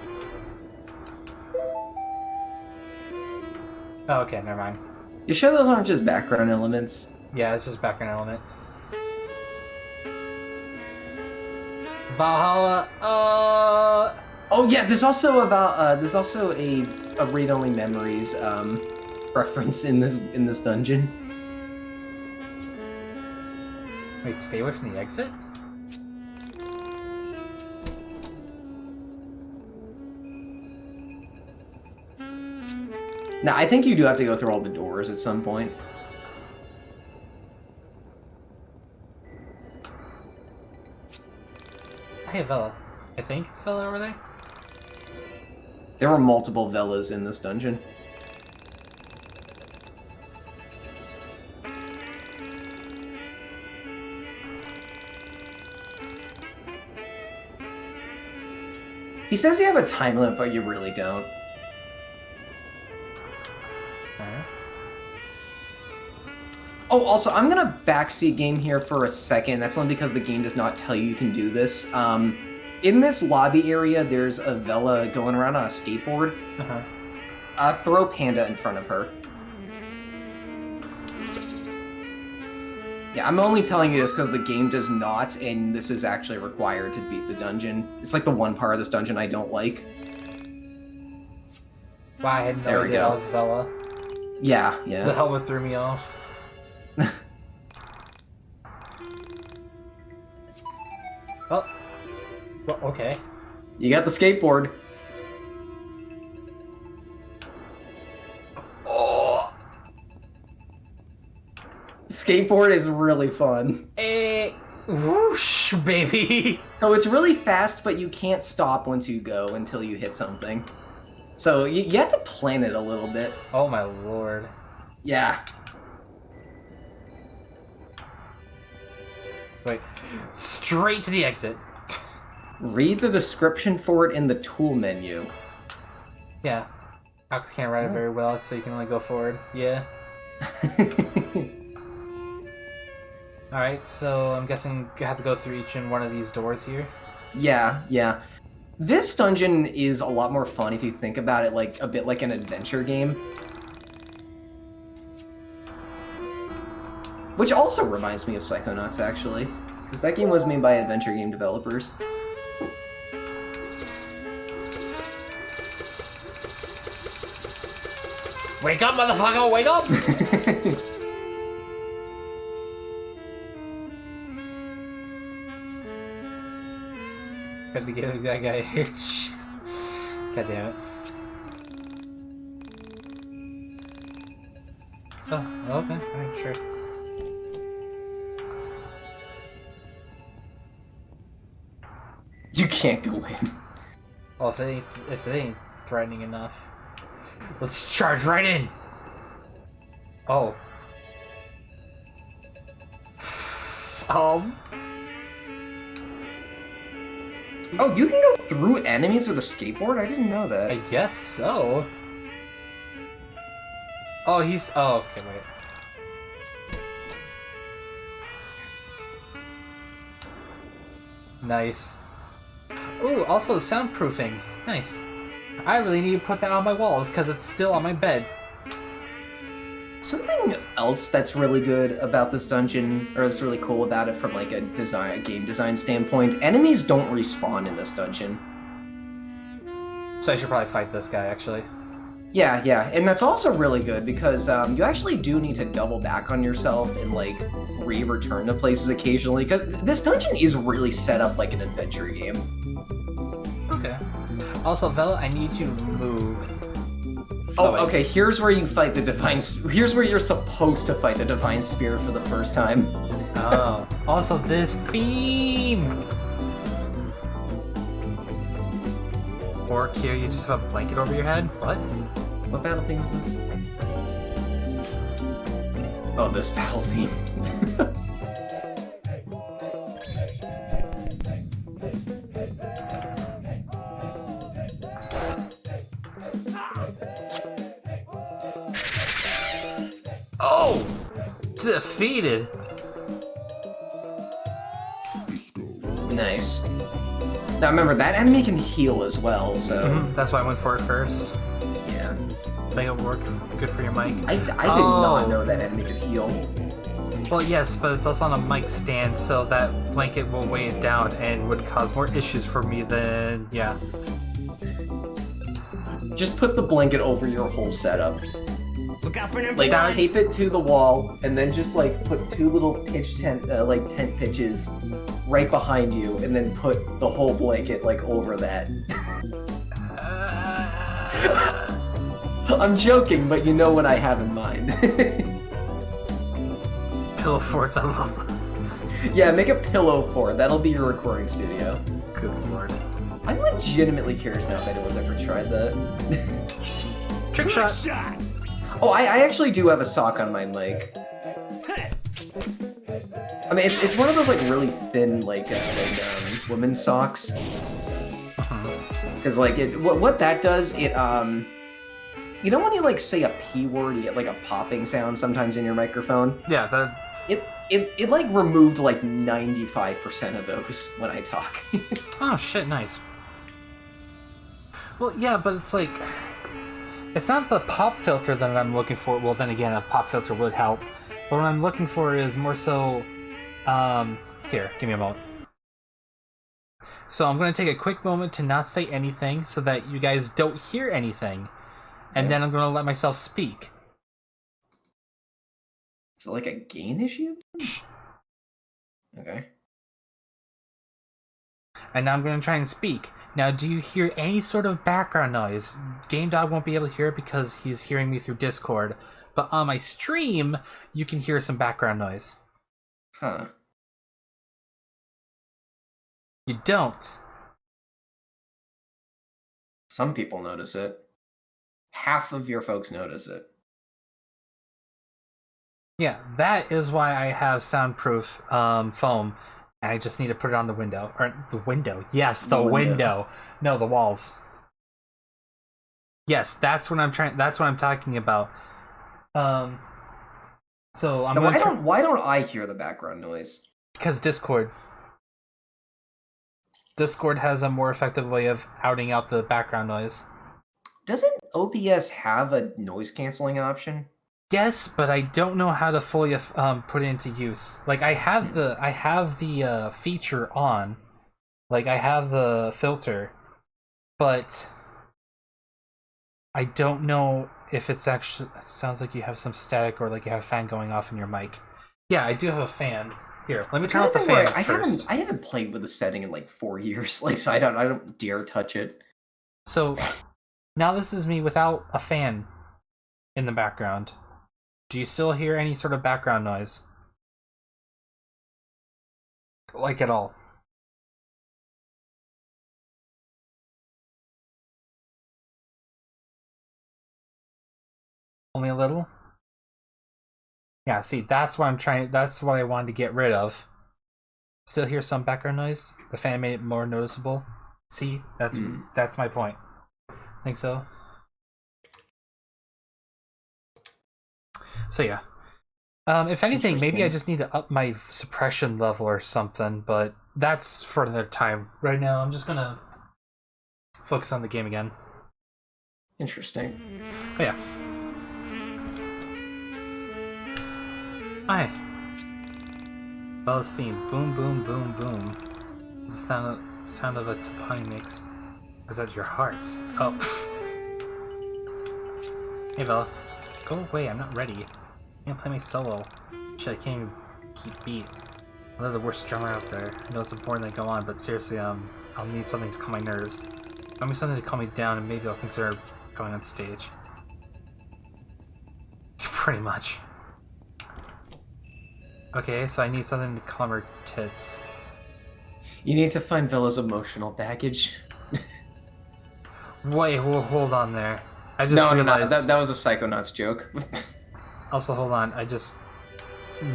Oh, okay, never mind. You sure those aren't just background elements? Yeah, it's just background element. Valhalla, Oh yeah, there's also a read-only memories reference in this dungeon. Wait, stay away from the exit? Now, I think you do have to go through all the doors at some point. Hey, Vela. I think it's Vela over there? There were multiple Velas in this dungeon. He says you have a time limit, but you really don't. Oh, also, I'm gonna backseat game here for a second. That's only because the game does not tell you can do this. In this lobby area, there's a Vela going around on a skateboard. Throw Panda in front of her. Yeah, I'm only telling you this because the game does not, and this is actually required to beat the dungeon. It's like the one part of this dungeon I don't like. Wow, I had no There we idea go. that was Vela. Yeah. The helmet threw me off. Well, okay. You got the skateboard. Oh! Skateboard is really fun. Whoosh, baby! So it's really fast, but you can't stop once you go until you hit something. So you have to plan it a little bit. Oh my lord. Yeah. Wait. Straight to the exit. Read the description for it in the tool menu. Yeah. Alex can't write it very well, so you can only go forward. Yeah. Alright, so I'm guessing you have to go through each and one of these doors here. Yeah. This dungeon is a lot more fun if you think about it like a bit like an adventure game. Which also reminds me of Psychonauts, actually. Because that game was made by adventure game developers. Wake up, motherfucker! Wake up! Had to get that guy here. God damn it. Oh, okay. Alright, sure. You can't go in. Well, if they ain't threatening enough. Let's charge right in! Oh. Oh, you can go through enemies with a skateboard? I didn't know that. I guess so. Oh, he's... Oh, okay, wait. Nice. Ooh, also soundproofing. Nice. I really need to put that on my walls because it's still on my bed. Something else that's really good about this dungeon, or that's really cool about it from like a game design standpoint, enemies don't respawn in this dungeon. So I should probably fight this guy, actually. Yeah, and that's also really good because you actually do need to double back on yourself and like return to places occasionally, because this dungeon is really set up like an adventure game. Okay. Also, Vela, I need you to move. Oh, okay, here's where you fight the Divine... Here's where you're supposed to fight the Divine Spirit for the first time. Oh. Also, this theme! Or here, you just have a blanket over your head? What? What battle theme is this? Oh, this battle theme. Oh! Defeated! Nice. Now remember, that enemy can heal as well, so... That's why I went for it first. Yeah. I think it worked good for your mic. I did not know that enemy could heal. Well, yes, but it's also on a mic stand, so that blanket will weigh it down and would cause more issues for me than... yeah. Just put the blanket over your whole setup. Look out for number Like, one. tape it to the wall, and then just, like, put two little tent pitches right behind you, and then put the whole blanket, like, over that. I'm joking, but you know what I have in mind. Pillow forts, I love those. Yeah, make a pillow fort. That'll be your recording studio. Good lord. I'm legitimately curious now if anyone's ever tried that. Trick shot. Oh, I actually do have a sock on my leg. I mean, it's one of those, like, really thin, women's socks. Because, like, what that does, it, you know when you, like, say a P word, you get, like, a popping sound sometimes in your microphone? Yeah, It like, removed, like, 95% of those when I talk. Oh, shit, nice. Well, yeah, but it's like... It's not the pop filter that I'm looking for. Well, then again, a pop filter would help. But what I'm looking for is more so... Here, give me a moment. So I'm going to take a quick moment to not say anything so that you guys don't hear anything. And then I'm going to let myself speak. Is it like a gain issue? Okay. And now I'm going to try and speak. Now, do you hear any sort of background noise? Gamedawg won't be able to hear it because he's hearing me through Discord. But on my stream, you can hear some background noise. Huh. You don't. Some people notice it. Half of your folks notice it. Yeah, that is why I have soundproof foam. And I just need to put it on the window. Or the window. Yes, the window. No, the walls. Yes, that's what I'm talking about. So I'm now, why don't I hear the background noise? Because Discord has a more effective way of outing out the background noise. Doesn't OBS have a noise canceling option? Yes, but I don't know how to fully put it into use. Like I have the feature on, like I have the filter, but I don't know if it's actually. It sounds like you have some static or like you have a fan going off in your mic. Yeah, I do have a fan. Here, let me turn off the fan first. I haven't played with the setting in like 4 years. Like, so I don't dare touch it. So now this is me without a fan in the background. Do you still hear any sort of background noise? Like at all? Only a little? Yeah, see, that's what I wanted to get rid of. Still hear some background noise? The fan made it more noticeable. See? That's my point. Think so? So yeah. If anything, maybe I just need to up my suppression level or something, but that's for another time. Right now, I'm just gonna focus on the game again. Interesting. Oh yeah. Hi. Bella's theme. Boom, boom, boom, boom. Is the sound of a Tapani mix? Or is that your heart? Oh. Hey, Bella. Go away, I'm not ready. I can't play my solo. Shit, I can't even keep beat. I'm not the worst drummer out there. I know it's important that I go on, but seriously, I'll need something to calm my nerves. Find me something to calm me down, and maybe I'll consider going on stage. Pretty much. Okay, so I need something to calm her tits. You need to find Bella's emotional baggage. Wait, hold on there. I just No, realized... that was a Psychonauts joke. Also, hold on. I just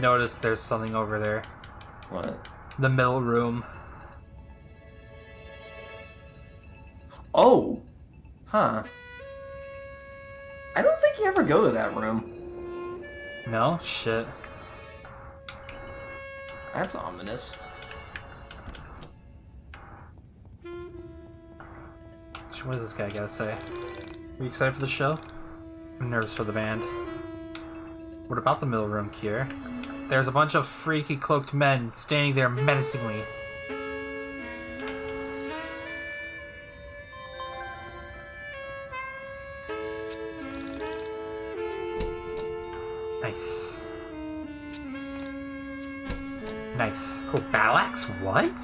noticed there's something over there. What? The middle room. Oh! Huh. I don't think you ever go to that room. No? Shit. That's ominous. What does this guy gotta say? Are you excited for the show? I'm nervous for the band. What about the middle room, Kier? There's a bunch of freaky cloaked men standing there menacingly. battle axe? What?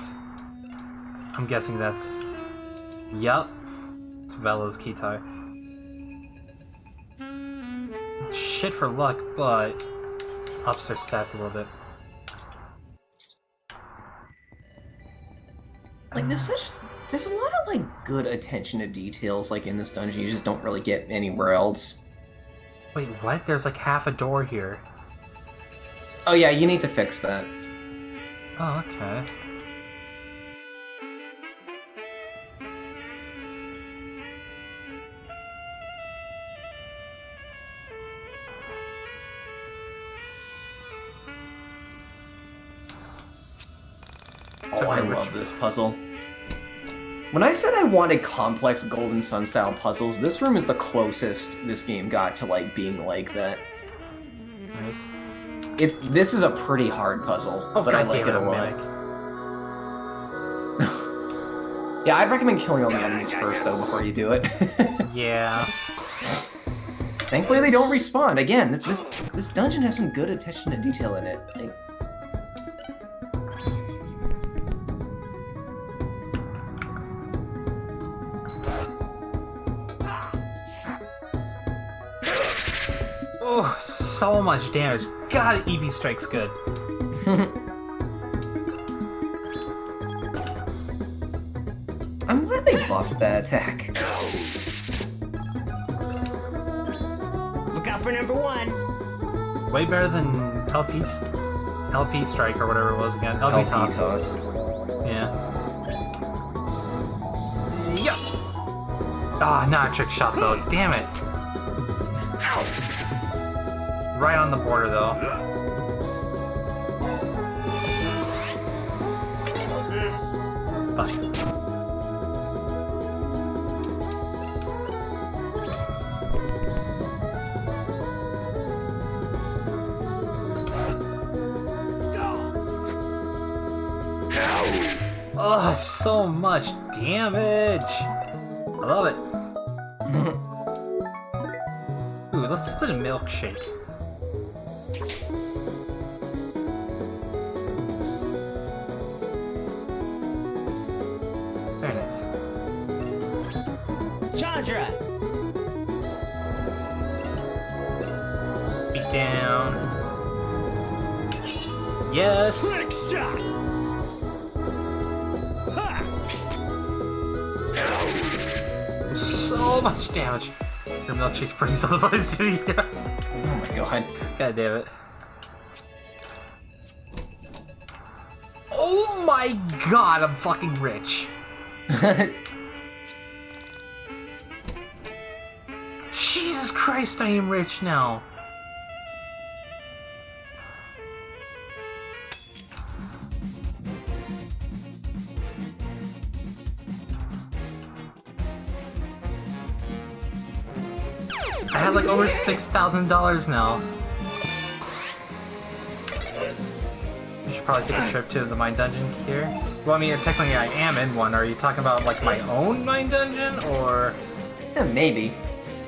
I'm guessing that's... Yup. It's Vela's key tie. Shit for luck, but... ups her stats a little bit. Like, there's a lot of, like, good attention to details, like, in this dungeon you just don't really get anywhere else. Wait, what? There's like half a door here. Oh yeah, you need to fix that. Oh, okay. Oh, I love this puzzle. When I said I wanted complex Golden Sun style puzzles, this room is the closest this game got to like being like that. Nice. This is a pretty hard puzzle, but I like it a lot. Yeah, I'd recommend killing all the enemies first though before you do it. Yeah. Thankfully they don't respawn. Again, this dungeon has some good attention to detail in it. Like, oh, so much damage. God, EV Strike's good. I'm glad they buffed that attack. Look out for number 1. Way better than LP Strike or whatever it was again. LP Toss. Yeah. Yup. Ah, not a trick shot though. Damn it. Right on the border though. Fuck. Oh, so much damage! I love it. Ooh, let's split a milkshake. Very nice. Chandra! Beat down. Yes! Trick shot! So much damage. Your milkshake's pretty otherwise. Oh my god. God damn it. Oh my god, I'm fucking rich. Jesus Christ, I am rich now. I have like over $6,000 now. You should probably take a trip to the mine dungeon here. Well, I mean, technically I am in one. Are you talking about like my own mine dungeon, or? Yeah, maybe.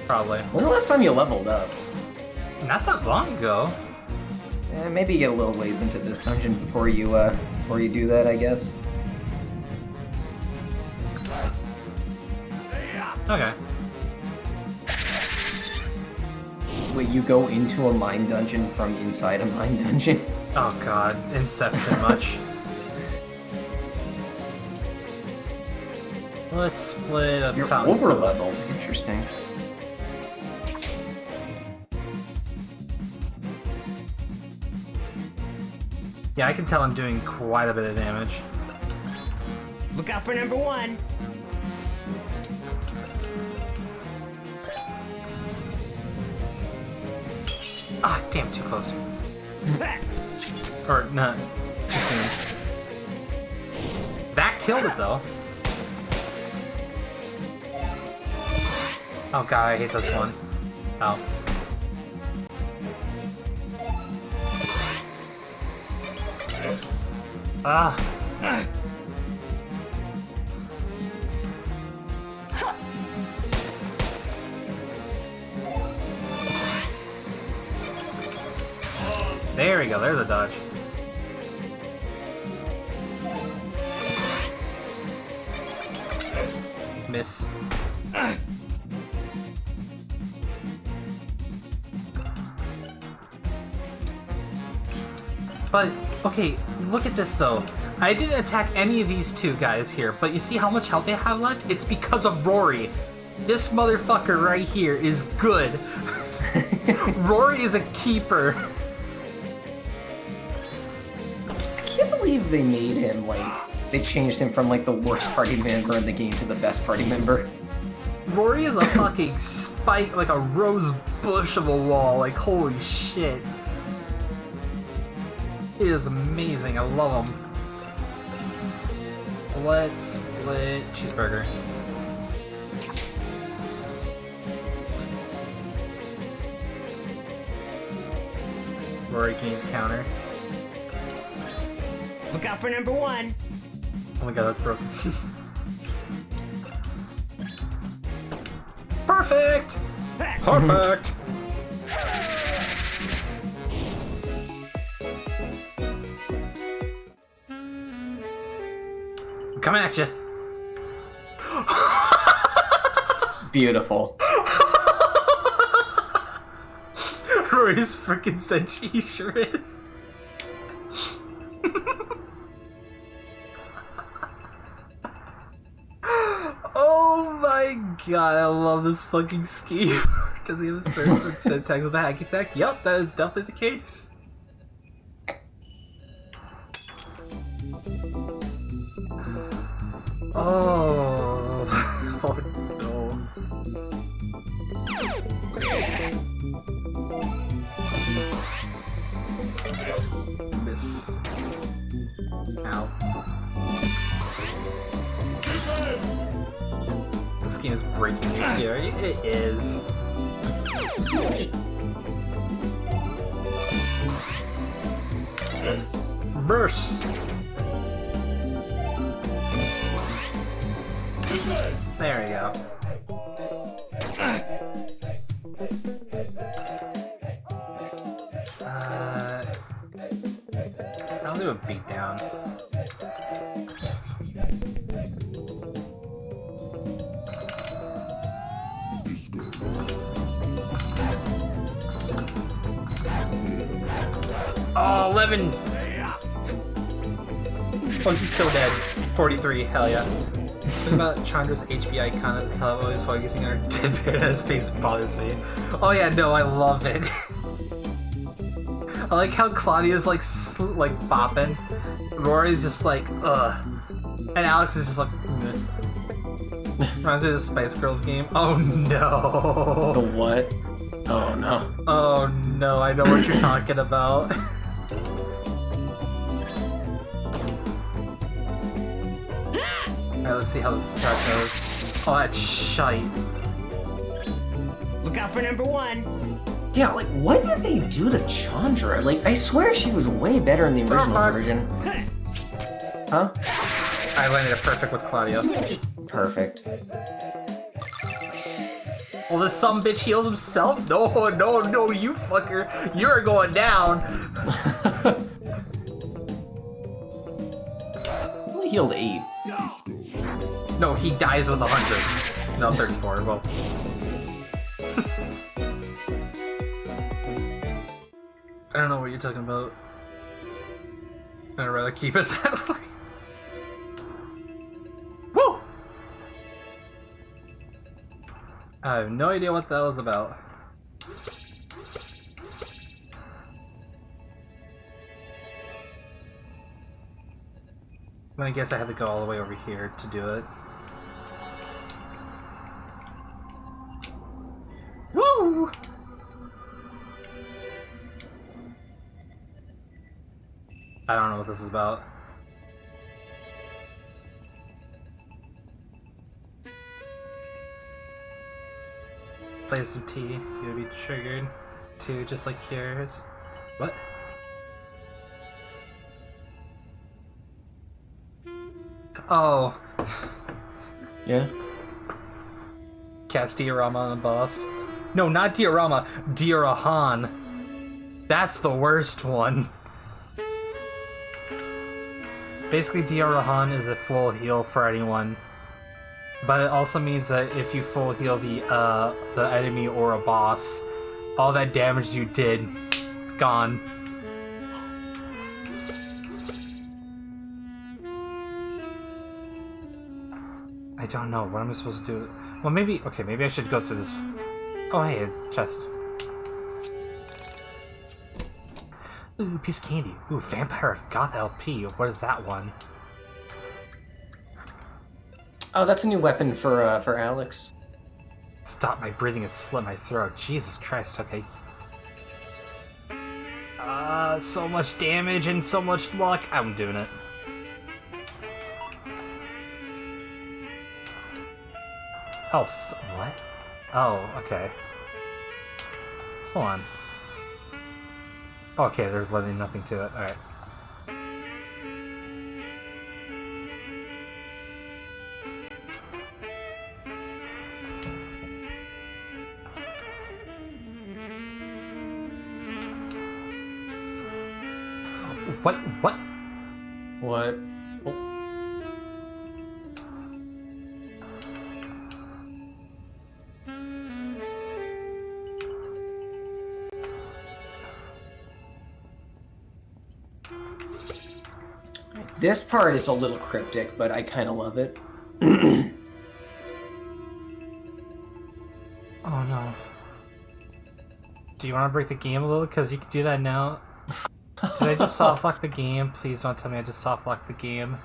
Probably. When's the last time you leveled up? Not that long ago. Maybe you get a little ways into this dungeon before you do that, I guess. Okay. Wait, you go into a mine dungeon from inside a mine dungeon? Oh god, Inception much. Let's split a You're fountain. over leveled. Interesting. Yeah, I can tell I'm doing quite a bit of damage. Look out for number 1. Ah, damn, too close. Or, not, too soon. That killed it, though. Oh god, I hate this one. Oh. Ah. There we go, there's a dodge. Miss. But, okay, look at this though. I didn't attack any of these two guys here, but you see how much health they have left? It's because of Rory. This motherfucker right here is good. Rory is a keeper. I can't believe they made him, like, they changed him from, like, the worst party member in the game to the best party member. Rory is a fucking spike, like a rose bush of a wall. Like, holy shit. It is amazing. I love him. Let's split cheeseburger. Rory gains counter. Look out for number 1. Oh my god, that's broken. Perfect! Perfect! I'm coming at you. Beautiful. Rory's freaking Senshi, he sure is. Oh my god, I love this fucking scheme. Does he have a certain set of tags with the hacky sack? Yep, that is definitely the case. Oh, oh no. Miss. Ow. This game is breaking me here. It is. Burst. There we go. I'll do a beatdown. Oh, 11! Oh, he's so dead. 43, hell yeah. Something about Chandra's HP icon at the top, always focusing on her dead parent's face bothers me. Oh yeah, no, I love it. I like how Claudia's like bopping. Rory's just like, ugh. And Alex is just like, meh. Reminds me of the Spice Girls game. Oh no. The what? Oh no. Oh no, I know what you're talking about. Alright, let's see how this attack goes. Oh, that's shite. Look out for number 1. Yeah, like, what did they do to Chandra? Like, I swear she was way better in the original version. Huh? I landed a perfect with Claudia. Perfect. Well, this sumbitch heals himself? No, no, no, you fucker. You're going down. Only healed 8. No, he dies with 100. No, 34, well. I don't know what you're talking about. I'd rather keep it that way. Woo! I have no idea what that was about. I guess I had to go all the way over here to do it. Woo! I don't know what this is about. Play some tea, you'll be triggered too, just like yours. What? Oh. Yeah? Cast diorama on the boss. No, not diorama, Diorahan. That's the worst one. Basically, Diorahan is a full heal for anyone But it also means that if you full heal the enemy or a boss, all that damage you did, gone. I don't know. What am I supposed to do? Well, maybe... Okay, maybe I should go through this... Oh, hey, a chest. Ooh, piece of candy. Ooh, Vampire of Goth LP. What is that one? Oh, that's a new weapon for Alex. Stop my breathing and slit my throat. Jesus Christ, okay. So much damage and so much luck. I'm doing it. Oh, what? Oh, okay. Hold on. Okay, there's literally nothing to it. Alright. What? What? What? Oh. This part is a little cryptic, but I kind of love it. Oh no. Do you want to break the game a little? Because you can do that now. Did I just soft lock the game? Please don't tell me I just soft locked the game.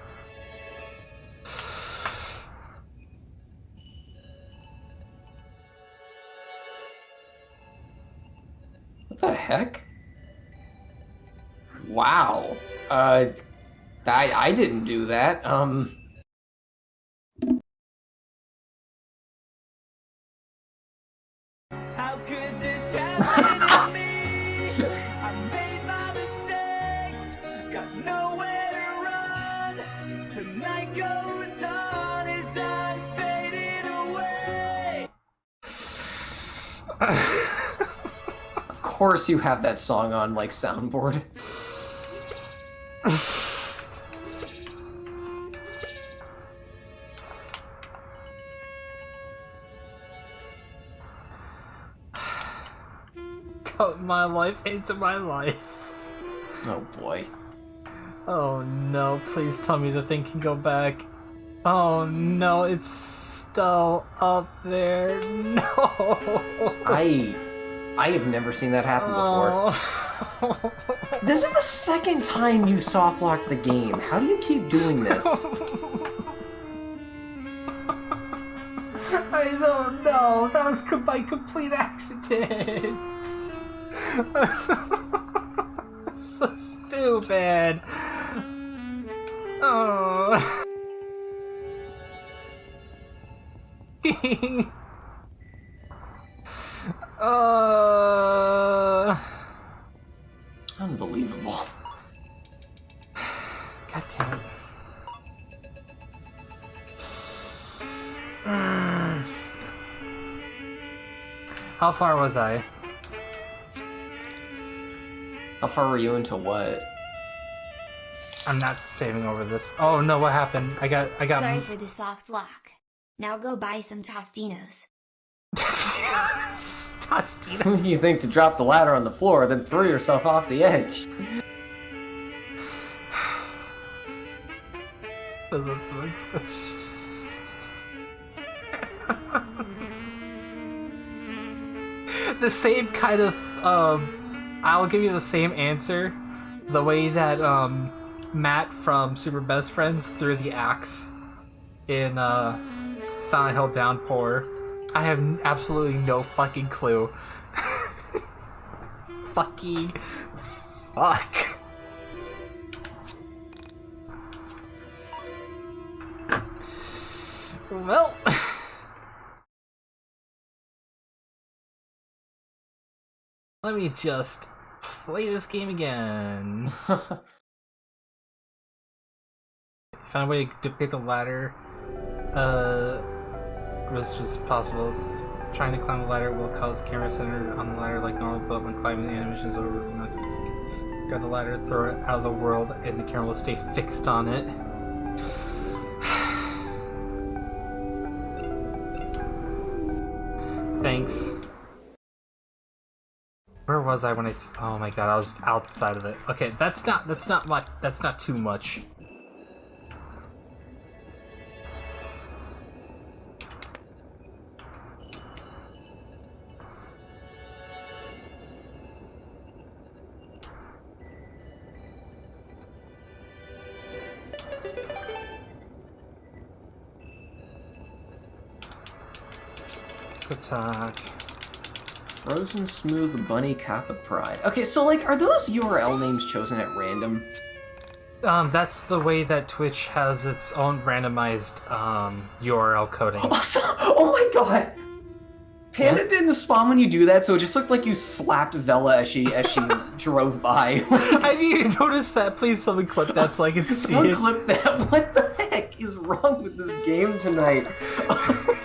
What the heck? Wow. I didn't do that. How could this happen to me? I made my mistakes, got nowhere to run. The night goes on as I'm fading away. Of course you have that song on, like, soundboard. Cut my life into my life. Oh boy. Oh no, please tell me the thing can go back. Oh no, it's still up there. No. I have never seen that happen before. Oh. This is the second time you soft locked the game. How do you keep doing this? I don't know. That was by complete accident. So stupid. Oh. Unbelievable. God damn it. How far was I? How far were you into what? I'm not saving over this. Oh no, what happened? I got Sorry for the soft lock. Now go buy some Tostinos. Tostinos. You think to drop the ladder on the floor, then throw yourself off the edge. The same kind of I'll give you the same answer. The way that Matt from Super Best Friends threw the axe in Silent Hill Downpour. I have absolutely no fucking clue. Fucking fuck. Well, let me just play this game again. Found a way to duplicate the ladder. Was just possible. Trying to climb the ladder will cause the camera center on the ladder like normal, but when climbing the animation is over, will not fix it. Grab the ladder, throw it out of the world, and the camera will stay fixed on it. Thanks. Where was I when oh my god, I was outside of it. Okay, that's not much. That's not too much. Attack. Frozen Smooth Bunny Kappa Pride. Okay, so like, are those URL names chosen at random? That's the way that Twitch has its own randomized URL coding. Oh my god! Panda didn't spawn when you do that, so it just looked like you slapped Vela as she drove by. I didn't notice that. Please, someone clip that so I can see Someone it. clip that. What the heck is wrong with this game tonight?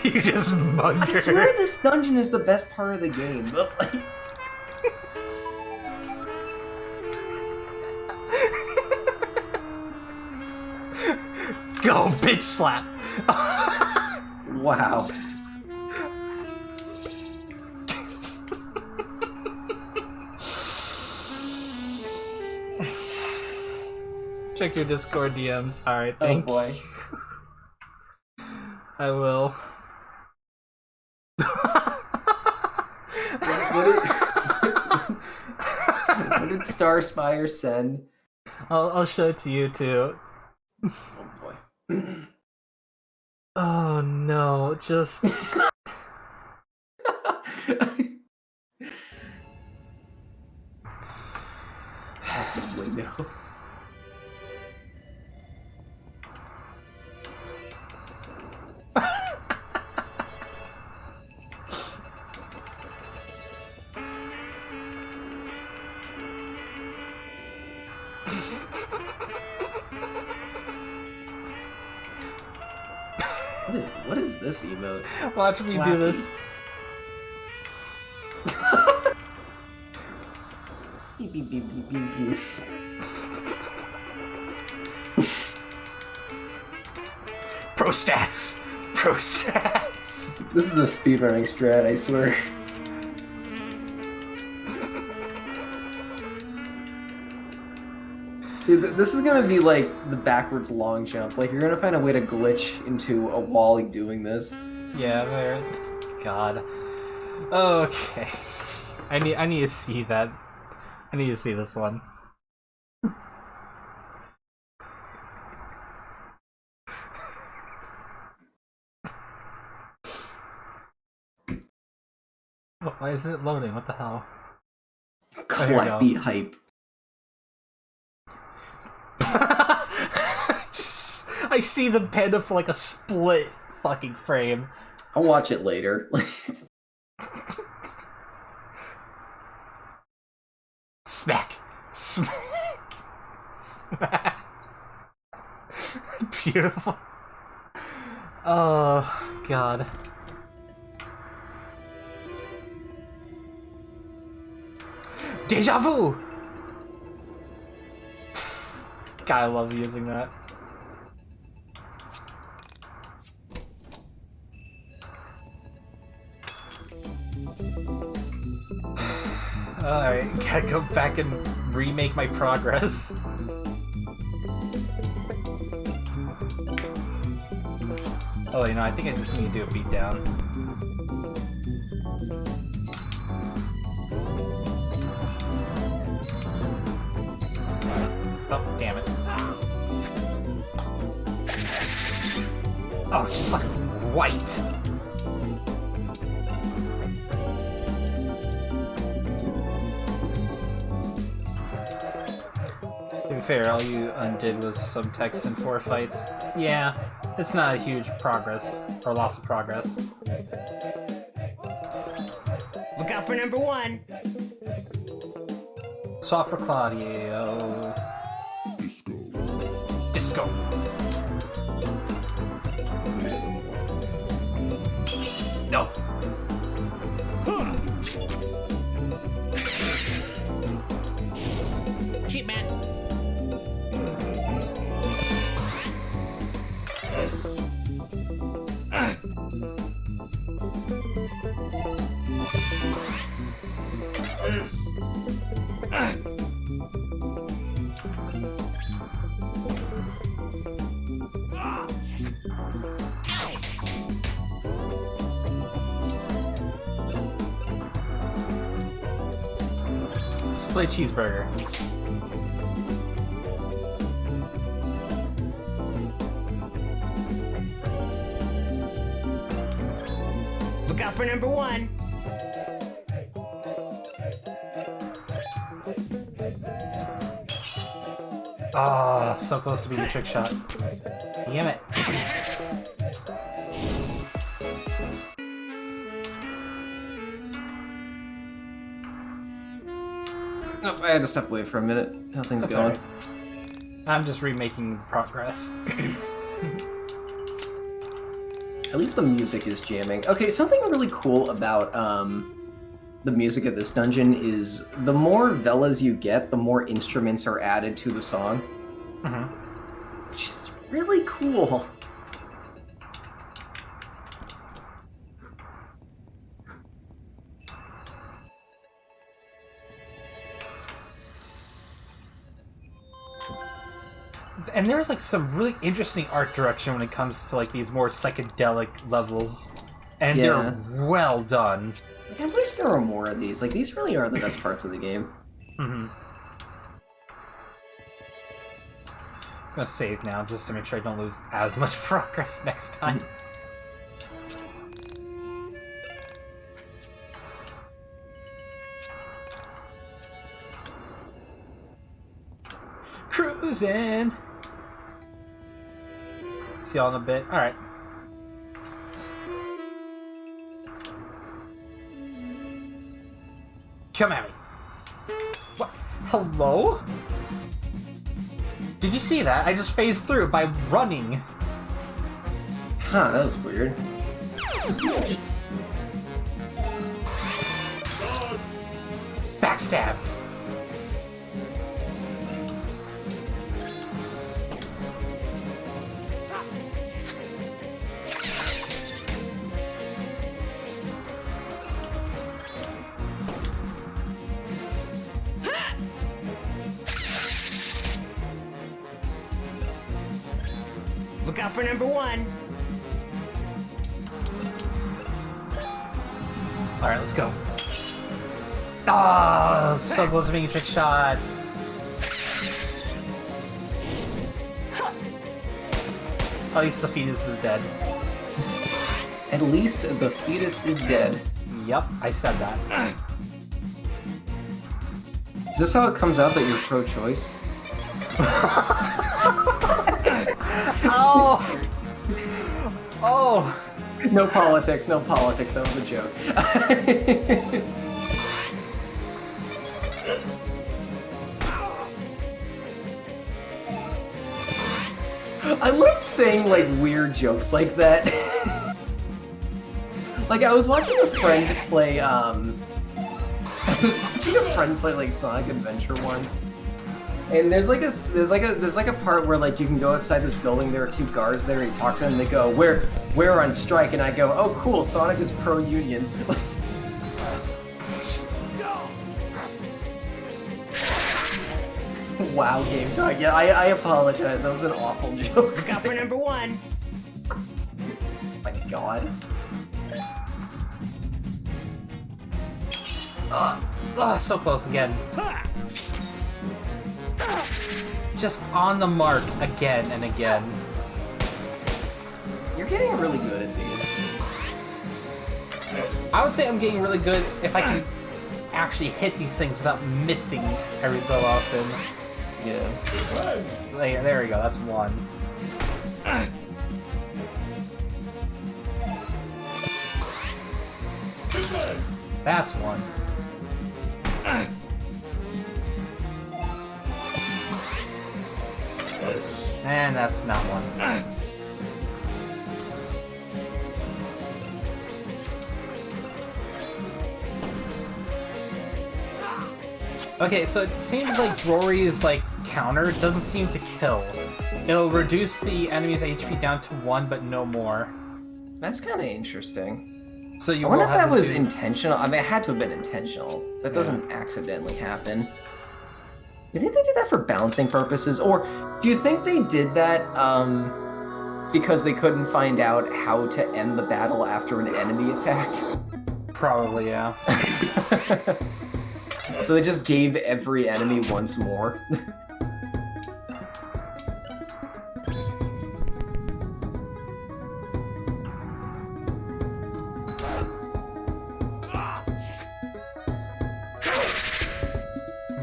You just mugged her. I swear this dungeon is the best part of the game, but like... Go, bitch slap! Wow. Check your Discord DMs. Alright, thank boy. you. I will. What did Star Spire send? I'll show it to you too. Oh boy. Oh no, just... Window. What is this emote? Watch me do this. Beep, beep, beep, beep, beep, beep. Pro stats! Pro stats! This is a speedrunning strat, I swear. Dude, this is gonna be like the backwards long jump. Like, you're gonna find a way to glitch into a wall doing this. Yeah, there. God. Okay. I need to see that. I need to see this one. Why isn't it loading? What the hell? Oh, here we go. Clappy hype. I see the panda for like a split fucking frame. I'll watch it later. Smack! Smack! Smack! Beautiful. Oh, God. Deja vu! God, I love using that. Alright, gotta go back and remake my progress. Oh, you know, I think I just need to do a beatdown. Oh, damn it. Oh, it's just fucking white. To be fair, all you undid was some text in 4 fights. Yeah, it's not a huge progress, or loss of progress. Look out for number 1. Swap for Claudio. Disco. No. Cheap man. Chick-fil-A cheeseburger. Look out for number 1. Ah, so close to being a trick shot. Damn it. Nope, I had to step away for a minute. How things That's going? alright. I'm just remaking progress. At least the music is jamming. Okay, something really cool about the music of this dungeon is the more Velas you get, the more instruments are added to the song. Mm-hmm. Which is really cool. And there's like some really interesting art direction when it comes to like these more psychedelic levels. And they're well done. Like, I wish there were more of these. Like, these really are the best parts of the game. Mm-hmm. I'm gonna save now just to make sure I don't lose as much progress next time. Cruising! See y'all in a bit. Alright. Come at me. What? Hello? Did you see that? I just phased through by running. Huh, that was weird. Backstab. Look out for number 1. Alright, let's go. Ah, so close to being a trick shot. At least the fetus is dead. At least the fetus is dead. Yep, I said that. Is this how it comes out that you're pro-choice? Oh! Oh! No politics, no politics. That was a joke. I love saying like weird jokes like that. Like I was watching a friend play like Sonic Adventure once. And there's like a part where like you can go outside this building, there are 2 guards there, and you talk to them, and they go, We're on strike, and I go, oh cool, Sonic is pro-union. Wow, Gamedawg. Yeah, I apologize, that was an awful joke. Look out for number 1. Oh my god. So close again. Just on the mark again and again. You're getting really good at these. I would say I'm getting really good if I can actually hit these things without missing every so often. Yeah. There we go, that's 1. That's 1. And that's not 1. Okay, so it seems like Rory's like counter doesn't seem to kill. It'll reduce the enemy's HP down to 1, but no more. That's kind of interesting. So you I wonder will if have that to was do- intentional. I mean, it had to have been intentional. That doesn't accidentally happen. You think they did that for balancing purposes? Or do you think they did that because they couldn't find out how to end the battle after an enemy attacked? Probably, yeah. So they just gave every enemy once more.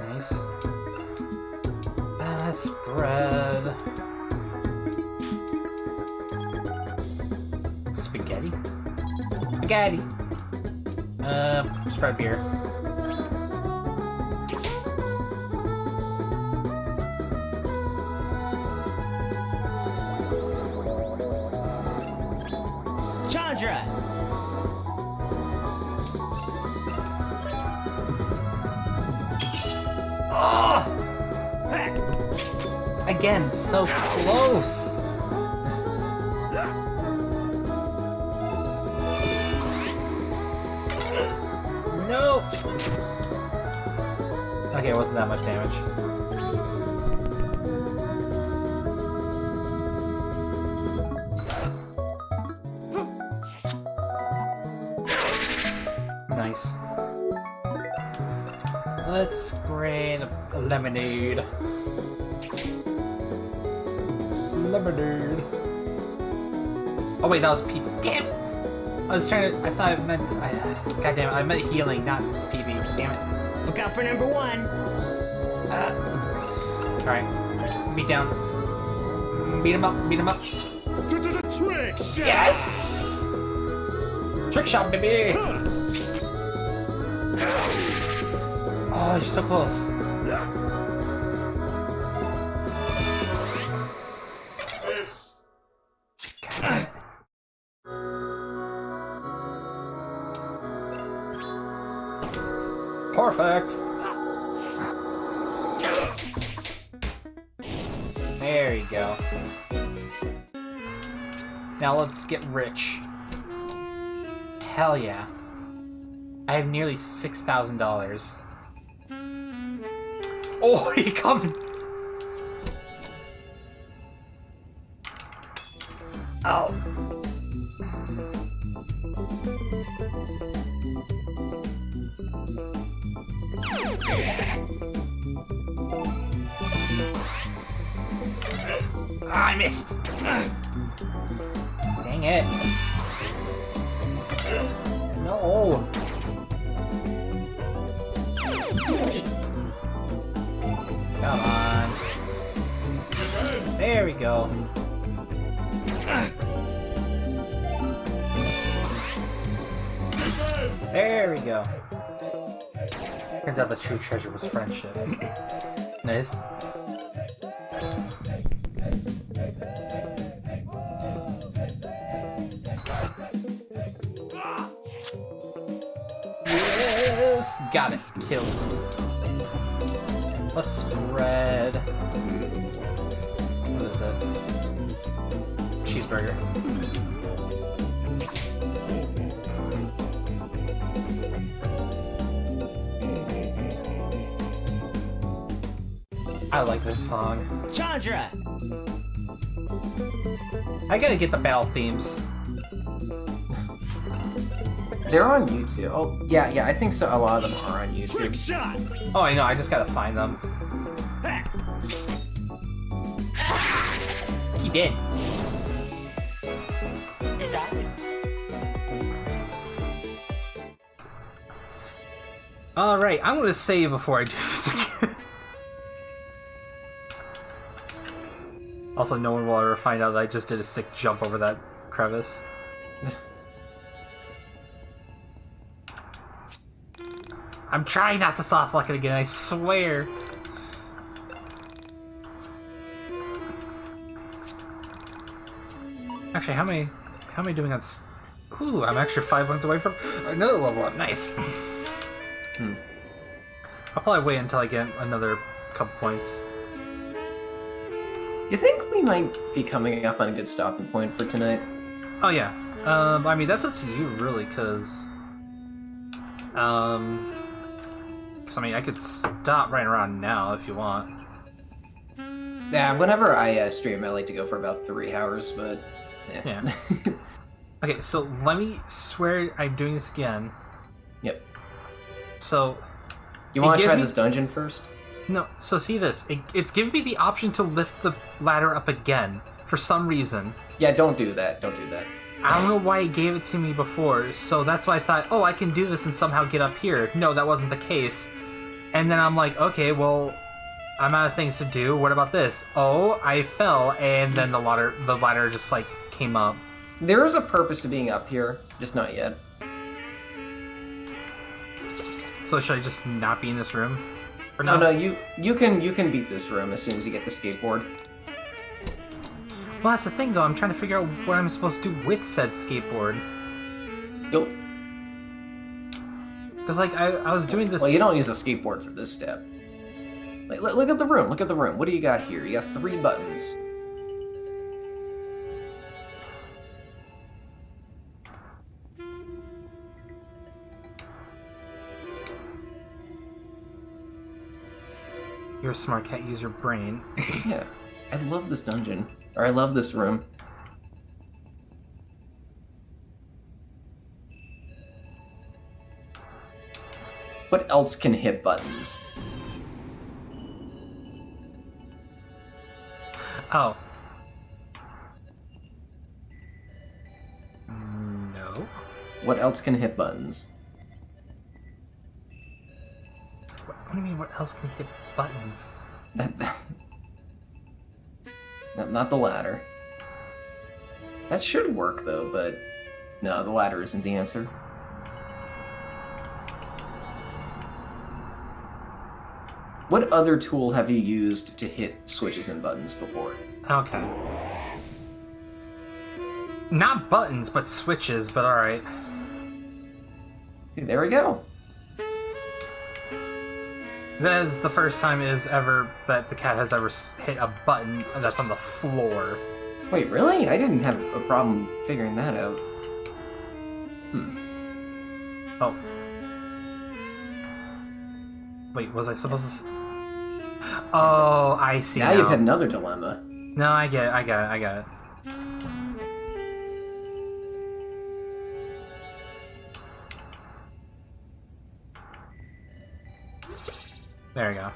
Nice. Spread. Spaghetti? Spaghetti! Spread beer. Chandra! Oh! Again, so close! No! Okay, it wasn't that much damage. Nice. Let's grab a lemonade. Lemonade. Oh wait, that was PB. Damn! I was trying to. I thought I meant. God damn it! I meant healing, not PB. Damn it! Look out for number 1. All right, beat down. Beat him up. Beat him up. Trick shot! Yes! Trick shot, baby! Oh, you're so close. God. Perfect. There you go. Now let's get rich. Hell yeah. I have nearly $6,000. Oh, he coming! Oh. Ah, I missed! Dang it. No! Come on. There we go. There we go. Turns out the true treasure was friendship. Nice. Yes! Got it. Killed. Let's spread. What is it? Cheeseburger. I like this song. Chandra! I gotta get the battle themes. They're on YouTube. Oh, yeah, I think so. A lot of them are on YouTube. Trick shot! Oh, I know, I just gotta find them. He did. Alright, I'm gonna save before I do this again. Also, no one will ever find out that I just did a sick jump over that crevice. I'm trying not to soft lock it again, I swear. Actually, how am I doing on Ooh, I'm actually 5 points away from another level up. Nice. I'll probably wait until I get another couple points. You think we might be coming up on a good stopping point for tonight? Oh yeah. I mean that's up to you really, cause I mean I could stop right around now if you want. Yeah, whenever I stream, I like to go for about 3 hours, but yeah. Okay, so let me swear I'm doing this again. Yep. So You want to gives try me- this dungeon first? No, so see this. It's giving me the option to lift the ladder up again for some reason. Yeah, don't do that. Don't do that. I don't know why it gave it to me before, so that's why I thought, oh, I can do this and somehow get up here. No, that wasn't the case. And then I'm like, okay, well, I'm out of things to do. What about this? Oh, I fell, and then the ladder just, like, came up. There is a purpose to being up here, just not yet. So should I just not be in this room? Or No, you can beat this room as soon as you get the skateboard. Well, that's the thing, though. I'm trying to figure out what I'm supposed to do with said skateboard. You'll... Because, like, I was doing this... Well, you don't use a skateboard for this step. Like, look at the room. Look at the room. What do you got here? You got 3 buttons. You're a smart cat. Use your brain. Yeah. I love this dungeon. Or I love this room. What else can hit buttons? Oh. No. What else can hit buttons? What do you mean, what else can hit buttons? Not the ladder. That should work, though, but... No, the ladder isn't the answer. What other tool have you used to hit switches and buttons before? Okay. Not buttons, but switches, but alright. See, there we go. That is the first time it is ever that the cat has ever hit a button that's on the floor. Wait, really? I didn't have a problem figuring that out. Oh. Wait, was I supposed to... Oh, I see Now you've had another dilemma. No, I get it. There we go.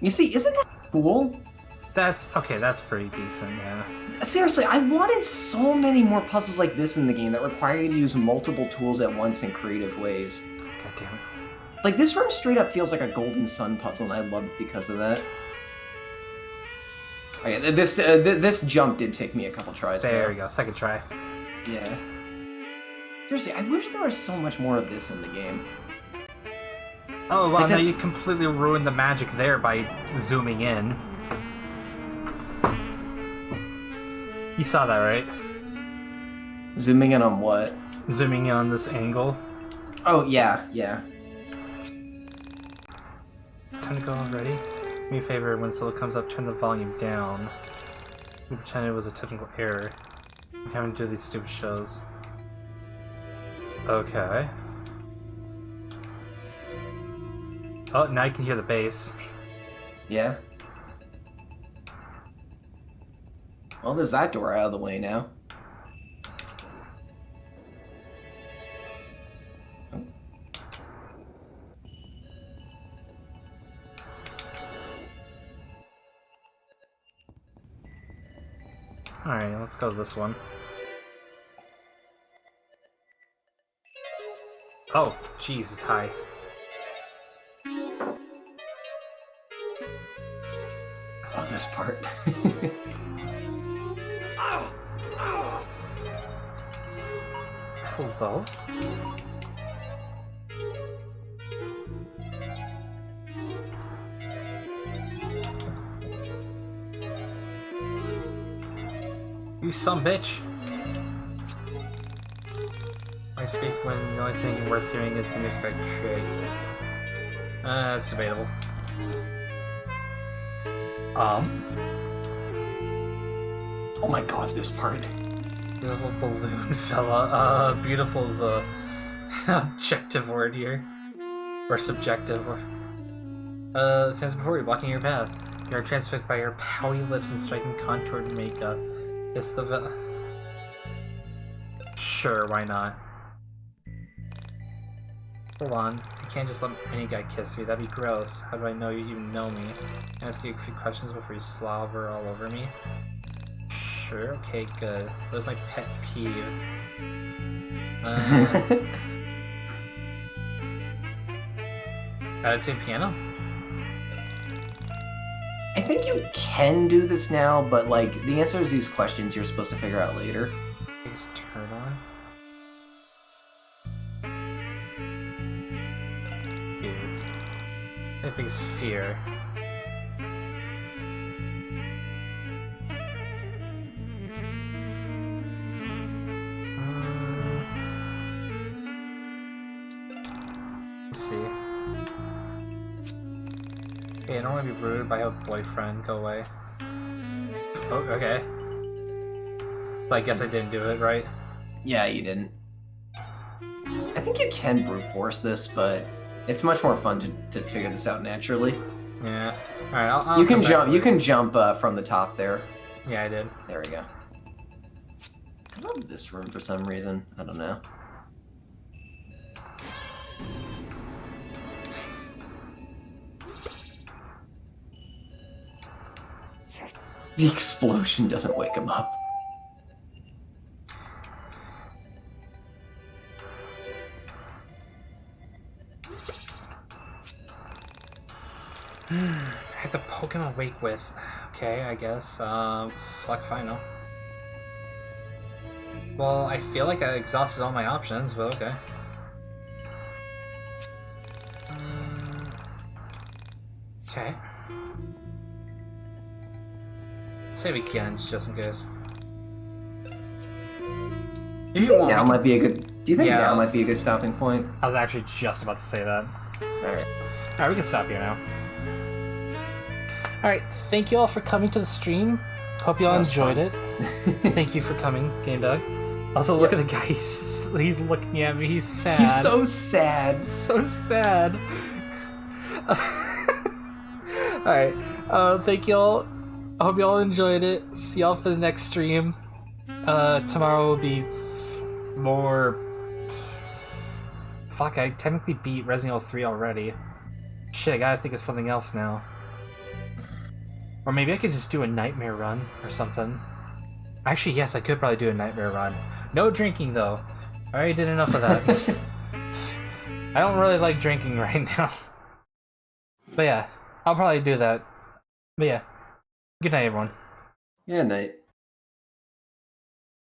You see, isn't that cool? That's pretty decent, yeah. Seriously, I wanted so many more puzzles like this in the game that require you to use multiple tools at once in creative ways. God damn it. Like, this room straight up feels like a Golden Sun puzzle, and I love it because of that. Okay, this jump did take me a couple tries. There we go, second try. Yeah. Seriously, I wish there was so much more of this in the game. Oh, well, Like, now that's- you completely ruined the magic there by zooming in. You saw that, right? Zooming in on what? Zooming in on this angle. Oh, yeah. It's time to go already. Do me a favor, when Solo comes up, turn the volume down. We pretend it was a technical error. I'm having to do these stupid shows. Okay. Oh, now you can hear the bass. Yeah. Well, there's that door out of the way now. Alright, let's go to this one. Oh, Jesus, hi. Oh, this part. Hello? You some bitch. I speak when the only thing worth hearing is the music I create. That's debatable. Oh my god, this part. Beautiful balloon fella. Beautiful is a objective word here. Or subjective. Stands before you, blocking your path. You are transfixed by your pouty lips and striking contoured makeup. It's the Sure, why not? Hold on. You can't just let any guy kiss you. That'd be gross. How do I know you even know me? Can I ask you a few questions before you slobber all over me? Sure, okay, good. That was my pet peeve. Attitude piano? I think you can do this now, but like the answers to these questions you're supposed to figure out later. Please turn on. Fears. I think it's fear. Let's see. Hey, I don't want to be rude, but I have a boyfriend. Go away. Oh, okay. So I guess I didn't do it, right? Yeah, you didn't. I think you can brute force this, but it's much more fun to figure this out naturally. Yeah. All right. I'll you can jump. You can jump from the top there. Yeah, I did. There we go. I love this room for some reason. I don't know. The explosion doesn't wake him up. I have to poke him awake with. Okay, I guess. Fuck if I know. Well, I feel like I exhausted all my options, but okay. Okay. Save again, just in case. Do you think now might be a good? Do you think Yeah. now might be a good stopping point? I was actually just about to say that. Alright. Alright, we can stop here now. Alright, thank you all for coming to the stream. Hope you all enjoyed it. Thank you for coming, Gamedawg. Also, look at the guy. He's looking at me. He's sad. He's so sad. So sad. Alright, thank you all. I hope you all enjoyed it. See y'all for the next stream. Tomorrow will be more... Fuck, I technically beat Resident Evil 3 already. Shit, I gotta think of something else now. Or maybe I could just do a nightmare run or something. Actually, yes, I could probably do a nightmare run. No drinking, though. I already did enough of that. I don't really like drinking right now. But yeah, I'll probably do that. But yeah, good night, everyone. Good night.